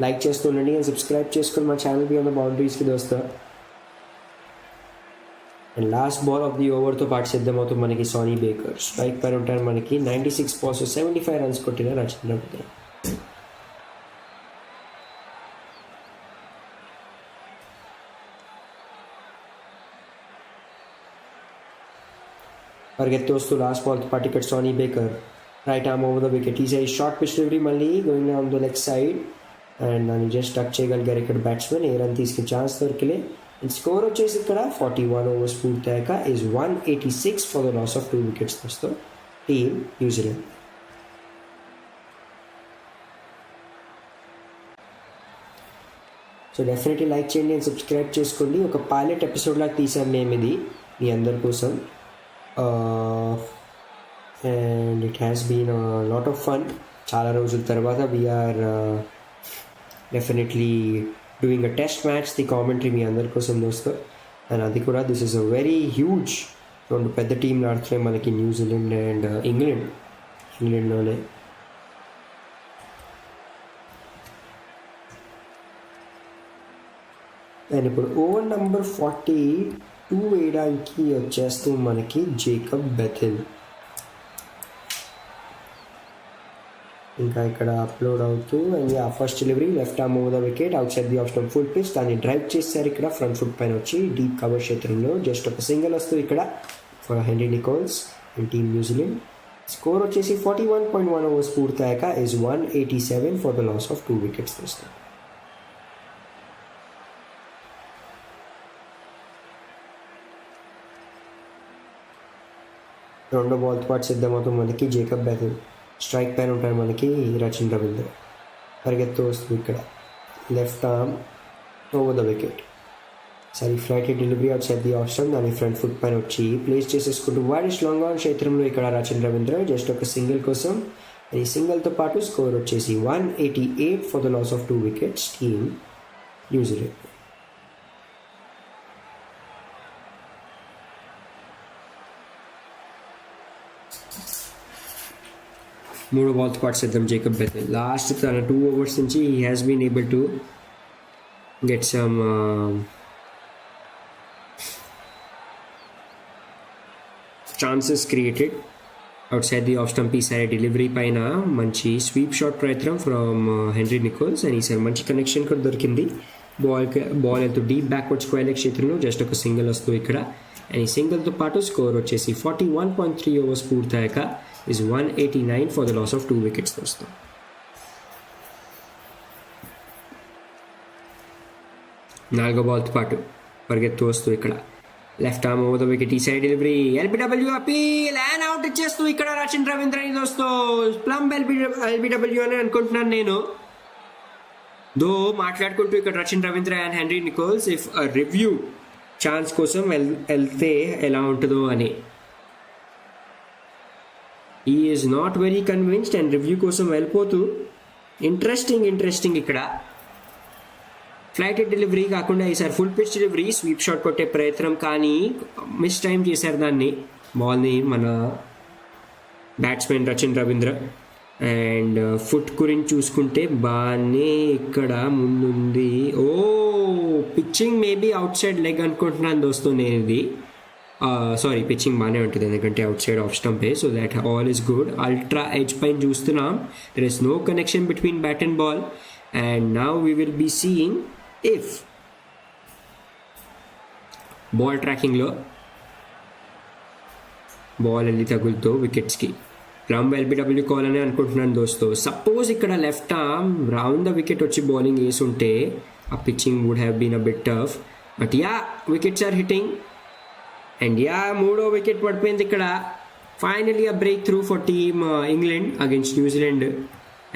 లైక్ చేస్తుండండి అండ్ సబ్స్క్రైబ్ చేసుకుని మా ఛానల్ బియాండ్ ద బౌండరీస్కి దోస్తా. And last ball of the ఓవర్తో పాటు సిద్ధమవుతూ మనకి సానీ బేకర్, స్ట్రైక్ పైన ఉంటారు మనకి 96 balls 75 runs కొట్టిన రచన. పరిగెత్తి వస్తూ లాస్ట్ బాల్తో పాటు ఇక్కడ Sonny Baker right arm over the wicket. ఈ సైడ్ షార్ట్ పిచ్ డెలివరీ మళ్ళీ going on the leg side and దాన్ని జస్ట్ టచ్ చేయగలిగారు ఇక్కడ బ్యాట్స్మెన్. ఏ రన్ తీసుకునే ఛాన్స్ దొరికిలే. అండ్ స్కోర్ వచ్చేసి ఇక్కడ 41 overs పూర్తయ్యాక is 186 for the loss of 2 wickets వస్తూ team New Zealand. So definitely like చేయండి అండ్ సబ్స్క్రైబ్ చేసుకోండి. ఒక పైలట్ ఎపిసోడ్ లాగా తీసాం మేము ఇది మీ అందరి కోసం. And it has been lot of fun. చాలా రోజుల తర్వాత we're definitely doing a test match the commentary మీ అందరి కోసం దోస్తో. అండ్ అది కూడా this is a very huge, 2 పెద్ద టీంలు ఆడుతున్నాయి మనకి న్యూజిలాండ్ అండ్ ఇంగ్లాండ్లోనే. అండ్ ఇప్పుడు ఓవర్ నెంబర్ 42 వేయడానికి వచ్చేస్తూ మనకి జేకబ్ బెథెల్. ఇంకా ఇక్కడ అప్లోడ్ అవుతూ అండ్ ఆ first delivery left arm over the wicket out side the off stump full pitch. దాన్ని డ్రైవ్ చేశారు ఇక్కడ ఫ్రంట్ ఫుట్ పైన వచ్చి డీప్ కవర్ క్షేత్రంలో. జస్ట్ ఒక సింగిల్ వస్తూ ఇక్కడ for Henry Nicholls and team New Zealand. Score వచ్చేసి 41.1 overs పూర్తయ్యాక is 187 for the loss of 2 wickets వస్తుంది. రెండో బాల్తో పాటు సిద్ధమవుతాం మనకి జేకబ్ బెథెల్. స్ట్రైక్ పైన ఉంటారు మనకి రచిన్ రవీంద్ర. పరిగెత్తు వస్తుంది ఇక్కడ, left arm over the wicket. సరే flight delivery out side the off stump, దాని ఫ్రంట్ ఫుట్ పైన వచ్చి ప్లేస్ చేసేసుకుంటూ వైడ్ లాంగ్ ఆన్ క్షేత్రంలో ఇక్కడ రచిన్ రవీంద్ర జస్ట్ ఒక సింగిల్ కోసం. ఈ సింగిల్తో పాటు స్కోర్ వచ్చేసి 188 for the loss of 2 wickets team New Zealand. మూడో బాల్తో పాటు సిద్ధం జేకబ్ బెథెల్. లాస్ట్ తన 2 overs నుంచి he has been able to get some chances created out side the off stump. ఈసారి డెలివరీ పైన మంచి స్వీప్ షాట్ ప్రయత్నం ఫ్రమ్ హెన్రీ నికోల్స్ అండ్ ఈసారి మంచి కనెక్షన్ కూడా దొరికింది. బాల్ వెళ్తూ డీప్ బ్యాక్వర్డ్ స్క్వేర్ లెగ్ క్షేత్రంలో జస్ట్ ఒక సింగిల్ వస్తుంది ఇక్కడ. అండ్ ఈ సింగిల్తో పాటు స్కోర్ వచ్చేసి 41.3 overs పూర్తయ్యాక is 189 for the loss of 2 wickets దోస్తు. నాలుగో బాల్తో పాటు పరిగెత్తు వస్తూ ఇక్కడ left arm over the wicket. ఈ side delivery LBW appeal and out ఇచ్చేస్తూ ఇక్కడ రచిన్ రవీంద్ర దోస్తు. ప్లమ్ ఎల్బిడబ్ల్యూ అని అనుకుంటున్నాను నేను. దో మాట్లాడుకుంటూ ఇక్కడ Rachin Ravindra and Henry Nicholls if review chance కోసం వెళ్తే ఎలా ఉంటుందో అని. ఈ is not very convinced and review కోసం వెళ్ళిపోతూ ఇంట్రెస్టింగ్ ఇక్కడ ఫ్లైట్ డెలివరీ కాకుండా ఈసారి full pitch delivery sweep shot కొట్టే ప్రయత్నం కానీ మిస్ టైం చేశారు దాన్ని, బాల్ని మన batsmen Rachin Ravindra. And foot గురించి చూసుకుంటే బాగానే ఇక్కడ ముందుంది. ఓ pitching maybe outside leg అనుకుంటున్నాను దోస్తు నేను. ఇది సారీ పిచ్చింగ్ బాగానే ఉంటుంది ఎందుకంటే అవుట్ సైడ్ ఆఫ్ స్టంపే, so that all is good. Ultra edge పైన చూస్తున్నాం, there is no connection between bat and ball. And now we will be seeing if ball ట్రాకింగ్లో బాల్ వెళ్ళి తగులుతో వికెట్స్కి ప్లమ్ ఎల్బిడబ్ల్యూ కాల్ అని అనుకుంటున్నాను దోస్తు. సపోజ్ ఇక్కడ left arm round the wicket వచ్చి బౌలింగ్ వేసి ఉంటే ఆ pitching would have been a bit tough. But yeah wickets are hitting and yeah మూడో వికెట్ పడిపోయింది ఇక్కడ. Finally a breakthrough for team England against New Zealand.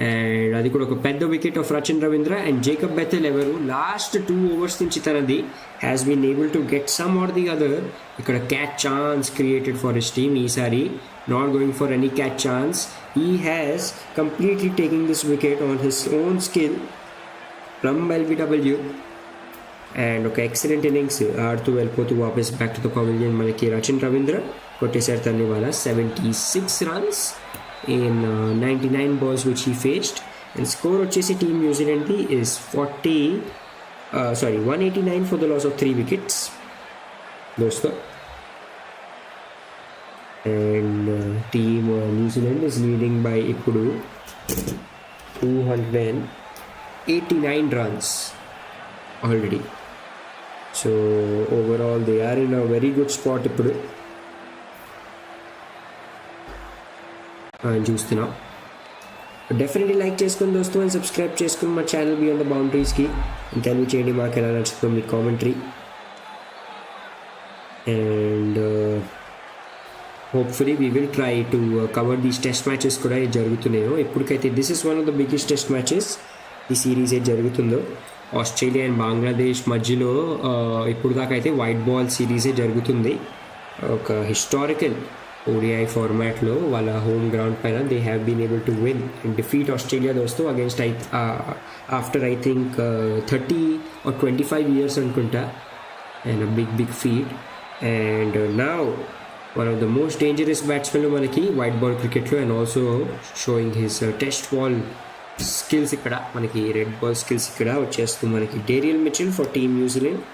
And అది కూడా ఒక పెద్ద wicket of Rachin Ravindra. And Jacob Bethell ఎవరు లాస్ట్ 2 overs నుంచి తనది has been able to get some or the other ఇక్కడ catch chance created for his team. ఈసారి not going for any catch chance, he has completely taking this wicket on his own skill from LBW. And ఒక excellent innings ఆడుతూ వెళ్ళిపోతూ వాపస్ back to the Pavilion మనకి రచిన్ రవీంద్ర కొట్టేశారు తను ఇవాళ 76 runs in 99 balls which he faced. And score వచ్చేసి team న్యూజిలాండ్ది is 189 for the loss of 3 wickets దోస్తో. And team New Zealand is leading by ఇప్పుడు 289 runs already. So overall they are in a very good spot ఇప్పుడు చూస్తున్నాం. Definitely like చేసుకుని దోస్తు and subscribe చేసుకుని మా ఛానల్ బియాండ్ ద బౌండరీస్కి ఇంటర్వ్యూ చేయండి, మాకు ఎలా నచ్చుతుందో మీ commentary. And hopefully we will try to cover these test matches కూడా జరుగుతున్నాయో ఇప్పటికైతే. This is one of the biggest test matches ఈ సిరీస్ ఏది జరుగుతుందో. ఆస్ట్రేలియా అండ్ బంగ్లాదేశ్ మధ్యలో ఇప్పుడు దాకా అయితే వైట్ బాల్ సిరీసే జరుగుతుంది. ఒక హిస్టారికల్ ODI ఫార్మాట్లో వాళ్ళ హోమ్ గ్రౌండ్ పైన they have been able to win and defeat Australia దోస్తు against after I think 30 or 25 years అనుకుంటా. And big feat. And now one of the most dangerous batsmen మనకి white ball క్రికెట్లో and also showing his test ball skills ఇక్కడ మనకి red ball skills ఇక్కడ వచ్చేస్తుంది మనకి Daryl Mitchell for team New Zealand.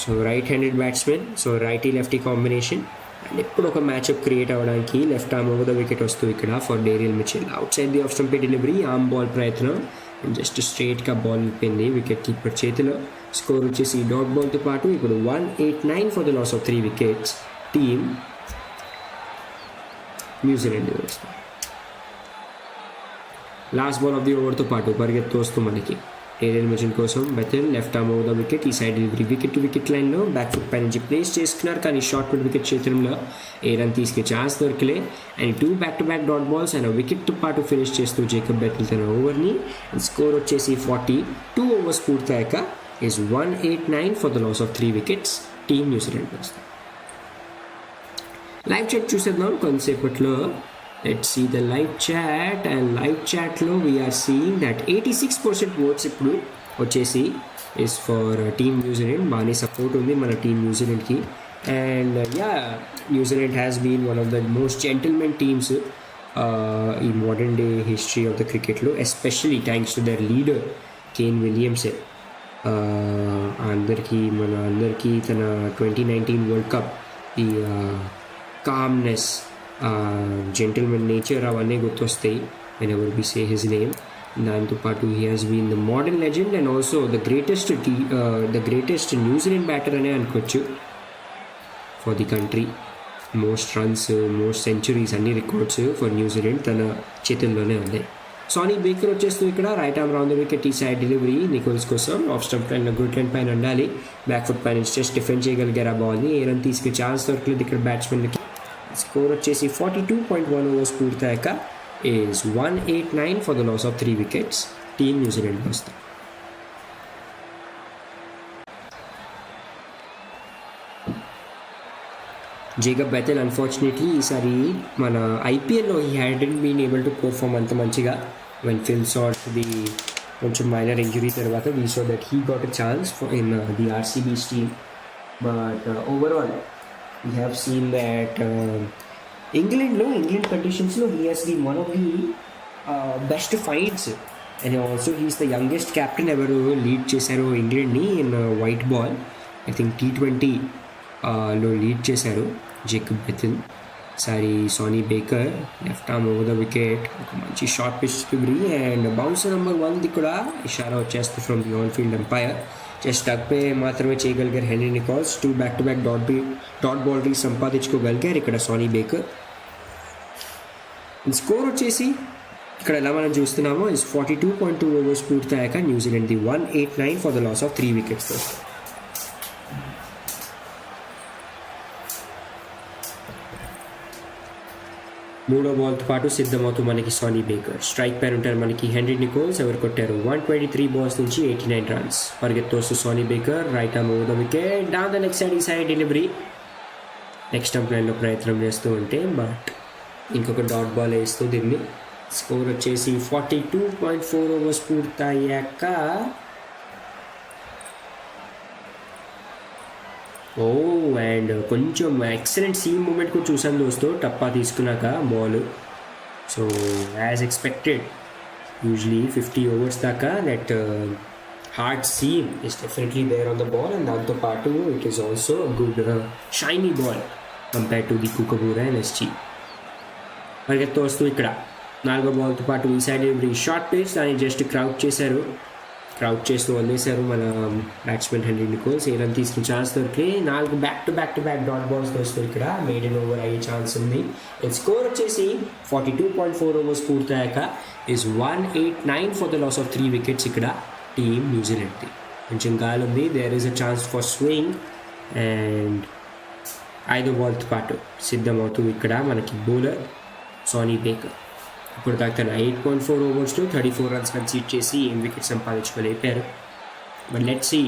So right handed batsmen, so righty lefty combination. And ఇప్పుడు ఒక matchup create అవ్వడానికి left arm over the wicket వస్తుంది ఇక్కడ for Daryl Mitchell. Out side the off stump delivery arm ball ప్రయత్నం and just స్ట్రైట్గా ball వెళ్ళిపోయింది wicket keeper చేతిలో. Score వచ్చేసి డాట్ బాల్తో పాటు ఇప్పుడు 189 for the loss of 3 wickets team New Zealand. Last ball of the ఓవర్తో పాటు పరిగెత్తు వస్తూ మనకి ఏరియల్ మిషన్ కోసం Bethell left arm over the wicket, ఈ side delivery wicket to wicket లైన్లో బ్యాక్ ఫుట్ పై నుంచి ప్లేస్ చేసుకున్నారు. కానీ షార్ట్ ఫుట్ వికెట్ క్షేత్రంలో ఏ రన్ తీసుకునే ఛాన్స్ దొరకలే. And 2 back-to-back dot balls and వికెట్తో పాటు ఫినిష్ చేస్తూ జేకబ్ బెతిల్ తన ఓవర్ని. స్కోర్ వచ్చేసి 42 overs పూర్తయ్యాక is 189 for the loss of 3 wickets. Team New Zealand వస్తుంది. లైవ్ చాట్ చూసేద్దాం కొంతసేపట్లో. Let's see the live chat. And live చాట్లో వీఆర్ సీయింగ్ దట్ 86% ఓట్స్ ఇప్పుడు వచ్చేసి ఇస్ ఫర్ టీమ్ న్యూజిలాండ్. బాగానే సపోర్ట్ ఉంది మన టీమ్ న్యూజిలాండ్కి. And New Zealand has been one of the most gentlemen teams ఈ modern day history of the క్రికెట్లో, especially thanks to their leader Kane Williamson. మన అందరికీ తన 2019 వరల్డ్ కప్ ఈ కామ్నెస్, జెంటిల్మెన్ నేచర్ అవన్నీ గుర్తొస్తాయి whenever we say his name. దాంతోపాటు he has been the modern legend and also the greatest New Zealand batter అనే అనుకోవచ్చు for the country. Most runs, most centuries, అన్ని రికార్డ్స్ ఫర్ న్యూజిలాండ్ తన చేతుల్లోనే ఉన్నాయి. Sonny Baker వచ్చేస్తూ ఇక్కడ right arm round the wicket, ఈ సైడ్ డెలివరీ నికోల్స్ కోసం. Off stump line good line పైన ఉండాలి. బ్యాక్ ఫుట్ పైన జస్ట్ డిఫెండ్ చేయగలిగారు ఆ బాల్ని. ఏ రన్ తీసుకునే ఛాన్స్ దొరకలేదు ఇక్కడ బ్యాట్స్మెన్కి. స్కోర్ వచ్చేసి 42.1 overs పూర్తయ్యాక is 189 for the loss of 3 wickets. Team New Zealand వస్తుంది. జేకబ్ బెతిల్ అన్ఫార్చునేట్లీ ఈసారి మన ఐపీఎల్లో he hadn't been able to perform అంత మంచిగా. వెన్ ఫిల్ సాట్ ది కొంచెం మైనర్ ఇంజరీ తర్వాత we so that he got a chance in the RCB's team. But overall we have seen that England కండిషన్స్లో he has been one of the best fights. And also he's the youngest captain ఎవరు lead చేశారు ఇంగ్లాండ్ని in white ball. I think T20 లో lead చేశారు Jacob Bethell. Sorry Sonny Baker left arm over the wicket, ఒక మంచి short pitch delivery and bouncer number 1ది కూడా ఇషారా వచ్చేస్తుంది from the on field umpire. Just డగ్పై మాత్రమే చేయగలిగారు హెన్రీ నికోల్స్. 2 back-to-back డాట్ బౌలరీ సంపాదించుకోగలిగారు ఇక్కడ సానీ బేకర్. స్కోర్ వచ్చేసి ఇక్కడ ఎలా మనం చూస్తున్నామో ఇస్ 42.2 overs పూర్తయ్యాక న్యూజిలాండ్ది 189 for the loss of 3 wickets. మూడో బాల్తో పాటు సిద్ధమవుతూ మనకి సానీ బేకర్. స్ట్రైక్ పైన ఉంటారు మనకి హెన్రీ నికోల్స్. ఎవరు కొట్టారు 123 balls నుంచి 89 runs. పరిగెత్తు వస్తూ Sonny Baker right arm over the wicket, down the leg side, ఈ సైడ్ డెలివరీ. నెక్స్ట్ స్టంప్ లైన్లో ప్రయత్నం చేస్తూ ఉంటే బట్ ఇంకొక డాట్ బాల్ వేస్తూ దీన్ని. స్కోర్ వచ్చేసి 42.4 overs పూర్తయ్యాక అండ్ కొంచెం ఎక్సలెంట్ సీమ్ మూమెంట్ కూడా చూసాను దోస్తో టప్పా తీసుకున్నాక ball. So as expected usually 50 overs దాకా that hard seam is definitely there on the ball. And దాంతోపాటు it is also good shiny ball compare to the Kookaburra and SG. పరిగెత్తు వస్తూ ఇక్కడ 4వ బాల్తో పాటు ఈ సైడ్ డెలివరీ షార్ట్ పిచ్, దాన్ని జస్ట్ క్రౌడ్ చేస్తూ వదిలేశారు మన బ్యాట్స్మెన్ హెన్రీ నికోల్స్. ఏ రన్ తీసుకునే ఛాన్స్ దొరికి 4 back-to-back డాట్ బాల్స్ వస్తూ ఇక్కడ మేడెన్ ఓవర్ అయ్యే ఛాన్స్ ఉంది. అండ్ స్కోర్ వచ్చేసి 42.4 overs పూర్తయ్యాక is 189 for the loss of 3 wickets ఇక్కడ టీమ్ న్యూజిలాండ్ది. కొంచెం గాలి ఉంది, there is a chance for swing. And 5వ బాల్తో పాటు సిద్ధమవుతూ ఇక్కడ మనకి బౌలర్ సానీ బేకర్. ఇప్పుడు దాకా తన 8.4 overs 34 runs కన్సీడ్ చేసి ఏం వికెట్ సంపాదించుకోలేపారు. But let's see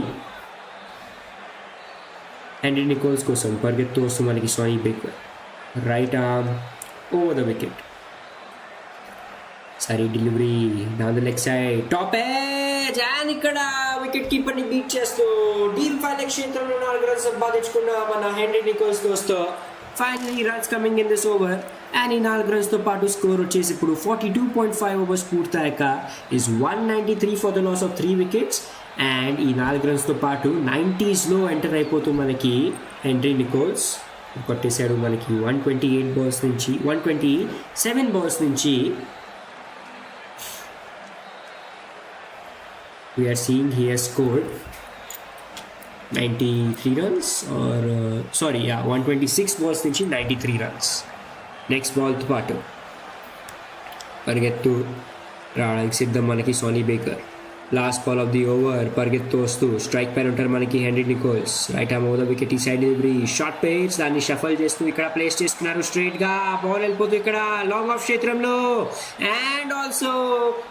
Henry Nicholls కోసం పరిగెత్తు వస్తూ మనకి Sonny Baker right arm over the wicket. సారీ delivery down the leg side, top edge and ఇక్కడ వికెట్ కీపర్ని బీట్ చేస్తూ డీప్ ఫైర్ క్షేత్రంలో 4 runs సంపాదించుకున్న మన హెన్రీ నికోల్స్ దోస్తో. Finally runs coming in this over. And ఈ 4 runsతో పాటు స్కోర్ వచ్చేసి ఇప్పుడు 42.5 overs పూర్తయ్యాక is 193 for the loss of 3 wickets. And ఈ 4 runsతో పాటు 90sలో ఎంటర్ అయిపోతూ మనకి హెన్రీ నికోల్స్ కొట్టేశాడు. మనకి 127 balls నుంచి we are seeing he has scored 93 runs or 126 balls నుంచి 93 runs. నెక్స్ట్ బాల్తో పాటు పరిగెత్తు రావడానికి సిద్ధం మనకి Sonny Baker. Last ball of the over పరిగెత్తు వస్తూ స్ట్రైక్ పైన ఉంటారు మనకి Henry Nicholls. Right arm over the wicket, ఈ సైడ్ డెలివరీ, షార్ట్ పేస్, దాన్ని షఫల్ చేస్తూ ఇక్కడ ప్లేస్ చేసుకున్నారు స్ట్రైట్ గా. బాల్ వెళ్ళిపోతూ ఇక్కడ లాంగ్ ఆఫ్ క్షేత్రంలో అండ్ ఆల్సో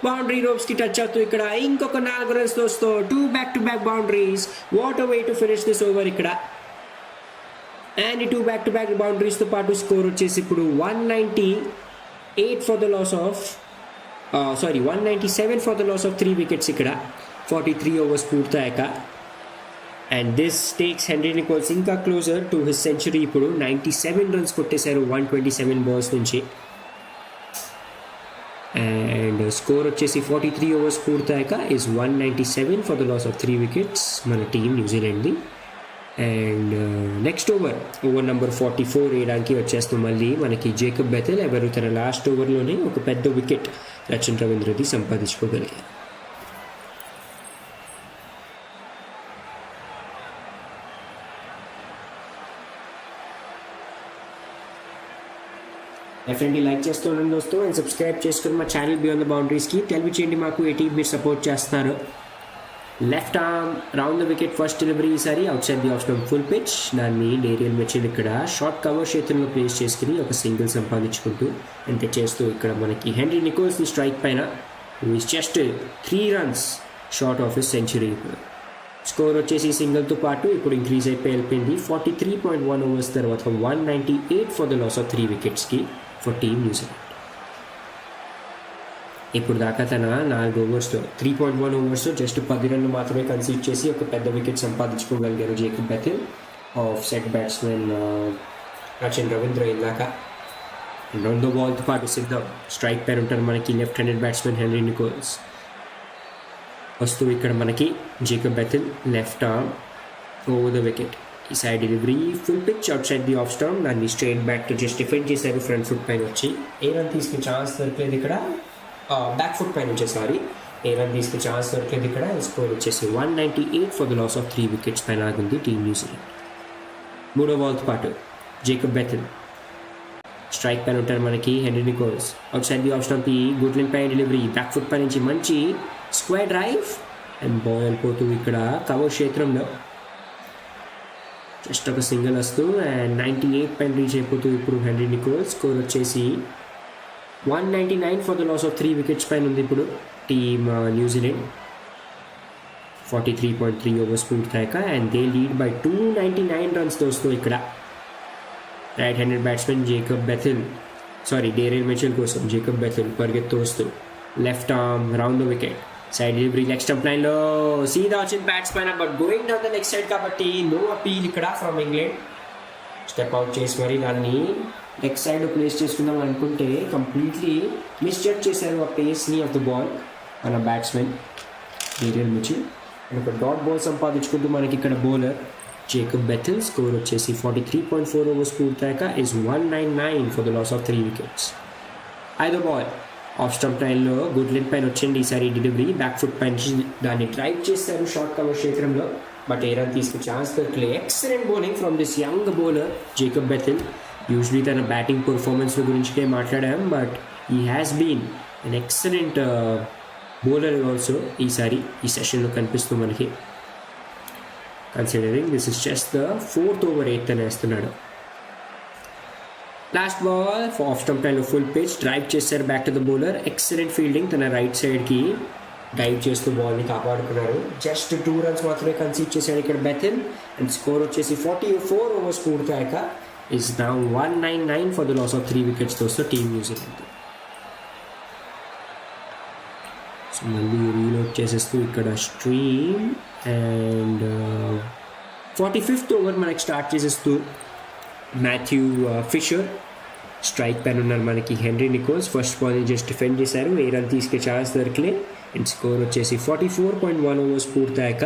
బౌండరీ రోప్స్ కి టచ్ అవుతూ ఇక్కడ ఇంకొక 4 రన్స్ వస్తూ 2 back-to-back boundaries. What a way to finish this over ఇక్కడ. అండ్ ఈ 2 back-to-back బౌండరీస్తో పాటు స్కోర్ వచ్చేసి ఇప్పుడు 198 for the loss of 197 for the loss of 3 wickets ఇక్కడ 43 overs పూర్తయ్యాక. And this takes Henry Nicholls ఇంకా క్లోజర్ టు హిస్ సెంచరీ. ఇప్పుడు 97 runs కొట్టేశారు 127 balls నుంచి. అండ్ స్కోర్ వచ్చేసి 43 overs పూర్తయ్యాక is 197 for the loss of 3 wickets మన టీం న్యూజిలాండ్ది. అండ్ నెక్స్ట్ ఓవర్ నెంబర్ 44 వేయడానికి వచ్చేస్తూ మళ్ళీ మనకి జేకబ్ బెథెల్. ఎవరు తన లాస్ట్ ఓవర్లోనే ఒక పెద్ద వికెట్ రచన్ రవీంద్రది సంపాదించుకోగలిగారు. డెఫినెట్లీ లైక్ చేస్తూ ఉండండి దోస్తు, అండ్ సబ్స్క్రైబ్ చేసుకుని మా ఛానల్ బియాండ్ ద బౌండరీస్కి తెలియచేయండి మాకు ఏ టీం మీరు సపోర్ట్ చేస్తున్నారు. Left arm round the wicket first delivery, ఈసారి out side the off stump full pitch. దాన్ని డేరియల్ మిచెల్ ఇక్కడ షార్ట్ కవర్ క్షేత్రంలో ప్లేస్ చేసుకుని ఒక సింగిల్ సంపాదించుకుంటూ అంటే చేస్తూ ఇక్కడ మనకి హెన్రీ నికోల్స్ని స్ట్రైక్ పైన just 3 runs short of his century. ఇప్పుడు స్కోర్ వచ్చేసి సింగిల్తో పాటు ఇప్పుడు ఇంక్రీజ్ అయిపోయి వెళ్ళిపోయింది. 43.1 overs తర్వాత 198 ఫర్ ద లాస్ ఆఫ్ 3 wicketsకి ఫర్ టీమ్ న్యూజిలాండ్. ఇప్పుడు దాకా తన 4 ఓవర్స్లో 3.1 ఓవర్స్లో జస్ట్ 10 runs మాత్రమే కన్సీడ్ చేసి ఒక పెద్ద వికెట్ సంపాదించుకోగలిగారు Jacob Bethell of set batsmen Rachin Ravindra ఇందాక. రెండో బాల్తో పాటు సిద్ధం స్ట్రైక్ పైన ఉంటారు మనకి left handed batsmen Henry Nicholls. వస్తూ ఇక్కడ మనకి Jacob Bethell left arm over the wicket, ఈ side delivery full pitch out side the off stump. దాన్ని straight back to just defend చేశారు ఫ్రంట్ ఫుట్ పైన వచ్చి. ఏ రన్ తీసుకునే ఛాన్స్ దొరకలేదు ఇక్కడ, బ్యాక్ ఫుట్ పైన వచ్చేసారి ఏ రన్ తీసుకునే ఛాన్స్ దొరకలేదు ఇక్కడ. స్కోర్ వచ్చేసి 198 for the loss of 3 wickets పైన ఆగింది టీమ్ న్యూజిలాండ్. మూడో బాల్తో పాటు జేకబ్ బెథెల్ స్ట్రైక్ పైన ఉంటారు మనకి Henry Nicholls. Out side the off stump, ఈ గుడ్లిన్ పైన డెలివరీ బ్యాక్ ఫుట్ పై నుంచి మంచి స్క్వేర్ డ్రైవ్ అండ్ బాల్ వెళ్ళిపోతూ ఇక్కడ కవర్ క్షేత్రంలో జస్ట్ ఒక సింగిల్ వస్తూ అండ్ 98 పైన రీచ్ అయిపోతూ ఇప్పుడు హెన్రీ నికోల్స్. స్కోర్ వచ్చేసి 199 for the loss of 3 wickets పైన ఉంది ఇప్పుడు టీమ్ న్యూజిలాండ్. 43.3 overs పూర్తయ్యాక and they lead by 299 runs దోస్తూ ఇక్కడ right handed batsmen Jacob Bethell Daryl Mitchell కోసం జేకబ్ బెథెల్ పరిగెత్తు వస్తూ left arm round the wicket, side delivery leg stump లైన్లో సీదా వచ్చింది బ్యాట్స్ పైన, but going down the leg side కాబట్టి నో అపీల్ ఇక్కడ ఫ్రమ్ ఇంగ్లాండ్. స్టెప్ అవుట్ చేసి మరి దాన్ని లెగ్ సైడ్ ప్లేస్ చేసుకుందాం అనుకుంటే కంప్లీట్లీ మిస్జడ్జ్ చేశారు ఆ పేస్ని ఆఫ్ ద బాల్ మన బ్యాట్స్మెన్ డేరియల్ మిచెల్. అండ్ ఒక డాట్ బాల్ సంపాదించుకుంటూ మనకి ఇక్కడ బౌలర్ జేకబ్ బెథెల్. స్కోర్ వచ్చేసి 43.4 overs పూర్తయ్యాక is 199 for the loss of 3 wickets. ఐదో బాల్ ఆఫ్ స్టంప్ లైన్లో గుడ్లిన్ పైన వచ్చింది ఈసారి డెలివరీ బ్యాక్ ఫుట్ పైన దాన్ని డ్రైవ్ చేస్తారు షార్ట్ కవర్ క్షేత్రంలో, బట్ ఏ రన్ తీసుకునే ఛాన్స్ దొరకలే. Excellent bowling from this young bowler Jacob Bethell. Usually తన బ్యాటింగ్ పర్ఫార్మెన్స్ గురించి మాట్లాడాం, బట్ ఈ has been an excellent bowler also ఈసారి ఈ సెషన్లో కనిపిస్తూ మనకి. Considering this is just the 4th over 8th అని వేస్తున్నాడు. లాస్ట్ బాల్ ఆఫ్ స్టంప్ లైన్లో ఫుల్ పిచ్ డ్రైవ్ చేశారు back to the bowler. Excellent fielding, తన రైట్ సైడ్కి డైవ్ చేస్తూ బాల్ని కాపాడుకున్నారు. జస్ట్ 2 runs మాత్రమే కన్సీడ్ చేశాడు ఇక్కడ బెథెల్. అండ్ స్కోర్ వచ్చేసి 44 overs పూర్తయ్యాక is now 199 for the loss of 3 wickets దోస్తూ టీమ్ న్యూజిలాండ్. సో మళ్ళీ రీలోడ్ చేసేస్తూ ఇక్కడ స్ట్రీమ్ అండ్ 45th over మనకి స్టార్ట్ చేసేస్తూ మాథ్యూ ఫిషర్ స్ట్రైక్ పైన ఉన్నారు మనకి హెన్రీ నికోల్స్. ఫస్ట్ బాల్ని జస్ట్ డిఫెండ్ చేశారు, ఏ రన్ తీసుకే ఛాన్స్ దొరకలే. అండ్ స్కోర్ వచ్చేసి 44.1 overs పూర్తయ్యాక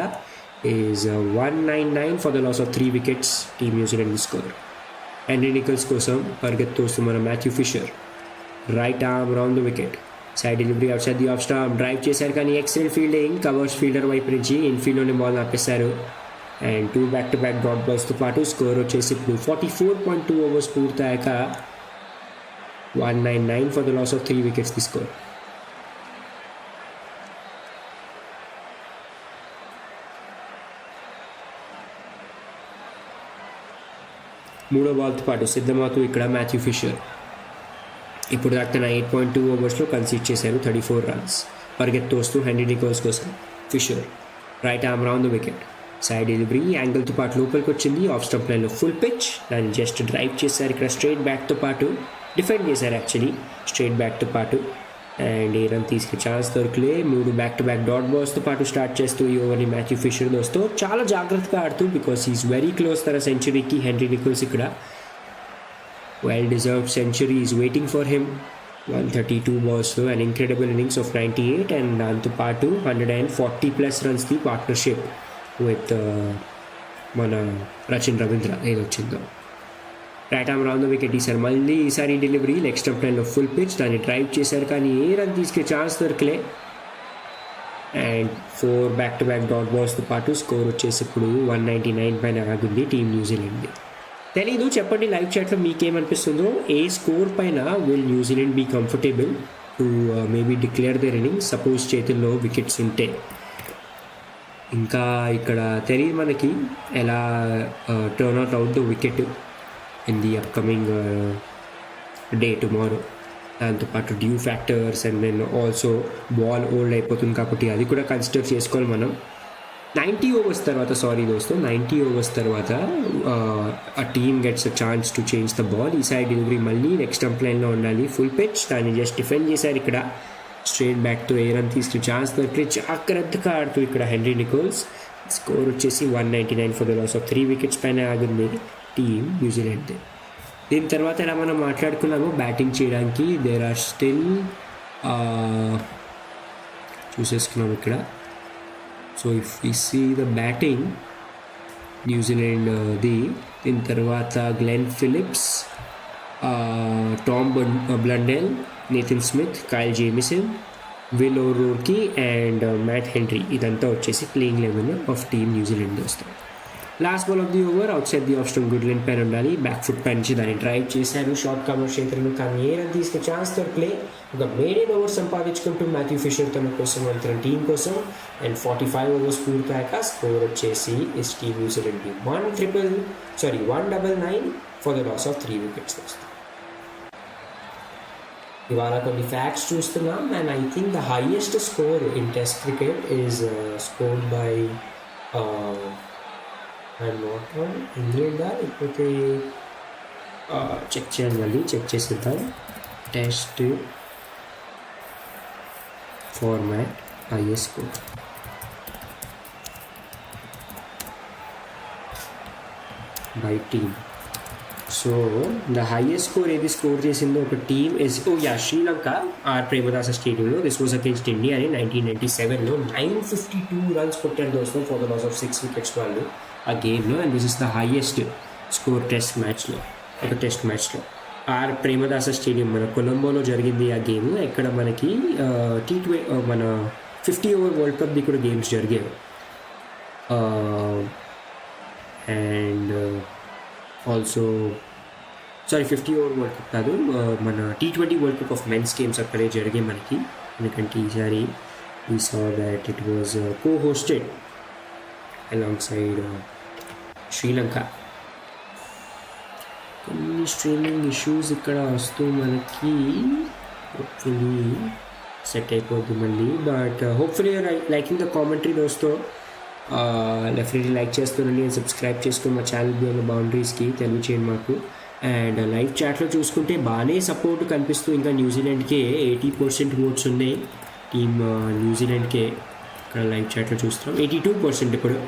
is 199 for the loss of 3 wickets team New Zealand score. Henry Nicholls కోసం పరిగెత్తు వస్తూ మన Matthew Fisher right arm round the wicket, side delivery out side the off stump drive చేశారు కానీ ఎక్సలెంట్ ఫీల్డింగ్ కవర్స్ ఫీల్డర్ వైపు నుంచి ఇన్ఫీల్డ్లోనే బాల్ ఆపేశారు. అండ్ 2 back-to-back డాట్ బాల్స్తో పాటు స్కోర్ వచ్చేసి ఇప్పుడు 44.2 overs పూర్తయ్యాక 199 for the loss of 3 wickets the score. మూడో బాల్తో పాటు సిద్ధమవుతూ ఇక్కడ మాథ్యూ ఫిషర్. ఇప్పుడు దాకా తన 8.2 ఓవర్స్లో కన్సీడ్ చేశారు 34 రన్స్. పరిగెత్తు వస్తూ హెన్రీ నికోల్స్ కోసం Fisher right arm round the wicket. Side delivery యాంగిల్తో పాటు లోపలికి వచ్చింది. ఆఫ్ స్టంప్ లైన్లో ఫుల్ పిచ్. దాన్ని జస్ట్ డ్రైవ్ చేశారు. ఇక్కడ స్ట్రైట్ బ్యాక్తో పాటు డిఫెండ్ చేశారు యాక్చువల్లీ స్ట్రైట్ బ్యాక్తో పాటు. అండ్ ఏ రన్ తీసుకునే ఛాన్స్ దొరకలే. 3 బ్యాక్ టు బ్యాక్ డాట్ బాల్స్తో పాటు స్టార్ట్ చేస్తూ ఈ ఓవర్ని మాథ్యూ ఫిషర్ దోస్తూ చాలా జాగ్రత్తగా ఆడుతూ బికాస్ ఈజ్ వెరీ క్లోజ్ తన సెంచరీకి. హెన్రీ నికోల్స్ ఇక్కడ well deserved century is waiting for him. 132 balsలో an incredible innings of 98 and దాంతోపాటు 140+ రన్స్ది పార్ట్నర్షిప్ విత్ మన రచిన్ రవీంద్ర ఏది వచ్చిందో. Right arm round the wicket ఈసారి మళ్ళీ ఈసారి డెలివరీ లెగ్ స్టంప్ లైన్లో ఫుల్ పిచ్. దాన్ని డ్రైవ్ చేశారు కానీ ఏ రన్ తీసుకే ఛాన్స్ దొరకలే. And 4 back to back dot బాల్స్తో పాటు స్కోర్ వచ్చేసి ఇప్పుడు 199 పైన ఆగింది టీం న్యూజిలాండ్ది. తెలీదు, చెప్పండి లైవ్ చాట్లో మీకేమనిపిస్తుందో. ఏ స్కోర్ పైన will New Zealand be comfortable to maybe declare their innings suppose చేతుల్లో వికెట్స్ ఉంటే. ఇంకా ఇక్కడ తెలియదు మనకి ఎలా turn out the wicket in the upcoming day tomorrow. దాంతోపాటు dew factors and then also ball old అయిపోతుంది కాబట్టి అది కూడా కన్సిడర్ చేసుకోవాలి మనం. 90 ఓవర్స్ తర్వాత 90 ఓవర్స్ తర్వాత ఆ team gets a chance to change the ball. ఈ సైడ్ డెలివరీ మళ్ళీ నెక్స్ట్ స్టంప్ లైన్లో ఉండాలి ఫుల్ పిచ్. దాన్ని జస్ట్ డిఫెండ్ చేశారు ఇక్కడ స్ట్రైట్ బ్యాక్తో. ఏ రన్ తీసుకుని ఛాన్స్ దొరికి జాగ్రత్తగా ఆడుతూ ఇక్కడ హెన్రీ నికోల్స్. స్కోర్ వచ్చేసి 199 for the loss of 3 wickets పైన ఆగింది టీమ్ న్యూజిలాండ్. దీని తర్వాత ఎలా మనం మాట్లాడుకున్నాము బ్యాటింగ్ చేయడానికి దేర్ ఆర్ స్టిల్ చూసేసుకున్నాము ఇక్కడ. So if we see the batting New Zealand దీని తర్వాత Glenn Phillips, Tom Blundell, Nathan Smith, Kyle Jamieson, Will O'Rourke and Matt Henry. ఇదంతా వచ్చేసి ప్లేయింగ్ 11 ఆఫ్ టీమ్ న్యూజిలాండ్ వస్తాం. Last ball of the over out side the off stump good length పైన ఉండాలి. Back foot పై నుంచి దాన్ని drive చేశారు short cover క్షేత్రంలో కానీ ఏ రన్ తీసుకునే ఛాన్స్ దొరకలే. ఒక మేడెన్ ఓవర్ సంపాదించుకుంటూ మాథ్యూ ఫిషర్ తన కోసం తన టీం కోసం. అండ్ 45 ఓవర్స్ పూర్తయ్యాక స్కోర్ వచ్చేసి is team New Zealand 199 for the loss of 3 wickets వస్తాయి. ఇవాళ కొన్ని ఫ్యాక్ట్స్ చూస్తున్నాం. And I think the highest score in test cricket is scored by I'm not on ఇంగ్లాండా లేకపోతే చెక్ చేయాలి, మళ్ళీ చెక్ చేసేద్దాం. Test format highest score by team. So the highest score ఏది స్కోర్ చేసిందో ఒక team is Sri Lanka R Premadasa స్టేడియంలో. This was against India అని 1997లో 952 రన్స్ కొట్టారు దోస్తో for the loss of 6 wickets వాళ్ళు ఆ గేమ్లో. And this is the highest score test మ్యాచ్లో. ఆర్ ప్రేమదాస స్టేడియం మన కొలంబోలో జరిగింది ఆ గేమ్. ఇక్కడ మనకి మన 50 ఓవర్ వరల్డ్ కప్ది కూడా గేమ్స్ జరిగాయి. And also 50 over World Cup కాదు, మన T20 world Cup of men's games అక్కడే జరిగాయి మనకి. ఎందుకంటే ఈసారి we saw that it was co-hosted alongside Sri Lanka. కొన్ని స్ట్రీమింగ్ ఇష్యూస్ ఇక్కడ వస్తూ మనకి హోప్ఫుల్లీ సెట్ అయిపోద్ది మళ్ళీ. But hopefully liking the commentary దోస్తో డెఫినెట్లీ లైక్ చేస్తానండి అండ్ సబ్స్క్రైబ్ చేసుకుని మా ఛానల్ బియాండ్ బౌండరీస్కి తెలియచేయండి మాకు. అండ్ లైవ్ చాట్లో చూసుకుంటే బాగానే సపోర్ట్ కనిపిస్తూ ఇంకా న్యూజిలాండ్కే 80% ఓట్స్ ఉన్నాయి టీమ్ న్యూజిలాండ్కే. ఇక్కడ లైవ్ చాట్లో చూస్తున్నాం 82% ఇప్పుడు.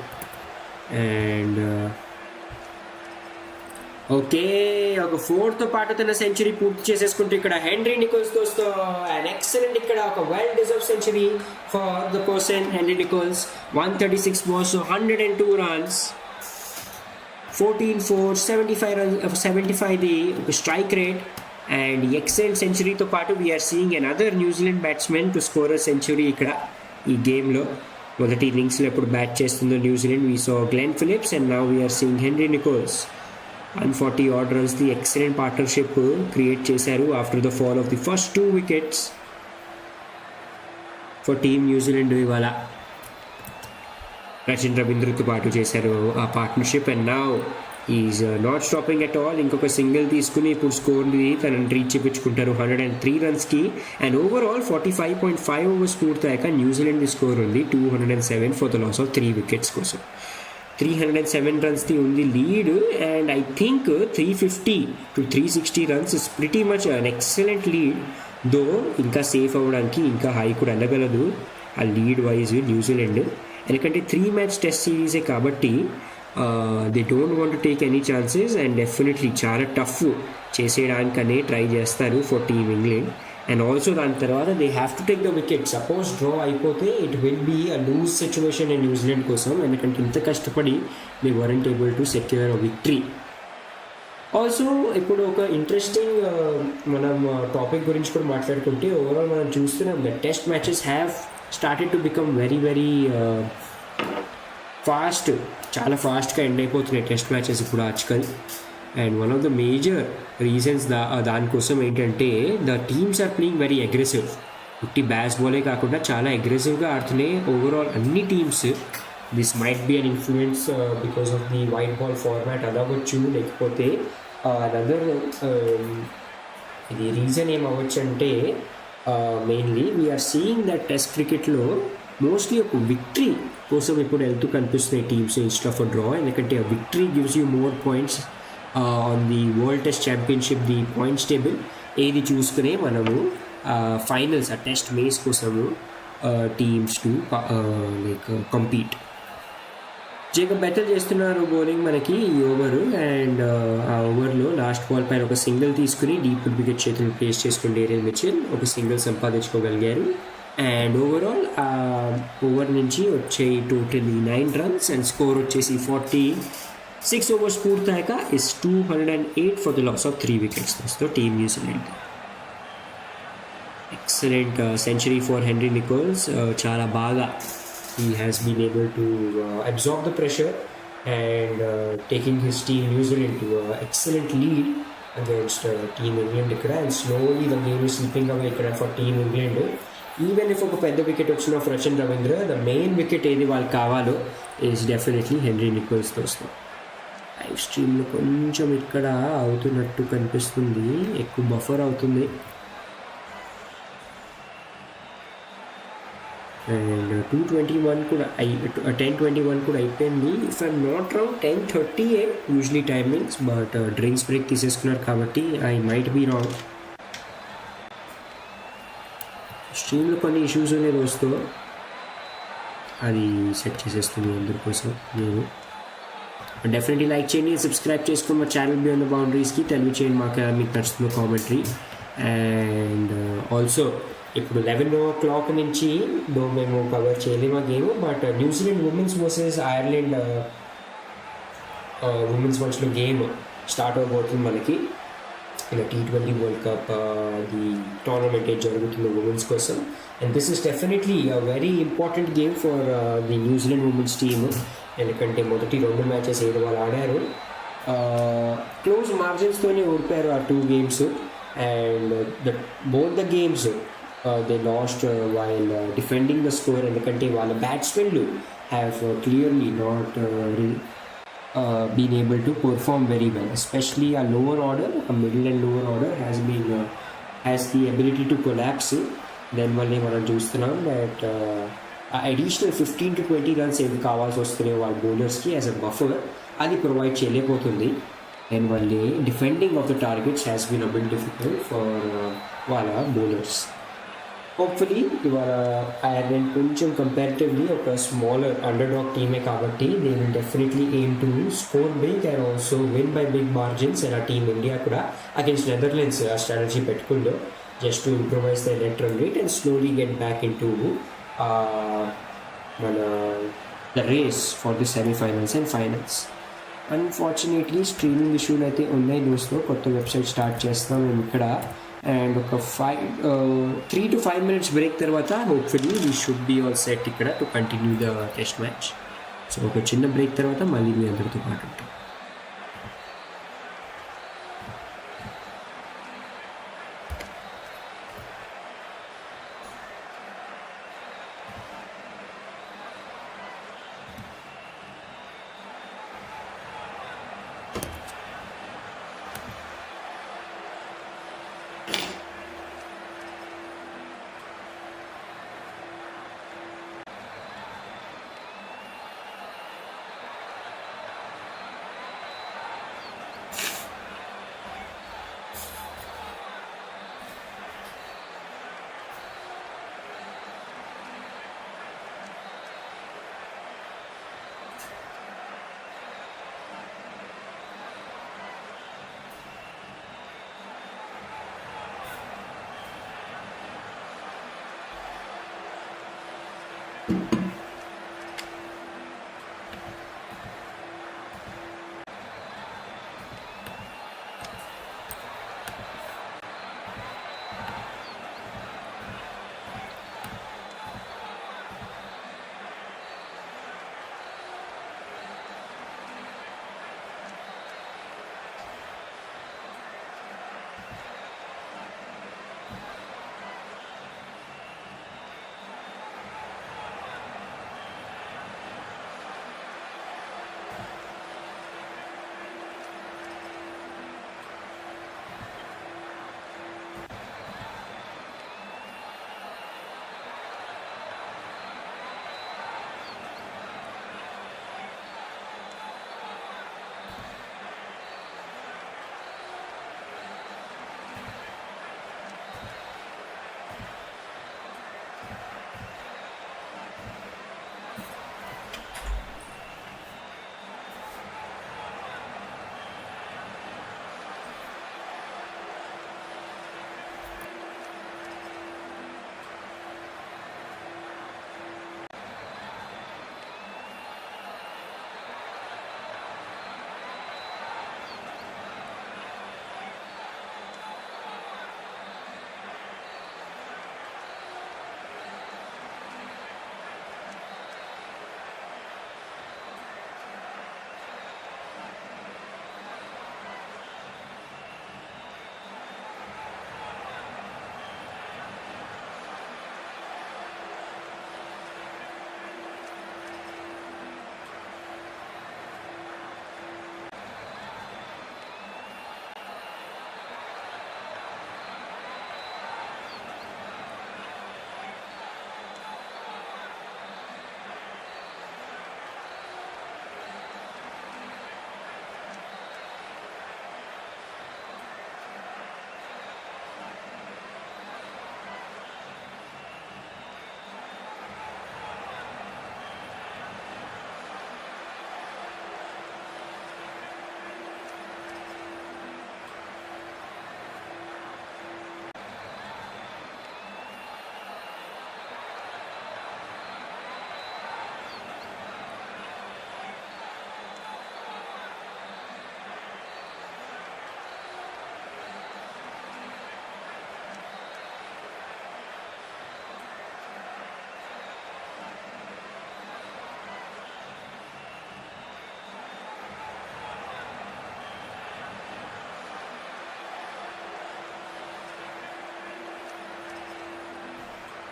అండ్ ఓకే, ఒక 4తో పాటు తన సెంచరీ పూర్తి చేసేసుకుంటూ ఇక్కడ హెన్రీ నికోల్స్ దోస్తో అండ్ ఎక్సలెంట్ ఇక్కడ ఒక well deserve century for the person henry Nicholls. 136 balls, 102 runs, 14-4, 75 ఒక స్ట్రైక్ రేట్. అండ్ ఎక్సలెంట్ సెంచరీతో పాటు we are seeing another New Zealand batsmen to score a century ఇక్కడ ఈ గేమ్లో. మొదటి ఇన్నింగ్స్లో ఎప్పుడు బ్యాట్ చేస్తుందో New Zealand we saw Glenn Phillips and now we're seeing Henry Nicholls. 140 odd runs the excellent partnership create చేశారు after the fall of the first 2 wickets for team New Zealand. ఇవాళ రచిన్ రవీంద్రతో పాటు చేశారు ఆ partnership. And now is not stopping at all. ఇంకొక single తీసుకుని ఇప్పుడు స్కోర్ని తనని రీచ్ చేయించుకుంటారు 103 రన్స్కి. అండ్ ఓవరాల్ 45.5 ఓవర్స్ పూర్తయ్యాక న్యూజిలాండ్ స్కోర్ ఉంది 207 for the loss of 3 wickets కోసం. 307 రన్స్ది ఉంది lead. And I think 350 to 360 runs is pretty much an excellent lead. Though ఇంకా సేఫ్ అవ్వడానికి ఇంకా హై కూడా వెళ్ళగలదు ఆ లీడ్ వైజ్ న్యూజిలాండ్. ఎందుకంటే 3 మ్యాచ్ టెస్ట్ సిరీసే కాబట్టి they don't want to take any chances. And definitely చాలా టఫ్ చేసేయడానికనే ట్రై చేస్తారు for team England. And also దాని తర్వాత they have to take the wicket. Suppose draw అయిపోతే it will be a lose situation in New Zealand కోసం, ఎందుకంటే ఇంత కష్టపడి they weren't able to secure a victory. Also ఇప్పుడు ఒక ఇంట్రెస్టింగ్ మనం టాపిక్ గురించి కూడా మాట్లాడుకుంటే ఓవరాల్ మనం చూస్తున్నాం that test matches have started to become very very fast. చాలా ఫాస్ట్గా ఎండ్ అయిపోతున్నాయి టెస్ట్ మ్యాచెస్ ఇప్పుడు ఆజ్కల్. And one of the major reasons దానికోసం ఏంటంటే the teams are playing very aggressive. ఉట్టి బ్యాట్స్ బాలే కాకుండా చాలా అగ్రెసివ్గా ఆడుతున్నాయి ఓవరాల్ అన్ని teams. This might be an influence because of the white ball format అదవచ్చు, లేకపోతే అనదర్ ఇది రీజన్ ఏమవ్వచ్చు అంటే mainly we're seeing that test క్రికెట్లో మోస్ట్లీ ఒక విక్టరీ కోసం ఇప్పుడు వెళ్తూ కనిపిస్తున్నాయి teams instead of a draw. ఎందుకంటే ఆ victory gives you more points on the world test Championship the points table. ఏది చూసుకునే మనము ఫైనల్స్ ఆ టెస్ట్ మేస్ కోసము teams to like compete. Jacob better చేస్తున్నారు బౌలింగ్ మనకి ఈ ఓవరు. అండ్ ఆ ఓవర్లో లాస్ట్ బాల్ పైన ఒక సింగిల్ తీసుకుని డీప్ వికెట్ చేతులు ప్లేస్ చేసుకుని డేరియల్ మిచెల్ ఒక సింగిల్ సంపాదించుకోగలిగారు. అండ్ ఓవరాల్ ఓవర్ నుంచి వచ్చే టోటల్ 9 రన్స్ అండ్ స్కోర్ వచ్చేసి 46 ఓవర్స్ పూర్తయ్యాక is 208 for the loss of 3 wickets. తో team New Zealand excellent century for Henry Nicholls. చాలా బాగా he has been able to absorb the pressure and taking his team New Zealand to an excellent lead against Team England ikkada. And slowly the game is slipping away ikkada for Team England. Even if oka pedda wicket ochina for Rachin Ravindra, the main wicket edi vallu kavalo is definitely Henry Nichols dosto. Live stream lo koncham ikkada avutunnattu kanipistundi, ekku buffer avutundi. And 221 కూడా 10:21 కూడా అయిపోయింది. If I'm not wrong 10:38 usually timings, but drinks break తీసేసుకున్నారు కాబట్టి I might be wrong. స్ట్రీమ్లో కొన్ని issues ఉన్నాయి రోజుతో, అది set చేసేస్తుంది అందరి కోసం. నేను డెఫినెట్లీ లైక్ చేయండి, సబ్స్క్రైబ్ చేసుకుని మా ఛానల్ బియాండ్ ద బౌండరీస్కి తెలియచేయండి మాకు మీకు నచ్చుతున్న కామెంటరీ. అండ్ ఆల్సో ఇప్పుడు 11 o'clock నుంచి మేము కవర్ చేయలేము ఆ game, but New Zealand women's versus Ireland women's వన్స్లో గేమ్ స్టార్ట్ అవబోతుంది మనకి. ఇలా T20 world cup the tournament జరుగుతుంది ఉమెన్స్ కోసం. And this is definitely a very important game for the New Zealand women's team. ఎందుకంటే మొదటి 2 మ్యాచెస్ ఏదో వాళ్ళు ఆడారు, క్లోజ్ మార్జిన్స్తోనే ఓడిపోయారు ఆ 2 games. And both the games they lost while defending the score. ఎందుకంటే వాళ్ళ బ్యాట్స్మెన్లు have clearly not been able to perform very well, especially a lower order, a middle and lower order has the ability to collapse. Then వల్లే మనం చూస్తున్నాం that additional 15 to 20 runs ఏవి కావాల్సి వస్తున్నాయి వాళ్ళ బౌలర్స్కి యాజ్ అ బఫర్, అది provide చేయలేకపోతుంది. అండ్ వల్లే defending of the targets has been a bit difficult for వాళ్ళ బౌలర్స్. హోప్ఫుల్లీ ఇవాళ ఐర్లాండ్ కొంచెం కంపారిటివ్లీ ఒక స్మాలర్ అండర్డాగ్ టీమే కాబట్టి they will definitely aim to score big and also win by big margins. And ఆ team India కూడా against Netherlands ఆ strategy పెట్టుకుందో just to improvise the net run rate and slowly get back in to మన the race for the semifinals and finals. Unfortunately streaming ఇష్యూలు అయితే ఉన్నాయి దోస్తో, కొత్త website start చేస్తాం మేము ఇక్కడ. అండ్ ఒక 3 to 5 minutes బ్రేక్ తర్వాత hopefully we should be all set ఇక్కడ to continue the test match. So ఒక చిన్న బ్రేక్ తర్వాత మళ్ళీ మీ అందరితో పాటు ఉంటాం.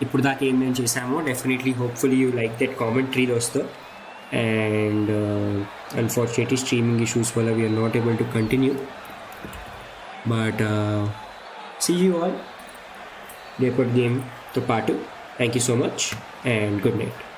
ఇప్పుడు దాకా ఏం మేము చేసామో definitely hopefully you like that commentary దోస్తో. అండ్ అన్ఫార్చునేట్లీ స్ట్రీమింగ్ ఇష్యూస్ వల్ల we're not able to continue, but see you all రేపటి గేమ్తో పాటు. Thank you so much and good night.